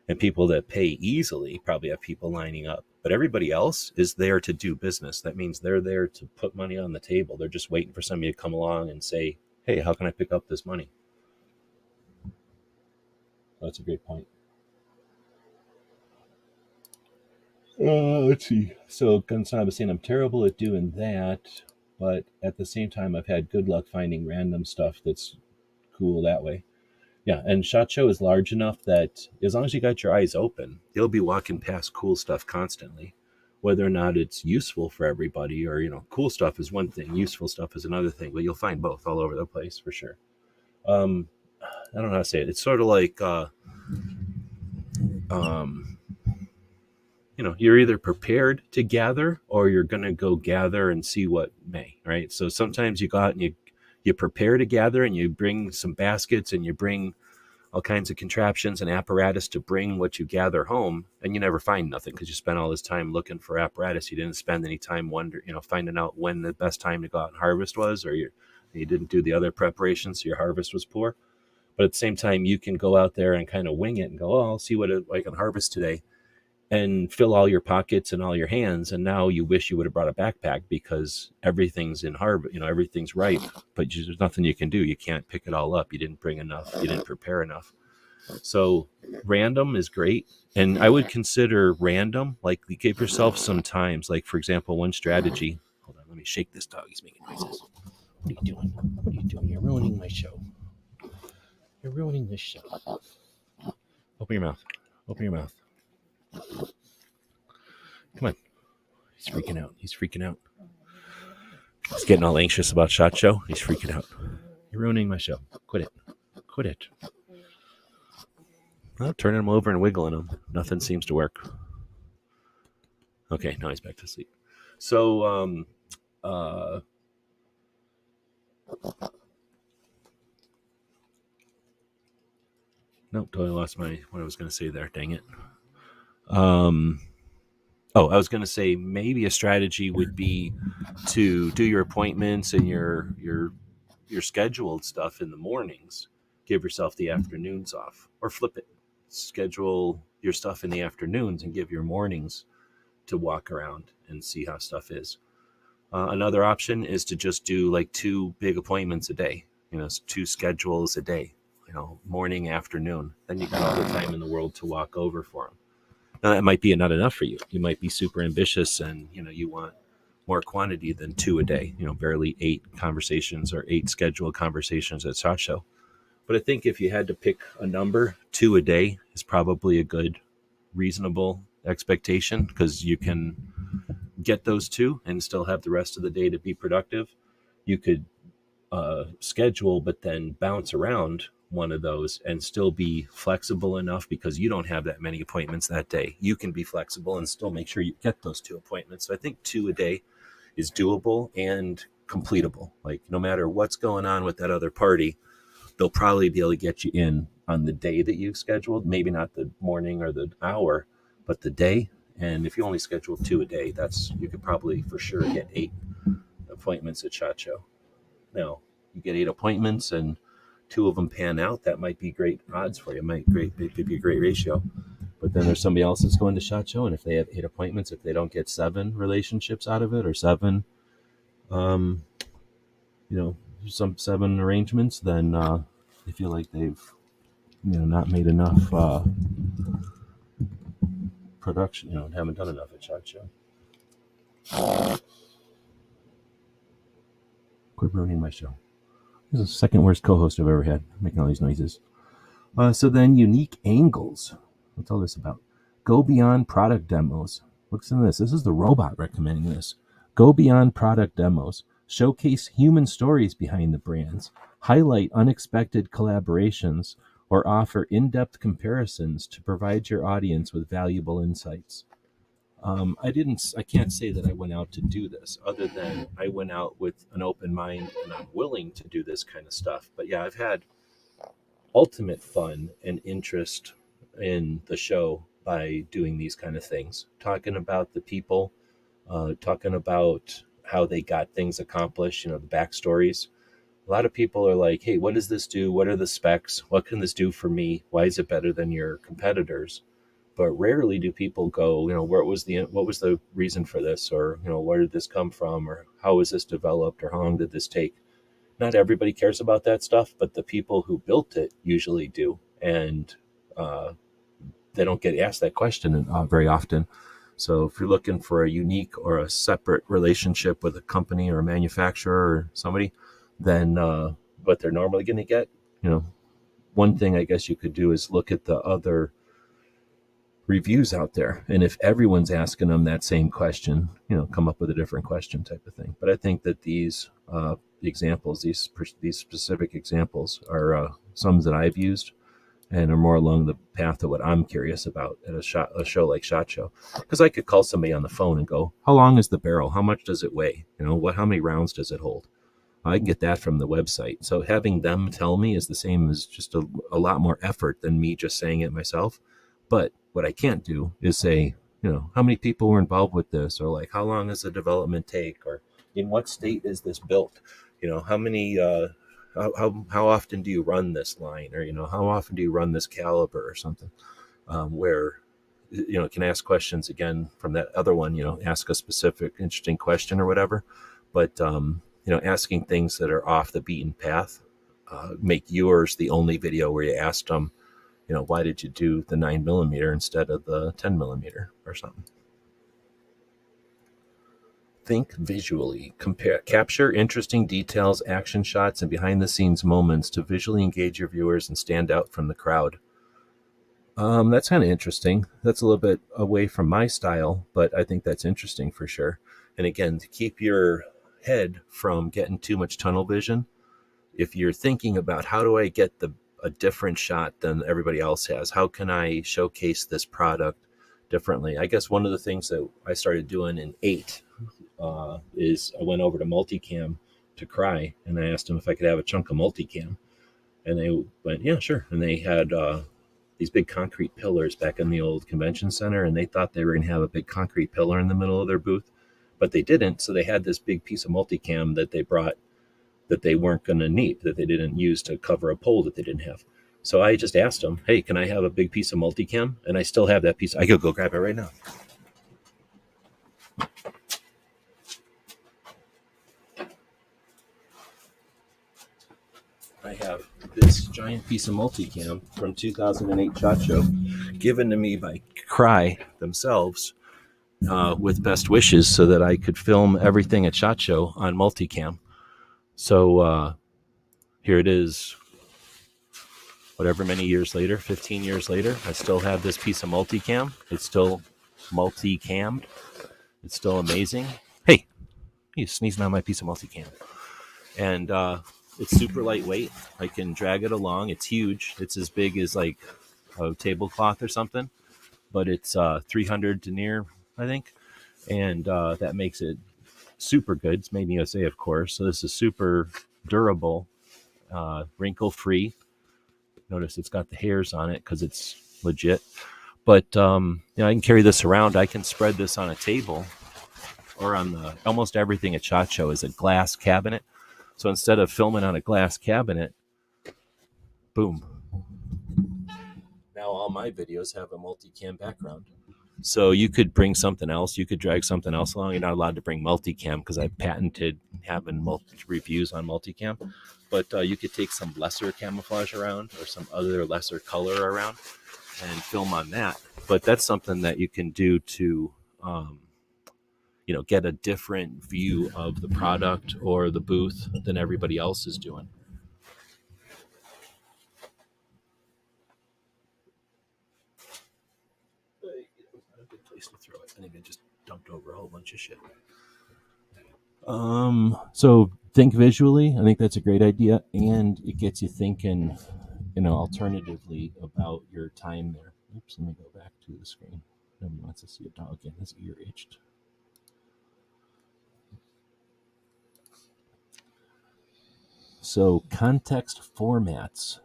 and people that pay easily probably have people lining up. But everybody else is there to do business. That means they're there to put money on the table. They're just waiting for somebody to come along and say, hey, how can I pick up this money? That's a great point. Let's see. So Gunsan was saying I'm terrible at doing that, but at the same time, I've had good luck finding random stuff that's cool that way. Yeah, and SHOT Show is large enough that as long as you got your eyes open, you'll be walking past cool stuff constantly. Whether or not it's useful for everybody, or cool stuff is one thing, useful stuff is another thing, but you'll find both all over the place for sure. I don't know how to say it. It's sort of like you're either prepared to gather or you're going to go gather and see what may, right? So sometimes you go out and you prepare to gather and you bring some baskets and you bring all kinds of contraptions and apparatus to bring what you gather home, and you never find nothing because you spent all this time looking for apparatus. You didn't spend any time finding out when the best time to go out and harvest was, or you didn't do the other preparations, so your harvest was poor. But at the same time, you can go out there and kind of wing it and go, oh, I'll see what I can harvest today, and fill all your pockets and all your hands. And now you wish you would have brought a backpack because everything's in harvest, everything's ripe, but there's nothing you can do. You can't pick it all up. You didn't bring enough. You didn't prepare enough. So random is great. And I would consider random, like give yourself some times. Like, for example, one strategy. Hold on, let me shake this dog. He's making noises. What are you doing? What are you doing? You're ruining my show. You're ruining this show. Open your mouth. Open your mouth. Come on. He's freaking out. He's freaking out. He's getting all anxious about SHOT Show. He's freaking out. You're ruining my show. Quit it. Quit it. Well, turning him over and wiggling him. Nothing seems to work. Okay, now he's back to sleep. So, nope, totally lost what I was going to say there. Dang it. I was going to say maybe a strategy would be to do your appointments and your scheduled stuff in the mornings. Give yourself the afternoons off, or flip it. Schedule your stuff in the afternoons and give your mornings to walk around and see how stuff is. Another option is to just do like 2 big appointments a day, 2 schedules a day. morning, afternoon. Then you got all the time in the world to walk over for them. Now that might be not enough for you. You might be super ambitious and you want more quantity than 2 a day. Barely 8 conversations or 8 scheduled conversations at SHOT Show. But I think if you had to pick a number, 2 a day is probably a good, reasonable expectation, because you can get those 2 and still have the rest of the day to be productive. You could schedule, but then bounce around one of those and still be flexible enough, because you don't have that many appointments that day. You can be flexible and still make sure you get those 2 appointments. So I think 2 a day is doable and completable. Like, no matter what's going on with that other party, they'll probably be able to get you in on the day that you've scheduled. Maybe not the morning or the hour, but the day. And if you only schedule 2 a day, you could probably for sure get 8 appointments at SHOT Show. Now, you get 8 appointments and 2 of them pan out, that might be great odds for you. It might be a great ratio. But then there's somebody else that's going to SHOT Show, and if they have 8 appointments, if they don't get 7 relationships out of it, or 7, some 7 arrangements, then they feel like they've, not made enough production, haven't done enough at SHOT Show. Quit ruining my show. This is the second worst co-host I've ever had, making all these noises. So then, unique angles. What's all this about? Go beyond product demos. Listen to this. This is the robot recommending this. Go beyond product demos. Showcase human stories behind the brands. Highlight unexpected collaborations, or offer in-depth comparisons to provide your audience with valuable insights. I can't say that I went out to do this, other than I went out with an open mind and I'm willing to do this kind of stuff. But yeah, I've had ultimate fun and interest in the show by doing these kind of things, talking about the people, talking about how they got things accomplished, the backstories. A lot of people are like, hey, what does this do? What are the specs? What can this do for me? Why is it better than your competitors? But rarely do people go, what was the reason for this? Or, where did this come from? Or how was this developed? Or how long did this take? Not everybody cares about that stuff, but the people who built it usually do. And they don't get asked that question very often. So if you're looking for a unique or a separate relationship with a company or a manufacturer or somebody, then what they're normally going to get, one thing I guess you could do is look at the other reviews out there. And if everyone's asking them that same question, come up with a different question type of thing. But I think that these examples, these specific examples are some that I've used and are more along the path of what I'm curious about at a show like SHOT Show. Because I could call somebody on the phone and go, how long is the barrel? How much does it weigh? How many rounds does it hold? I can get that from the website. So having them tell me is the same as just a lot more effort than me just saying it myself. But what I can't do is say, how many people were involved with this, or like, how long does the development take, or in what state is this built? How many, how often do you run this line, or, how often do you run this caliber or something, where, can ask questions again from that other one, ask a specific interesting question or whatever. But, asking things that are off the beaten path, make yours the only video where you asked them, why did you do the 9mm instead of the 10mm or something? Think visually. Capture interesting details, action shots, and behind-the-scenes moments to visually engage your viewers and stand out from the crowd. That's kind of interesting. That's a little bit away from my style, but I think that's interesting for sure. And again, to keep your head from getting too much tunnel vision, if you're thinking about how do I get a different shot than everybody else has, how can I showcase this product differently? I guess one of the things that I started doing in 8 is I went over to multicam to Cry, and I asked them if I could have a chunk of multicam, and they went, yeah, sure. And they had these big concrete pillars back in the old convention center, and they thought they were going to have a big concrete pillar in the middle of their booth, but they didn't. So they had this big piece of multicam that they brought that they weren't going to need, that they didn't use to cover a pole that they didn't have. So I just asked them, hey, can I have a big piece of multicam? And I still have that piece. I could go grab it right now. I have this giant piece of multicam from 2008 SHOT Show, given to me by Cry themselves, with best wishes, so that I could film everything at SHOT Show on multicam. So here it is, whatever many years later, 15 years later, I still have this piece of multicam. It's still multicammed. It's still amazing. Hey, he's sneezing on my piece of multicam. And it's super lightweight. I can drag it along. It's huge. It's as big as like a tablecloth or something, but it's 300 denier, I think. And that makes it super good. It's made in USA, of course. So this is super durable, wrinkle-free. Notice it's got the hairs on it because it's legit. But I can carry this around. I can spread this on a table, or on almost everything at SHOT Show is a glass cabinet. So instead of filming on a glass cabinet, boom. Now all my videos have a multicam background. So you could bring something else. You could drag something else along. You're not allowed to bring multicam because I patented having reviews on multicam. But you could take some lesser camouflage around or some other lesser color around and film on that. But that's something that you can do to, get a different view of the product or the booth than everybody else is doing. Not a good place to throw it. I think I just dumped over a whole bunch of shit. So think visually. I think that's a great idea, and it gets you thinking, alternatively about your time there. Oops, let me go back to the screen. Nobody wants to see a dog again. His ear itched. So context formats.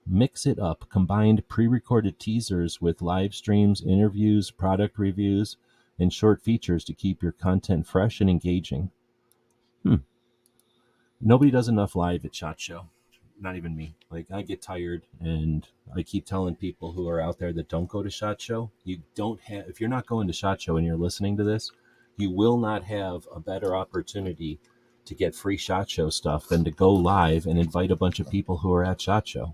Mix it up. Combined pre-recorded teasers with live streams, interviews, product reviews, and short features to keep your content fresh and engaging. Nobody does enough live at SHOT Show. Not even me. Like, I get tired, and I keep telling people who are out there that don't go to SHOT Show, if you're not going to SHOT Show and you're listening to this, you will not have a better opportunity to get free SHOT Show stuff than to go live and invite a bunch of people who are at SHOT Show.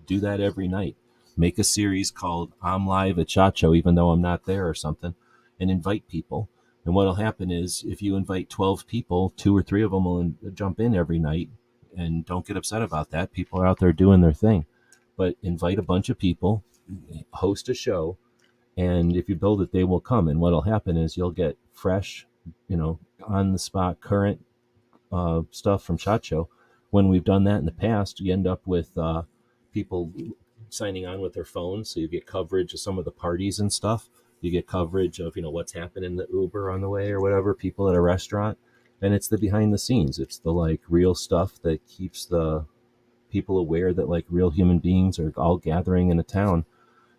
Do that every night. Make a series called I'm Live at SHOT Show, even though I'm not there or something, and invite people. And what'll happen is, if you invite 12 people, 2 or 3 of them will jump in every night. And don't get upset about that. People are out there doing their thing. But invite a bunch of people, host a show, and if you build it, they will come. And what'll happen is you'll get fresh, on the spot, current stuff from SHOT Show. When we've done that in the past, you end up with people signing on with their phones, so you get coverage of some of the parties and stuff. You get coverage of what's happening in the Uber on the way or whatever, people at a restaurant, and it's the behind the scenes. It's the real stuff that keeps the people aware that real human beings are all gathering in a town,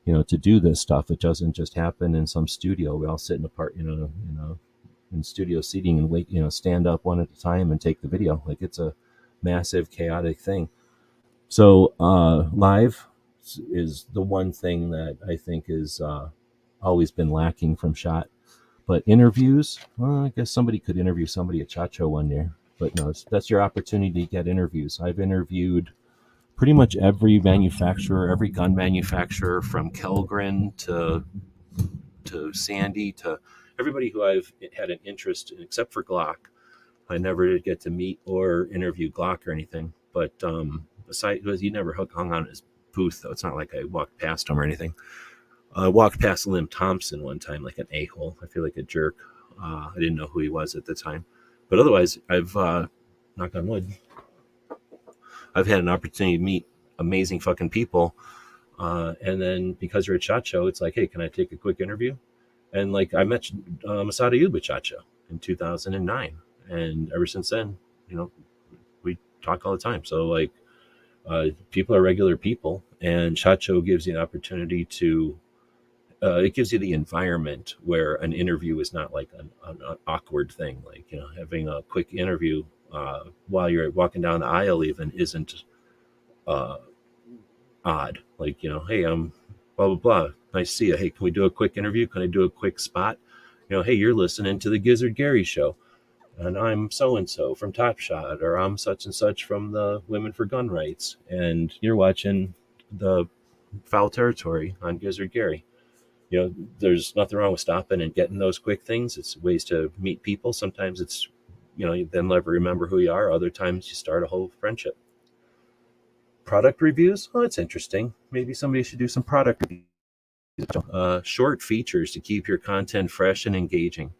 to do this stuff. It doesn't just happen in some studio. We all sit in a part, in studio seating and wait, stand up one at a time and take the video. It's a massive chaotic thing. So live is the one thing that I think is always been lacking from SHOT. But interviews, well, I guess somebody could interview somebody at SHOT Show one year. But no, that's your opportunity to get interviews. I've interviewed pretty much every manufacturer, every gun manufacturer, from Kellgren to Sandy, to everybody who I've had an interest in, except for Glock. I never did get to meet or interview Glock or anything. But aside, he never hung on his booth, though. It's not like I walked past him or anything. I walked past Lim Thompson one time like an a-hole. I feel like a jerk. I didn't know who he was at the time. But otherwise, I've, knock on wood, I've had an opportunity to meet amazing fucking people. And then because you're at SHOT Show, it's like, hey, can I take a quick interview? And I met Masada Ayub at SHOT Show in 2009. And ever since then, we talk all the time. So people are regular people, and SHOT Show gives you an opportunity to, it gives you the environment where an interview is not an awkward thing. Having a quick interview while you're walking down the aisle even isn't odd. Hey, I'm blah, blah, blah. Nice to see you. Hey, can we do a quick interview? Can I do a quick spot? Hey, you're listening to the Gizzard Gary Show. and I'm so and so from Top Shot, or I'm such and such from the Women for Gun Rights, and you're watching the Foul Territory on Gizzard Gary. There's nothing wrong with stopping and getting those quick things. It's ways to meet people. Sometimes it's, you then never remember who you are. Other times you start a whole friendship. Product reviews? Oh, it's interesting. Maybe somebody should do some product reviews. Short features to keep your content fresh and engaging.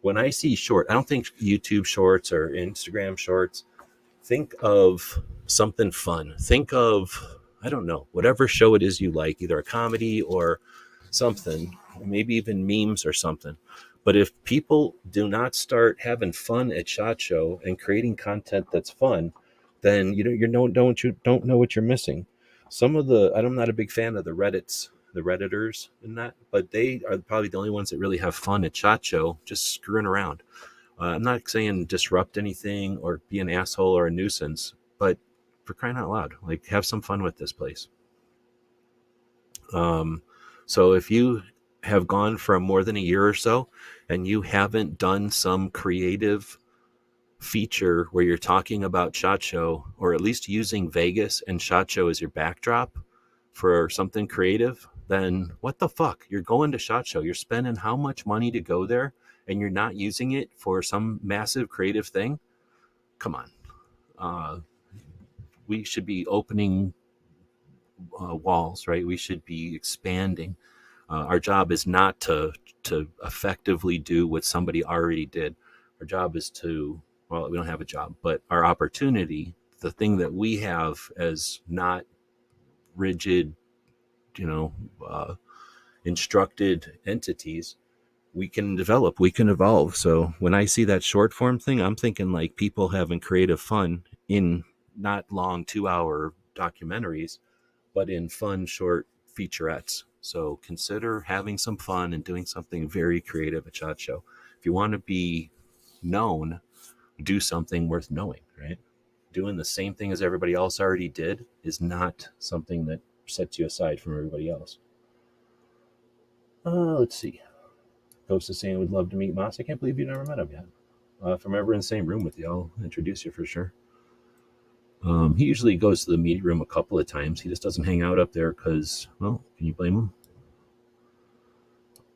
When I see short, I don't think YouTube shorts or Instagram shorts. Think of something fun. Think of, I don't know, whatever show it is you like, either a comedy or something, maybe even memes or something. But if people do not start having fun at SHOT Show and creating content that's fun, then you don't know what you're missing. Some of the, I'm not a big fan of the Redditors and that, but they are probably the only ones that really have fun at SHOT Show, just screwing around. I'm not saying disrupt anything or be an asshole or a nuisance, but for crying out loud, like, have some fun with this place. So if you have gone for more than a year or so and you haven't done some creative feature where you're talking about SHOT Show, or at least using Vegas and SHOT Show as your backdrop for something creative, then what the fuck? You're going to SHOT Show. You're spending how much money to go there, and you're not using it for some massive creative thing? Come on. We should be opening walls, right? We should be expanding. Our job is not to effectively do what somebody already did. Our job is to, well, we don't have a job, but our opportunity, the thing that we have as not rigid, instructed entities, we can develop, we can evolve. So when I see that short form thing, I'm thinking like people having creative fun in not long 2-hour documentaries, but in fun short featurettes. So consider having some fun and doing something very creative at SHOT Show. If you want to be known, do something worth knowing, right? Doing the same thing as everybody else already did is not something that sets you aside from everybody else. Let's see. Ghost is saying would love to meet Moss. I can't believe you never met him yet. If I'm ever in the same room with you, I'll introduce you for sure. He usually goes to the meeting room a couple of times. He just doesn't hang out up there because, well, can you blame him?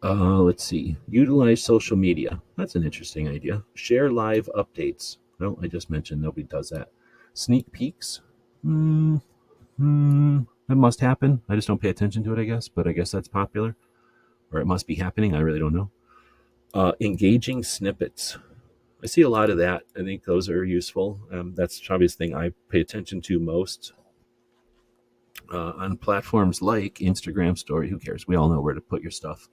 Let's see. Utilize social media. That's an interesting idea. Share live updates. No, I just mentioned nobody does that. Sneak peeks. That must happen. I just don't pay attention to it, I guess. But I guess that's popular. Or it must be happening. I really don't know. Engaging snippets. I see a lot of that. I think those are useful. That's probably the thing I pay attention to most. On platforms like Instagram Story, who cares? We all know where to put your stuff.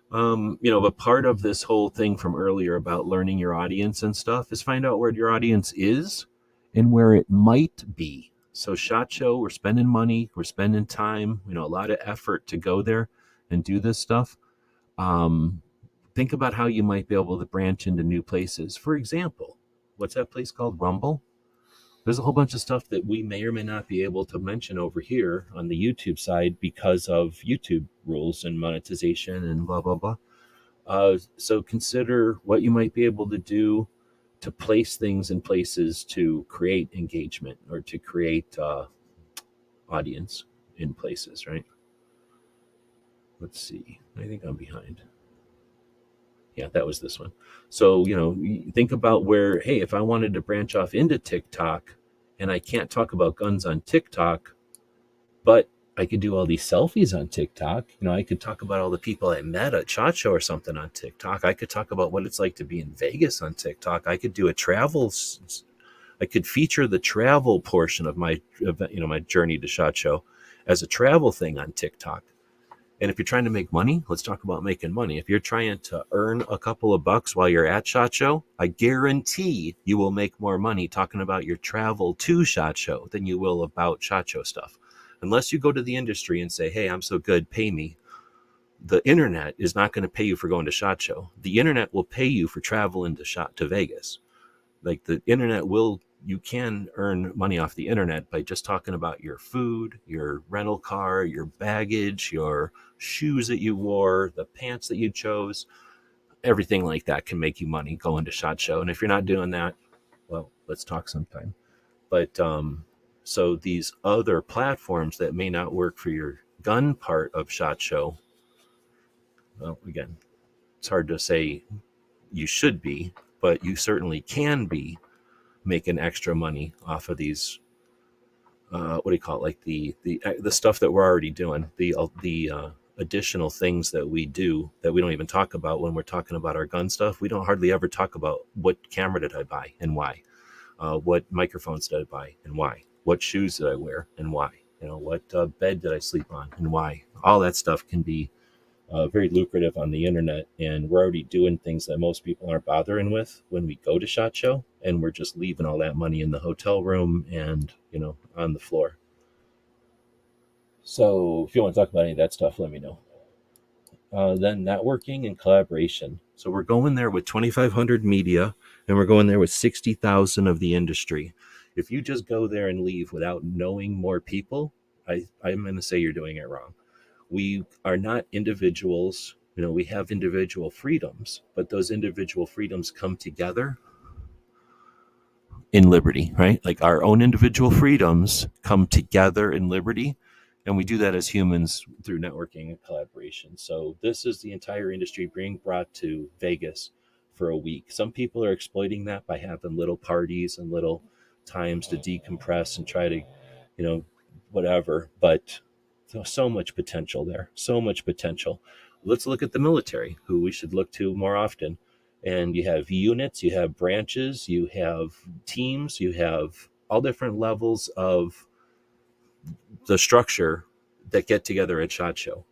But part of this whole thing from earlier about learning your audience and stuff is find out where your audience is and where it might be. So SHOT Show, we're spending money, we're spending time, a lot of effort to go there and do this stuff. Think about how you might be able to branch into new places. For example, what's that place called? Rumble? There's a whole bunch of stuff that we may or may not be able to mention over here on the YouTube side because of YouTube rules and monetization and blah, blah, blah. So consider what you might be able to do to place things in places to create engagement or to create audience in places, right? Let's see. I think I'm behind. Yeah, that was this one. So, think about where, hey, if I wanted to branch off into TikTok and I can't talk about guns on TikTok, but I could do all these selfies on TikTok. I could talk about all the people I met at SHOT Show or something on TikTok. I could talk about what it's like to be in Vegas on TikTok. I could do I could feature the travel portion of my journey to SHOT Show as a travel thing on TikTok. And if you're trying to make money, let's talk about making money. If you're trying to earn a couple of bucks while you're at SHOT Show, I guarantee you will make more money talking about your travel to SHOT Show than you will about SHOT Show stuff. Unless you go to the industry and say, hey, I'm so good, pay me. The internet is not going to pay you for going to SHOT Show. The internet will pay you for traveling to Vegas. Like the internet you can earn money off the internet by just talking about your food, your rental car, your baggage, your shoes that you wore, the pants that you chose. everything like that can make you money going to SHOT Show. And if you're not doing that, well, let's talk sometime. But so these other platforms that may not work for your gun part of SHOT Show, well, again, it's hard to say you should be, but you certainly can be making extra money off of these. What do you call it? Like the stuff that we're already doing, the additional things that we do that we don't even talk about when we're talking about our gun stuff. We don't hardly ever talk about what camera did I buy and why, what microphones did I buy and why, what shoes did I wear and why, what bed did I sleep on and why. All that stuff can be very lucrative on the internet, and we're already doing things that most people aren't bothering with when we go to SHOT Show, and we're just leaving all that money in the hotel room and on the floor. So if you want to talk about any of that stuff, let me know. Then networking and collaboration. So we're going there with 2,500 media, and we're going there with 60,000 of the industry. If you just go there and leave without knowing more people, I'm going to say you're doing it wrong. We are not individuals. We have individual freedoms, but those individual freedoms come together in liberty, right? Like our own individual freedoms come together in liberty. And we do that as humans through networking and collaboration. So this is the entire industry being brought to Vegas for a week. Some people are exploiting that by having little parties and little times to decompress and try to, whatever. But there's so much potential there, so much potential. Let's look at the military, who we should look to more often. And you have units, you have branches, you have teams, you have all different levels of the structure that get together at SHOT Show.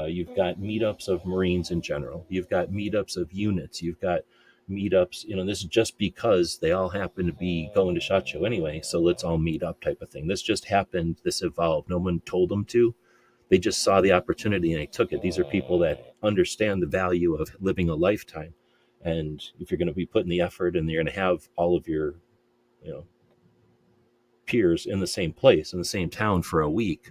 You've got meetups of Marines in general. You've got meetups of units. You've got meetups, this is just because they all happen to be going to SHOT Show anyway, so let's all meet up type of thing. This just happened. This evolved. No one told them to. They just saw the opportunity and they took it. These are people that understand the value of living a lifetime. And if you're going to be putting the effort and you're going to have all of your, peers in the same place, in the same town for a week,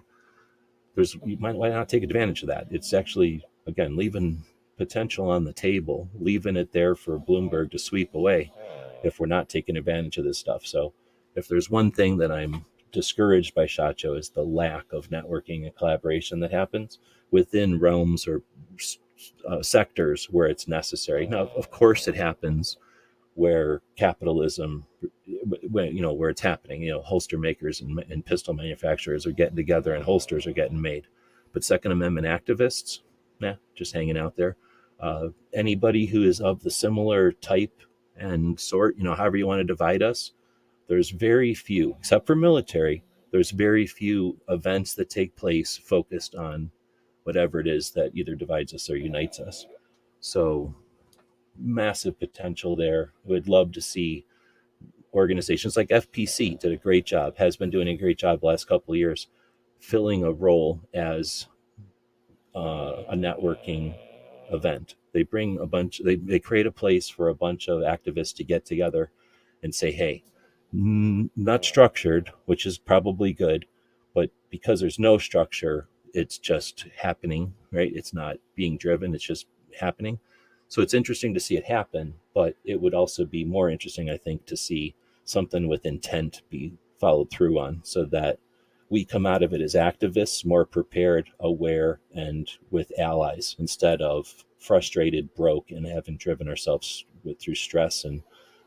why not take advantage of that? It's actually, again, leaving potential on the table, leaving it there for Bloomberg to sweep away if we're not taking advantage of this stuff. So if there's one thing that I'm discouraged by SHOT Show is the lack of networking and collaboration that happens within realms or sectors where it's necessary. Now, of course, it happens where capitalism, where it's happening, holster makers and pistol manufacturers are getting together and holsters are getting made. But Second Amendment activists, just hanging out there. Anybody who is of the similar type and sort, however you want to divide us, there's very few, except for military, there's very few events that take place focused on whatever it is that either divides us or unites us. So massive potential there. Would love to see organizations like FPC did a great job, has been doing a great job the last couple of years, filling a role as a networking event. They bring they create a place for a bunch of activists to get together and say, hey, not structured, which is probably good, but because there's no structure, it's just happening, right? It's not being driven, it's just happening. So it's interesting to see it happen, but it would also be more interesting, I think, to see something with intent be followed through on, so that we come out of it as activists, more prepared, aware, and with allies, instead of frustrated, broke, and having driven ourselves through stress and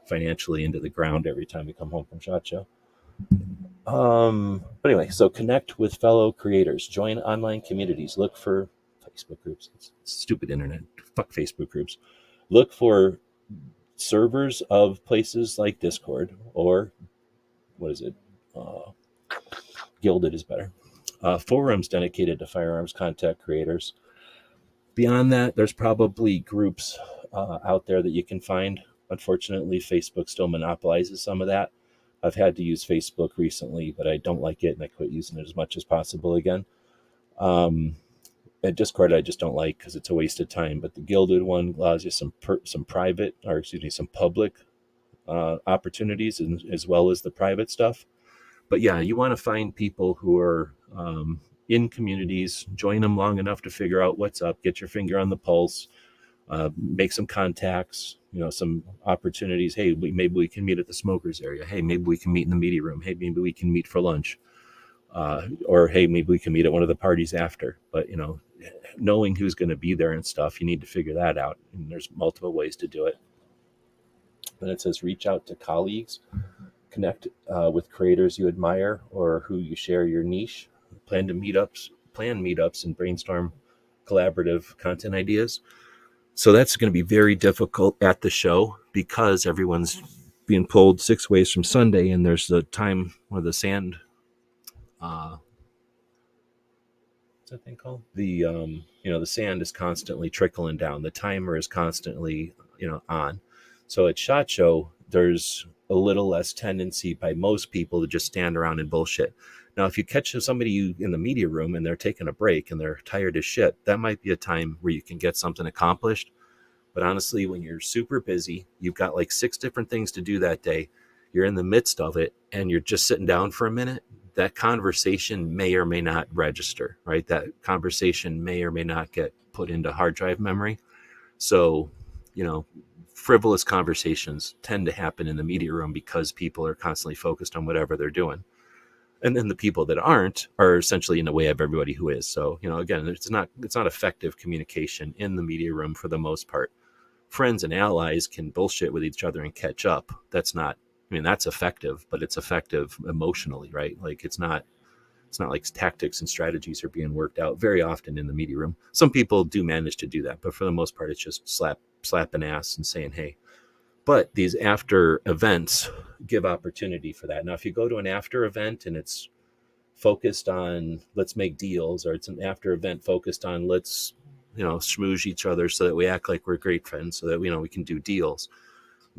financially into the ground every time we come home from SHOT Show. But anyway, so connect with fellow creators, join online communities, look for Facebook groups. It's stupid internet. Fuck Facebook groups. Look for servers of places like Discord, or what is it? Gilded is better. Forums dedicated to firearms content creators. Beyond that, there's probably groups out there that you can find. Unfortunately, Facebook still monopolizes some of that. I've had to use Facebook recently, but I don't like it, and I quit using it as much as possible again. At Discord, I just don't like because it's a waste of time. But the Gilded one allows you some public opportunities, as well as the private stuff. But yeah, you want to find people who are in communities, join them long enough to figure out what's up, get your finger on the pulse, make some contacts, some opportunities. Hey, maybe we can meet at the smokers area. Hey, maybe we can meet in the media room. Hey, maybe we can meet for lunch. Or hey, maybe we can meet at one of the parties after. But knowing who's going to be there and stuff, you need to figure that out. And there's multiple ways to do it. Then it says reach out to colleagues, connect with creators you admire or who you share your niche. Plan meetups, and brainstorm collaborative content ideas. So that's going to be very difficult at the show because everyone's being pulled 6 ways from Sunday, and there's the time where the sand. What's that thing called? The sand is constantly trickling down. The timer is constantly on. So at SHOT Show, there's a little less tendency by most people to just stand around and bullshit. Now, if you catch somebody in the media room and they're taking a break and they're tired as shit, that might be a time where you can get something accomplished. But honestly, when you're super busy, you've got like 6 different things to do that day, you're in the midst of it, and you're just sitting down for a minute, that conversation may or may not register, right? That conversation may or may not get put into hard drive memory. So, frivolous conversations tend to happen in the media room because people are constantly focused on whatever they're doing. And then the people that aren't are essentially in the way of everybody who is. So, again, it's not effective communication in the media room for the most part. Friends and allies can bullshit with each other and catch up. That's effective, but it's effective emotionally, right? Like it's not like tactics and strategies are being worked out very often in the media room. Some people do manage to do that, but for the most part, it's just slapping ass and saying, hey. But these after events give opportunity for that. Now, if you go to an after event and it's focused on let's make deals, or it's an after event focused on let's, schmooze each other so that we act like we're great friends so that, we can do deals.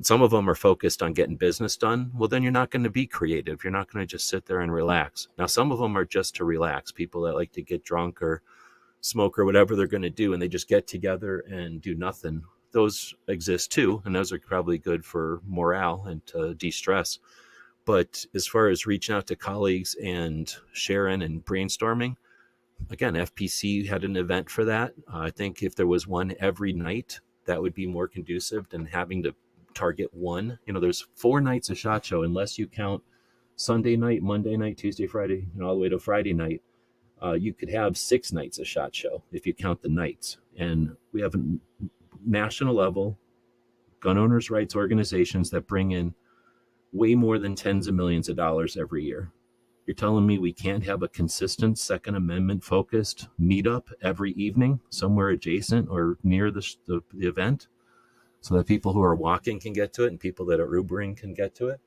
Some of them are focused on getting business done. Well, then you're not going to be creative. You're not going to just sit there and relax. Now, some of them are just to relax. People that like to get drunk or smoke or whatever they're going to do, and they just get together and do nothing. Those exist too, and those are probably good for morale and to de-stress. But as far as reaching out to colleagues and sharing and brainstorming, again, FPC had an event for that. I think if there was one every night, that would be more conducive than having to target one. There's 4 nights of SHOT Show, unless you count Sunday night, Monday night, Tuesday, Friday, all the way to Friday night. You could have 6 nights of SHOT Show if you count the nights. And we have a national level gun owners' rights organizations that bring in way more than tens of millions of dollars every year. You're telling me we can't have a consistent Second Amendment focused meetup every evening somewhere adjacent or near the event so that people who are walking can get to it and people that are Ubering can get to it?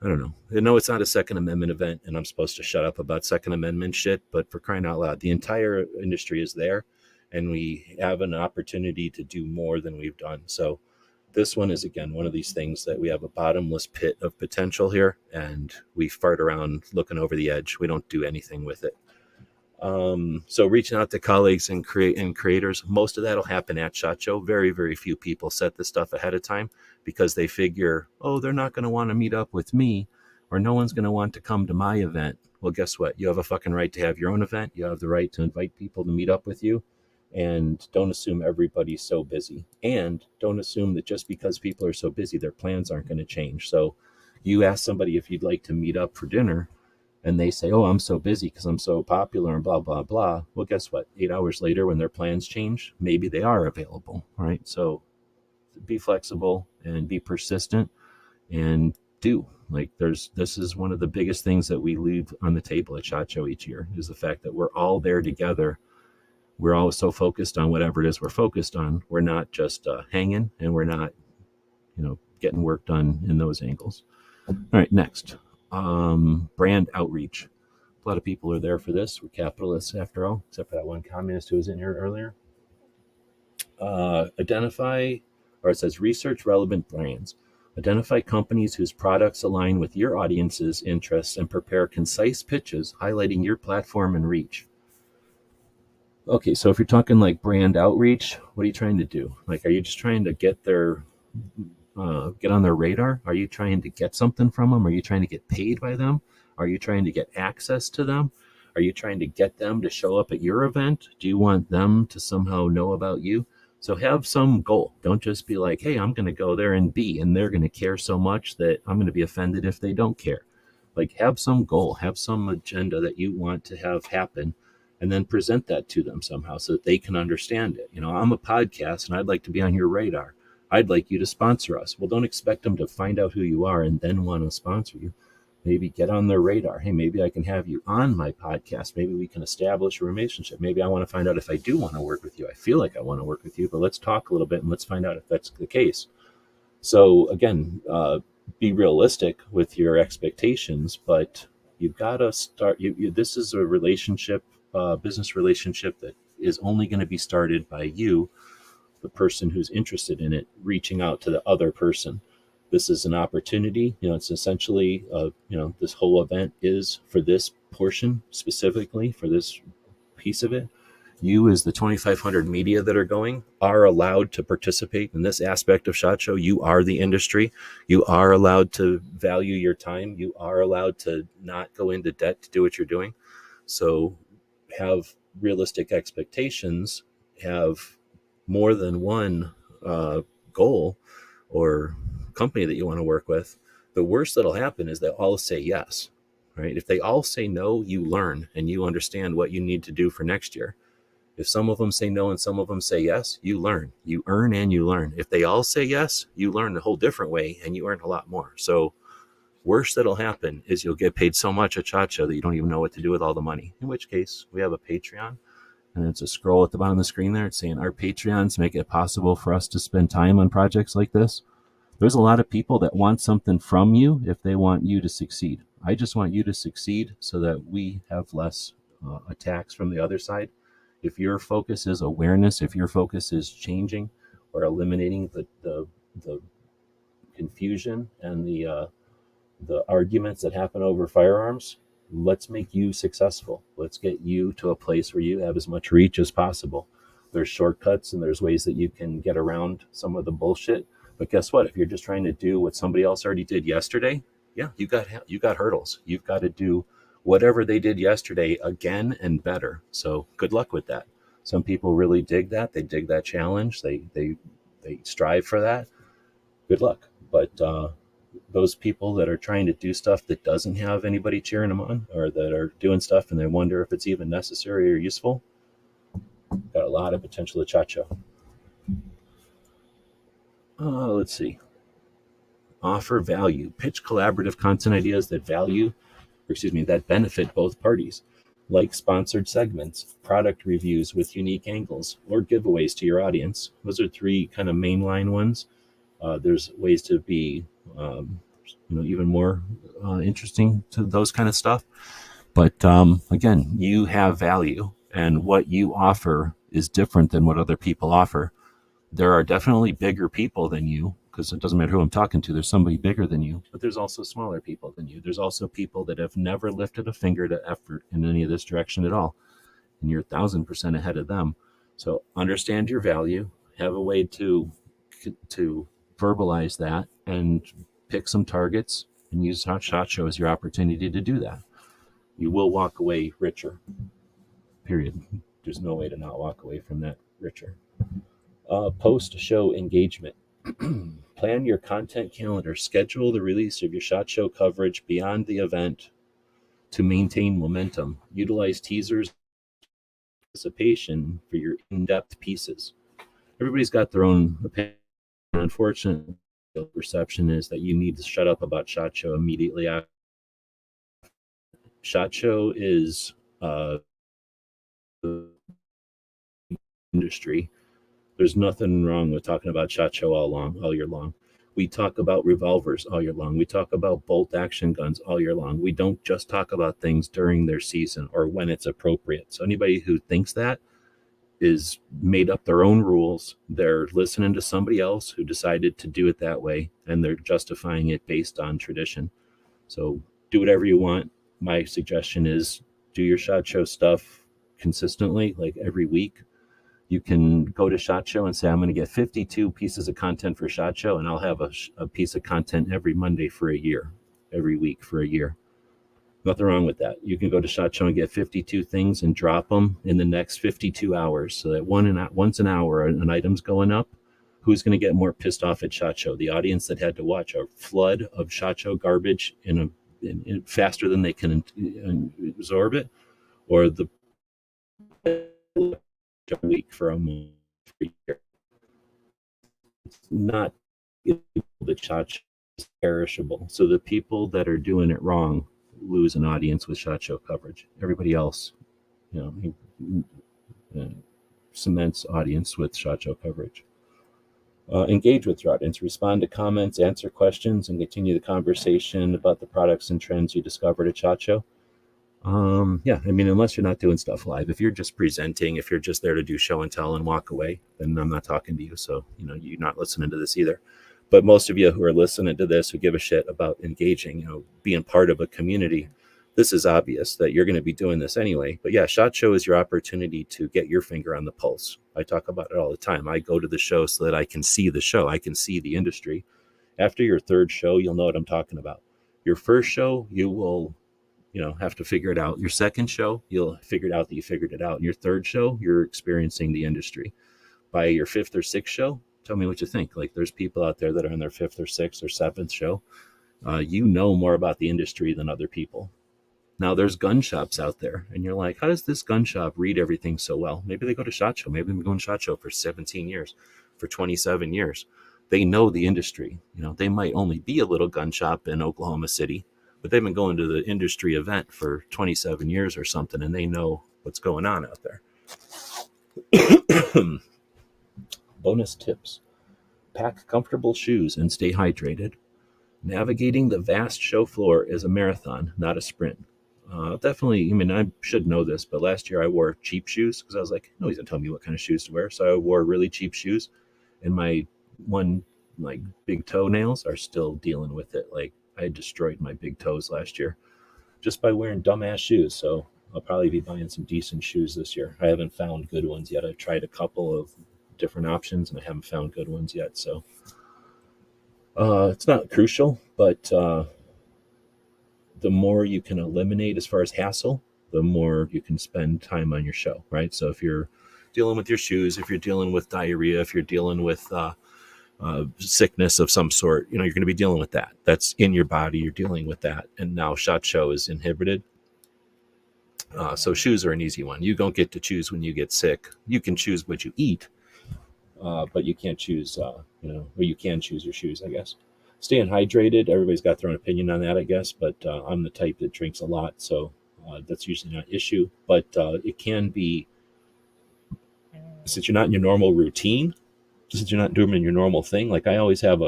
I don't know. I know it's not a Second Amendment event and I'm supposed to shut up about Second Amendment shit, but for crying out loud, the entire industry is there and we have an opportunity to do more than we've done. So this one is, again, one of these things that we have a bottomless pit of potential here and we fart around looking over the edge. We don't do anything with it. So reaching out to colleagues and creators, most of that will happen at SHOT Show. Very, very few people set this stuff ahead of time because they figure, they're not going to want to meet up with me or no one's going to want to come to my event. Well, guess what? You have a fucking right to have your own event. You have the right to invite people to meet up with you. And don't assume everybody's so busy. And don't assume that just because people are so busy, their plans aren't going to change. So you ask somebody if you'd like to meet up for dinner, and they say, I'm so busy because I'm so popular and blah, blah, blah. Well, guess what? 8 hours later, when their plans change, maybe they are available, right? So be flexible and be persistent and do. This is one of the biggest things that we leave on the table at SHOT Show each year is the fact that we're all there together. We're all so focused on whatever it is we're focused on. We're not just hanging and we're not, getting work done in those angles. All right, next. Brand outreach. A lot of people are there for this. We're capitalists after all, except for that one communist who was in here earlier. It says research relevant brands. Identify companies whose products align with your audience's interests and prepare concise pitches highlighting your platform and reach. Okay, so if you're talking like brand outreach, what are you trying to do? Are you just trying to get on their radar? Are you trying to get something from them? Are you trying to get paid by them? Are you trying to get access to them? Are you trying to get them to show up at your event? Do you want them to somehow know about you? So have some goal. Don't just be like, hey, I'm going to go there and be, and they're going to care so much that I'm going to be offended if they don't care. Like, have some goal, have some agenda that you want to have happen, and then present that to them somehow so that they can understand it. I'm a podcast and I'd like to be on your radar. I'd like you to sponsor us. Well, don't expect them to find out who you are and then want to sponsor you. Maybe get on their radar. Hey, maybe I can have you on my podcast. Maybe we can establish a relationship. Maybe I want to find out if I do want to work with you. I feel like I want to work with you, but let's talk a little bit and let's find out if that's the case. So again, be realistic with your expectations, but you've got to start. This is a relationship, business relationship that is only going to be started by you, the person who's interested in it, reaching out to the other person. This is an opportunity. It's essentially, this whole event is for this portion specifically, for this piece of it. You, as the 2,500 media that are going, are allowed to participate in this aspect of SHOT Show. You are the industry. You are allowed to value your time. You are allowed to not go into debt to do what you're doing. So have realistic expectations, have more than one goal or company that you want to work with. The worst that'll happen is they'll all say yes, right? If they all say no, you learn and you understand what you need to do for next year. If some of them say no and some of them say yes, you learn. You earn and you learn. If they all say yes, you learn a whole different way and you earn a lot more. So worst that'll happen is you'll get paid so much at SHOT Show that you don't even know what to do with all the money, in which case we have a Patreon. And it's a scroll at the bottom of the screen there. It's saying our Patreons make it possible for us to spend time on projects like this. There's a lot of people that want something from you if they want you to succeed. I just want you to succeed so that we have less attacks from the other side. If your focus is awareness, if your focus is changing or eliminating the confusion and the arguments that happen over firearms, let's make you successful. Let's get you to a place where you have as much reach as possible. There's shortcuts and there's ways that you can get around some of the bullshit. But guess what? If you're just trying to do what somebody else already did yesterday, yeah, you got hurdles. You've got to do whatever they did yesterday again and better. So good luck with that. Some people really dig that. They dig that challenge. They strive for that. Good luck. But those people that are trying to do stuff that doesn't have anybody cheering them on, or that are doing stuff and they wonder if it's even necessary or useful, got a lot of potential at SHOT Show. Let's see. Offer value. Pitch collaborative content ideas that that benefit both parties, like sponsored segments, product reviews with unique angles, or giveaways to your audience. Those are three kind of mainline ones. There's ways to be, even more interesting to those kind of stuff. But again, you have value, and what you offer is different than what other people offer. There are definitely bigger people than you, because it doesn't matter who I'm talking to. There's somebody bigger than you, but there's also smaller people than you. There's also people that have never lifted a finger to effort in any of this direction at all, and you're 1,000% ahead of them. So understand your value, have a way to verbalize that, and pick some targets and use SHOT Show as your opportunity to do that. You will walk away richer, period. There's no way to not walk away from that richer. Post-show engagement. Plan your content calendar. Schedule the release of your SHOT Show coverage beyond the event to maintain momentum. Utilize teasers, participation for your in-depth pieces. Everybody's got their own opinion. Unfortunately, the perception is that you need to shut up about SHOT Show immediately after. SHOT Show is the industry. There's nothing wrong with talking about SHOT Show all year long. We talk about revolvers all year long. We talk about bolt action guns all year long. We don't just talk about things during their season or when it's appropriate. So anybody who thinks that is made up their own rules. They're listening to somebody else who decided to do it that way, and they're justifying it based on tradition. So do whatever you want. My suggestion is do your SHOT Show stuff consistently, like every week. You can go to SHOT Show and say, I'm going to get 52 pieces of content for SHOT Show, and I'll have a piece of content every Monday for a year, every week for a year. Nothing wrong with that. You can go to SHOT Show and get 52 things and drop them in the next 52 hours. So that once an hour, an item's going up. Who's going to get more pissed off at SHOT Show? The audience that had to watch a flood of SHOT Show garbage in faster than they can absorb it, or the week for a month, for a year. It's not the SHOT Show is perishable. So the people that are doing it wrong lose an audience with SHOT Show coverage. Everybody else, cements audience with SHOT Show coverage. Engage with your audience, respond to comments, answer questions, and continue the conversation about the products and trends you discovered at SHOT Show. Unless you're not doing stuff live, if you're just presenting, if you're just there to do show and tell and walk away, then I'm not talking to you. So, you're not listening to this either. But most of you who are listening to this, who give a shit about engaging, being part of a community, this is obvious that you're going to be doing this anyway. But yeah, SHOT Show is your opportunity to get your finger on the pulse. I talk about it all the time. I go to the show so that I can see the show. I can see the industry. After your third show, you'll know what I'm talking about. Your first show, you will have to figure it out. Your second show, you'll figure it out that you figured it out. And your third show, you're experiencing the industry. By your fifth or sixth show, tell me what you think. Like, there's people out there that are on their fifth or sixth or seventh show. You know more about the industry than other people. Now, there's gun shops out there, and you're like, how does this gun shop read everything so well? Maybe they go to SHOT Show. Maybe they've been going to SHOT Show for 17 years, for 27 years. They know the industry. They might only be a little gun shop in Oklahoma City, but they've been going to the industry event for 27 years or something, and they know what's going on out there. Bonus tips. Pack comfortable shoes and stay hydrated. Navigating the vast show floor is a marathon, not a sprint. Definitely, I should know this, but last year I wore cheap shoes because I was like, no, he's going to tell me what kind of shoes to wear. So I wore really cheap shoes, and my big toenails are still dealing with it. Like, I destroyed my big toes last year just by wearing dumbass shoes. So I'll probably be buying some decent shoes this year. I haven't found good ones yet. I've tried a couple of different options and I haven't found good ones yet. So it's not crucial, but the more you can eliminate as far as hassle, the more you can spend time on your show, right? So if you're dealing with your shoes, if you're dealing with diarrhea, if you're dealing with sickness of some sort, you're going to be dealing with that. That's in your body. You're dealing with that. And now SHOT Show is inhibited. So shoes are an easy one. You don't get to choose when you get sick. You can choose what you eat, but you can't choose, or you can choose your shoes, I guess. Staying hydrated. Everybody's got their own opinion on that, I guess, but I'm the type that drinks a lot. So that's usually not an issue, but it can be, since you're not in your normal routine, since you're not doing your normal thing. Like, I always have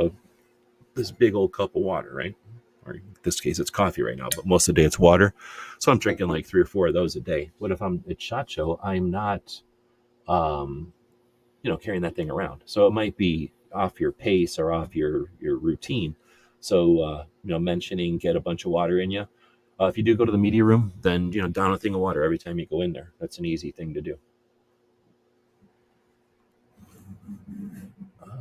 this big old cup of water, right? Or in this case, it's coffee right now, but most of the day it's water. So I'm drinking like 3 or 4 of those a day. What if I'm at SHOT Show? I'm not, carrying that thing around. So it might be off your pace or off your routine. So, mentioning get a bunch of water in you. If you do go to the media room, then, down a thing of water every time you go in there. That's an easy thing to do.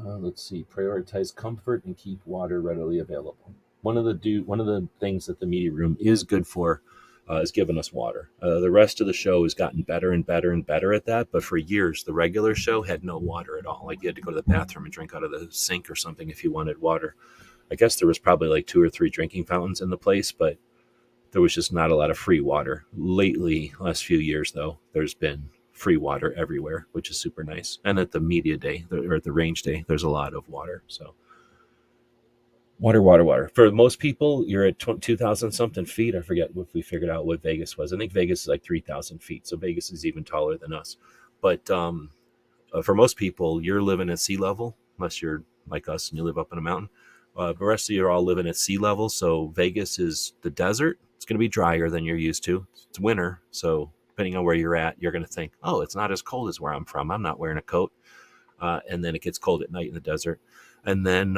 Let's see. Prioritize comfort and keep water readily available. One of the things that the media room is good for is giving us water. The rest of the show has gotten better and better and better at that. But for years, the regular show had no water at all. Like, you had to go to the bathroom and drink out of the sink or something if you wanted water. I guess there was probably like 2 or 3 drinking fountains in the place, but there was just not a lot of free water. Lately, last few years though, there's been free water everywhere, which is super nice. And at the media day, or at the range day, there's a lot of water. So water. For most people, you're at 2,000 something feet. I forget if we figured out what Vegas was. I think Vegas is like 3,000 feet. So Vegas is even taller than us. But for most people, you're living at sea level, unless you're like us and you live up in a mountain. The rest of you are all living at sea level. So Vegas is the desert. It's going to be drier than you're used to. It's winter. So depending on where you're at, you're going to think, oh, it's not as cold as where I'm from. I'm not wearing a coat. And then it gets cold at night in the desert. And then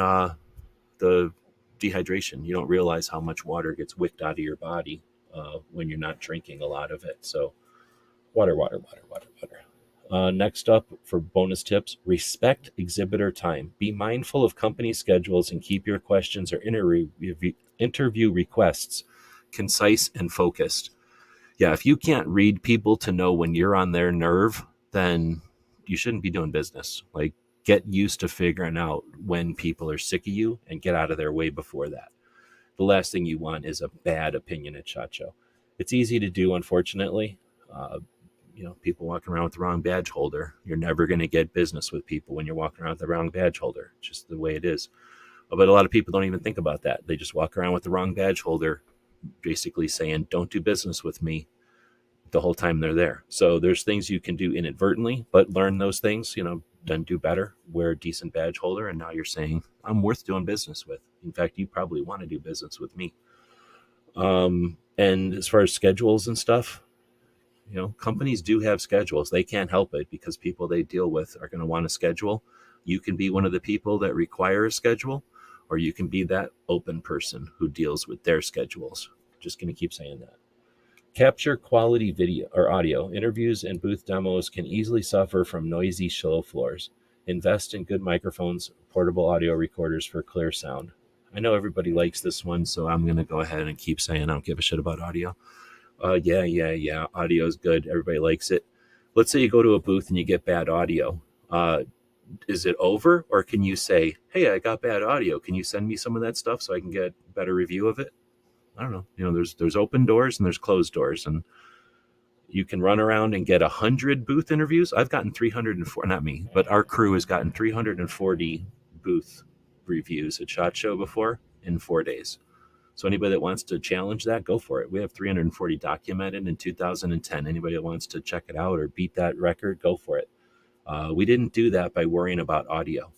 the dehydration. You don't realize how much water gets wicked out of your body when you're not drinking a lot of it. So water. Next up, for bonus tips, respect exhibitor time. Be mindful of company schedules and keep your questions or interview requests concise and focused. Yeah, if you can't read people to know when you're on their nerve, then you shouldn't be doing business. Like, get used to figuring out when people are sick of you and get out of their way before that. The last thing you want is a bad opinion at SHOT Show. It's easy to do, unfortunately. People walking around with the wrong badge holder. You're never going to get business with people when you're walking around with the wrong badge holder. It's just the way it is. But a lot of people don't even think about that. They just walk around with the wrong badge holder, basically saying, don't do business with me the whole time they're there. So there's things you can do inadvertently, but learn those things, then do better. Wear a decent badge holder. And now you're saying, I'm worth doing business with. In fact, you probably want to do business with me. And as far as schedules and stuff, companies do have schedules. They can't help it because people they deal with are going to want a schedule. You can be one of the people that require a schedule, or you can be that open person who deals with their schedules. Just going to keep saying that. Capture quality video or audio. Interviews and booth demos can easily suffer from noisy show floors. Invest in good microphones, portable audio recorders for clear sound. I know everybody likes this one, so I'm going to go ahead and keep saying I don't give a shit about audio. Yeah. Audio is good. Everybody likes it. Let's say you go to a booth and you get bad audio. Is it over, or can you say, hey, I got bad audio. Can you send me some of that stuff so I can get a better review of it? I don't know. There's open doors and there's closed doors, and you can run around and get 100 booth interviews. I've gotten 304, not me, but our crew has gotten 340 booth reviews at SHOT Show before in 4 days. So anybody that wants to challenge that, go for it. We have 340 documented in 2010. Anybody that wants to check it out or beat that record, go for it. We didn't do that by worrying about audio.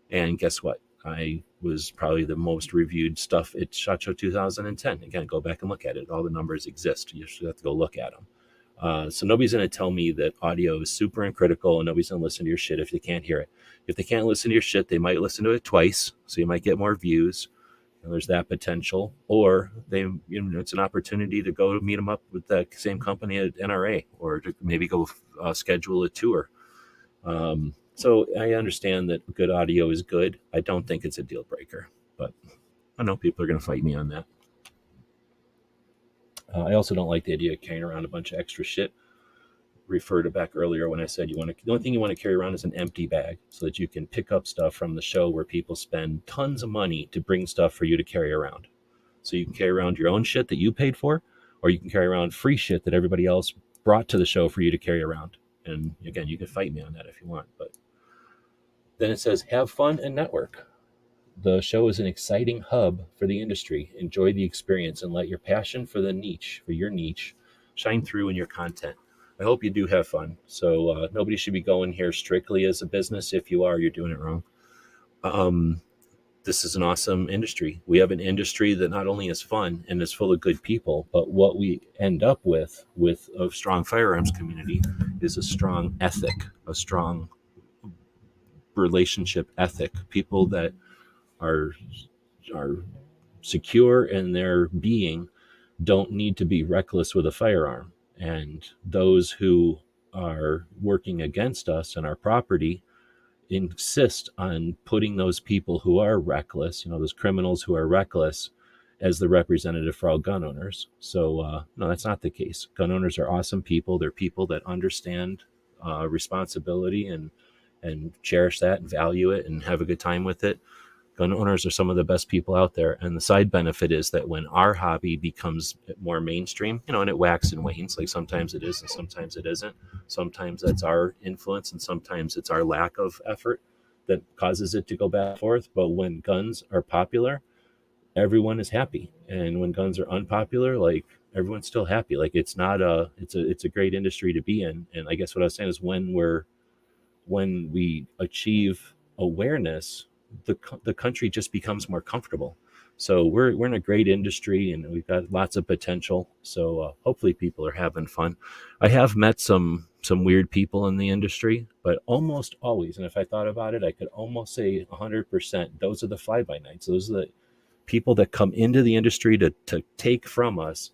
And guess what? I was probably the most reviewed stuff at SHOT Show 2010. Again, go back and look at it. All the numbers exist. You just have to go look at them. So nobody's going to tell me that audio is super and critical, and nobody's going to listen to your shit if they can't hear it. If they can't listen to your shit, they might listen to it twice, so you might get more views. There's that potential. Or it's an opportunity to go meet them up with that same company at NRA, or to maybe go schedule a tour. So I understand that good audio is good. I don't think it's a deal breaker, but I know people are going to fight me on that. I also don't like the idea of carrying around a bunch of extra shit. Refer to back earlier when I said the only thing you want to carry around is an empty bag so that you can pick up stuff from the show where people spend tons of money to bring stuff for you to carry around. So you can carry around your own shit that you paid for, or you can carry around free shit that everybody else brought to the show for you to carry around. And again, you can fight me on that if you want, but then it says, have fun and network. The show is an exciting hub for the industry. Enjoy the experience and let your passion for your niche, shine through in your content. I hope you do have fun. So nobody should be going here strictly as a business. If you are, you're doing it wrong. This is an awesome industry. We have an industry that not only is fun and is full of good people, but what we end up with a strong firearms community is a strong ethic, a strong relationship ethic. People that are secure in their being don't need to be reckless with a firearm. And those who are working against us and our property insist on putting those people who are reckless, those criminals who are reckless, as the representative for all gun owners. So no, that's not the case. Gun owners are awesome people. They're people that understand responsibility and cherish that and value it and have a good time with it. Gun owners are some of the best people out there. And the side benefit is that when our hobby becomes more mainstream, and it waxes and wanes, like sometimes it is and sometimes it isn't. Sometimes that's our influence and sometimes it's our lack of effort that causes it to go back and forth. But when guns are popular, everyone is happy. And when guns are unpopular, like, everyone's still happy. Like, it's a great industry to be in. And I guess what I was saying is when we achieve awareness, the country just becomes more comfortable. So we're in a great industry and we've got lots of potential. So hopefully people are having fun. I have met some weird people in the industry, but almost always, and if I thought about it, I could almost say 100%, those are the fly-by-nights. Those are the people that come into the industry to take from us,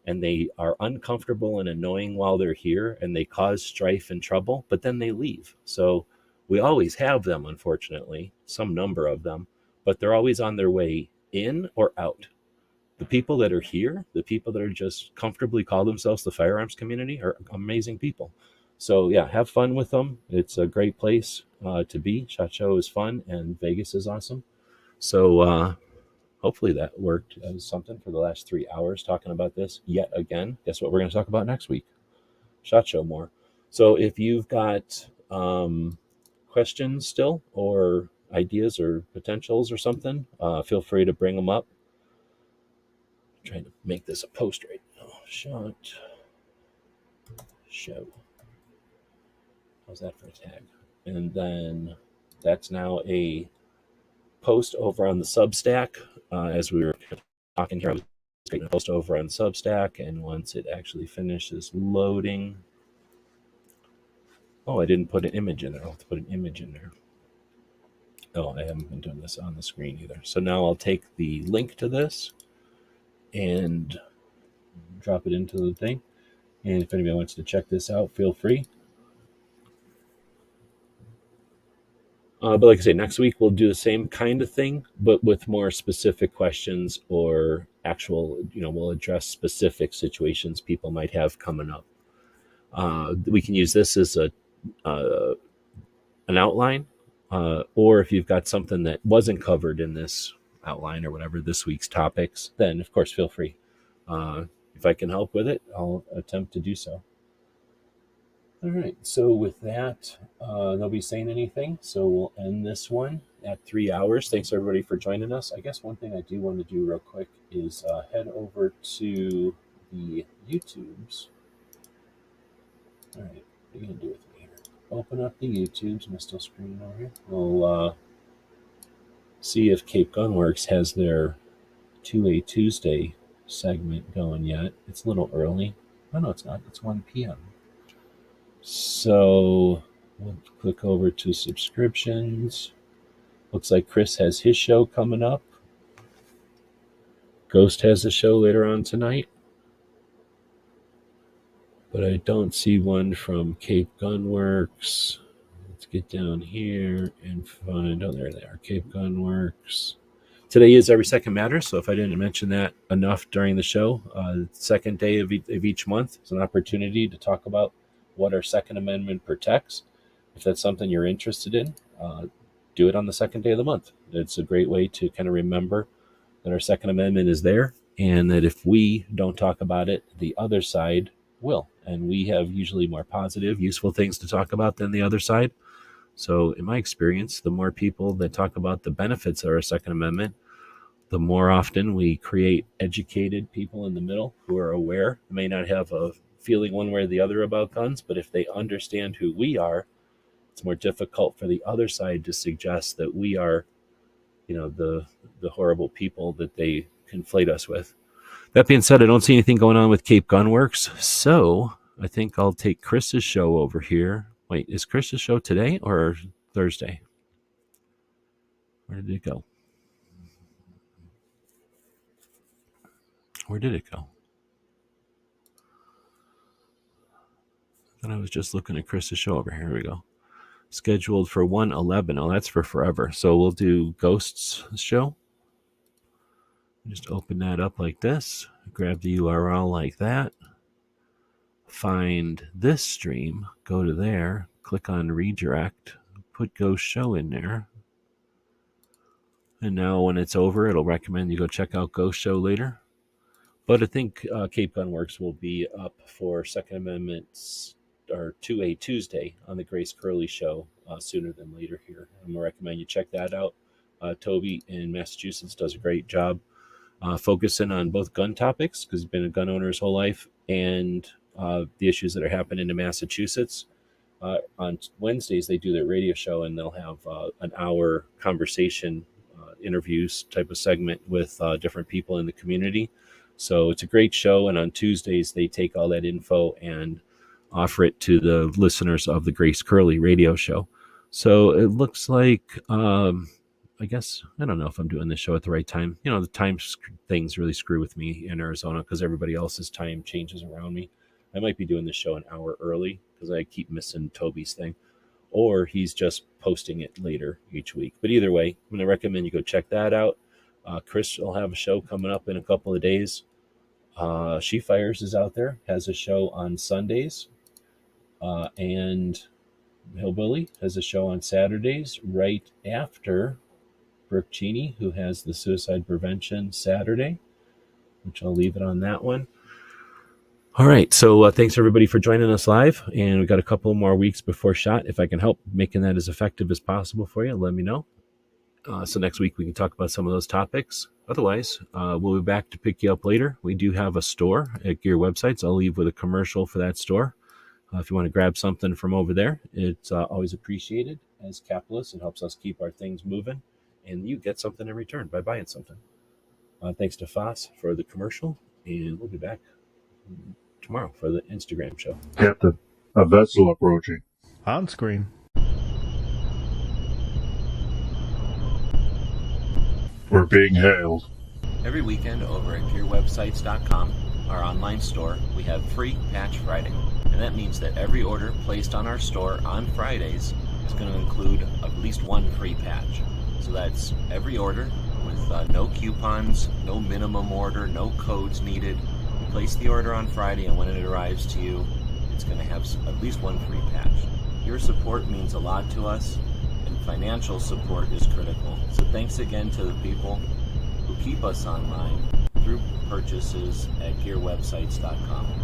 and they are uncomfortable and annoying while they're here, and they cause strife and trouble, but then they leave. So we always have them, unfortunately, some number of them, but they're always on their way in or out. the people that are here, the people that are just comfortably call themselves the firearms community, are amazing people. So yeah, have fun with them. It's a great place to be. SHOT Show is fun, and Vegas is awesome. So hopefully that worked as something for the last 3 hours talking about this yet again. Guess what we're going to talk about next week? SHOT Show more. So if you've got questions still, or ideas or potentials or something, feel free to bring them up. I'm trying to make this a post right now. SHOT Show. How's that for a tag? And then that's now a post over on the Substack. As we were talking here, I was creating a post over on Substack, and once it actually finishes loading, oh, I didn't put an image in there. I'll have to put an image in there. Oh, I haven't been doing this on the screen either. So now I'll take the link to this and drop it into the thing. And if anybody wants to check this out, feel free. But like I say, next week we'll do the same kind of thing, but with more specific questions, or actual, we'll address specific situations people might have coming up. We can use this as an outline, or if you've got something that wasn't covered in this outline or whatever, this week's topics, then of course feel free. If I can help with it, I'll attempt to do so. All right, so with that, nobody's saying anything, so we'll end this one at 3 hours. Thanks everybody for joining us. I guess one thing I do want to do real quick is head over to the YouTubes. All right, what are you going to do with me here? Open up the YouTubes. Am I still screening over here? We'll see if Cape Gunworks has their 2A Tuesday segment going yet. It's a little early. Oh, no, it's not. It's 1 p.m. So we'll click over to subscriptions. Looks like Chris has his show coming up. Ghost has a show later on tonight. But I don't see one from Cape Gunworks. Let's get down here and find, oh, there they are, Cape Gunworks. Today is Every Second Matters, so if I didn't mention that enough during the show, second day of each month is an opportunity to talk about what our Second Amendment protects. If that's something you're interested in, do it on the second day of the month. It's a great way to kind of remember that our Second Amendment is there, and that if we don't talk about it, the other side will. And we have usually more positive, useful things to talk about than the other side. So in my experience, the more people that talk about the benefits of our Second Amendment, the more often we create educated people in the middle who are aware, may not have a feeling one way or the other about guns, but if they understand who we are, it's more difficult for the other side to suggest that we are, the horrible people that they conflate us with. That being said, I don't see anything going on with Cape Gunworks, so I think I'll take Chris's show over here. Wait, is Chris's show today or Thursday? Where did it go? Where did it go? I was just looking at Chris's show over here. Here we go. Scheduled for 1/11. Oh, that's for forever. So we'll do Ghosts show. Just open that up like this. Grab the URL like that. Find this stream. Go to there. Click on redirect. Put Ghost Show in there. And now when it's over, it'll recommend you go check out Ghost Show later. But I think Cape Gunworks will be up for Second Amendment or 2A Tuesday on the Grace Curley show sooner than later here. I'm going to recommend you check that out. Toby in Massachusetts does a great job focusing on both gun topics, because he's been a gun owner his whole life, and the issues that are happening in Massachusetts. On Wednesdays, they do their radio show, and they'll have an hour conversation interviews type of segment with different people in the community. So it's a great show, and on Tuesdays they take all that info and offer it to the listeners of the Grace Curley radio show. So it looks like, I guess, I don't know if I'm doing this show at the right time. The time things really screw with me in Arizona because everybody else's time changes around me. I might be doing this show an hour early because I keep missing Toby's thing, or he's just posting it later each week. But either way, I'm going to recommend you go check that out. Chris will have a show coming up in a couple of days. She Fires is out there, has a show on Sundays. And Hillbilly has a show on Saturdays right after Brooke Cheney, who has the Suicide Prevention Saturday, which I'll leave it on that one. All right, so thanks everybody for joining us live, and we've got a couple more weeks before SHOT. If I can help making that as effective as possible for you, let me know. So next week we can talk about some of those topics. Otherwise, we'll be back to pick you up later. We do have a store at Gear Websites. I'll leave with a commercial for that store. If you want to grab something from over there, it's always appreciated. As capitalists, it helps us keep our things moving, and you get something in return by buying something. Thanks to Foss for the commercial, and we'll be back tomorrow for the Instagram show. Captain, a vessel approaching. On screen. We're being hailed. Every weekend over at gearwebsites.com, our online store, we have free Patch Friday. And that means that every order placed on our store on Fridays is going to include at least one free patch. So that's every order with no coupons, no minimum order, no codes needed. You place the order on Friday, and when it arrives to you, it's going to have at least one free patch. Your support means a lot to us, and financial support is critical. So thanks again to the people who keep us online through purchases at gearwebsites.com.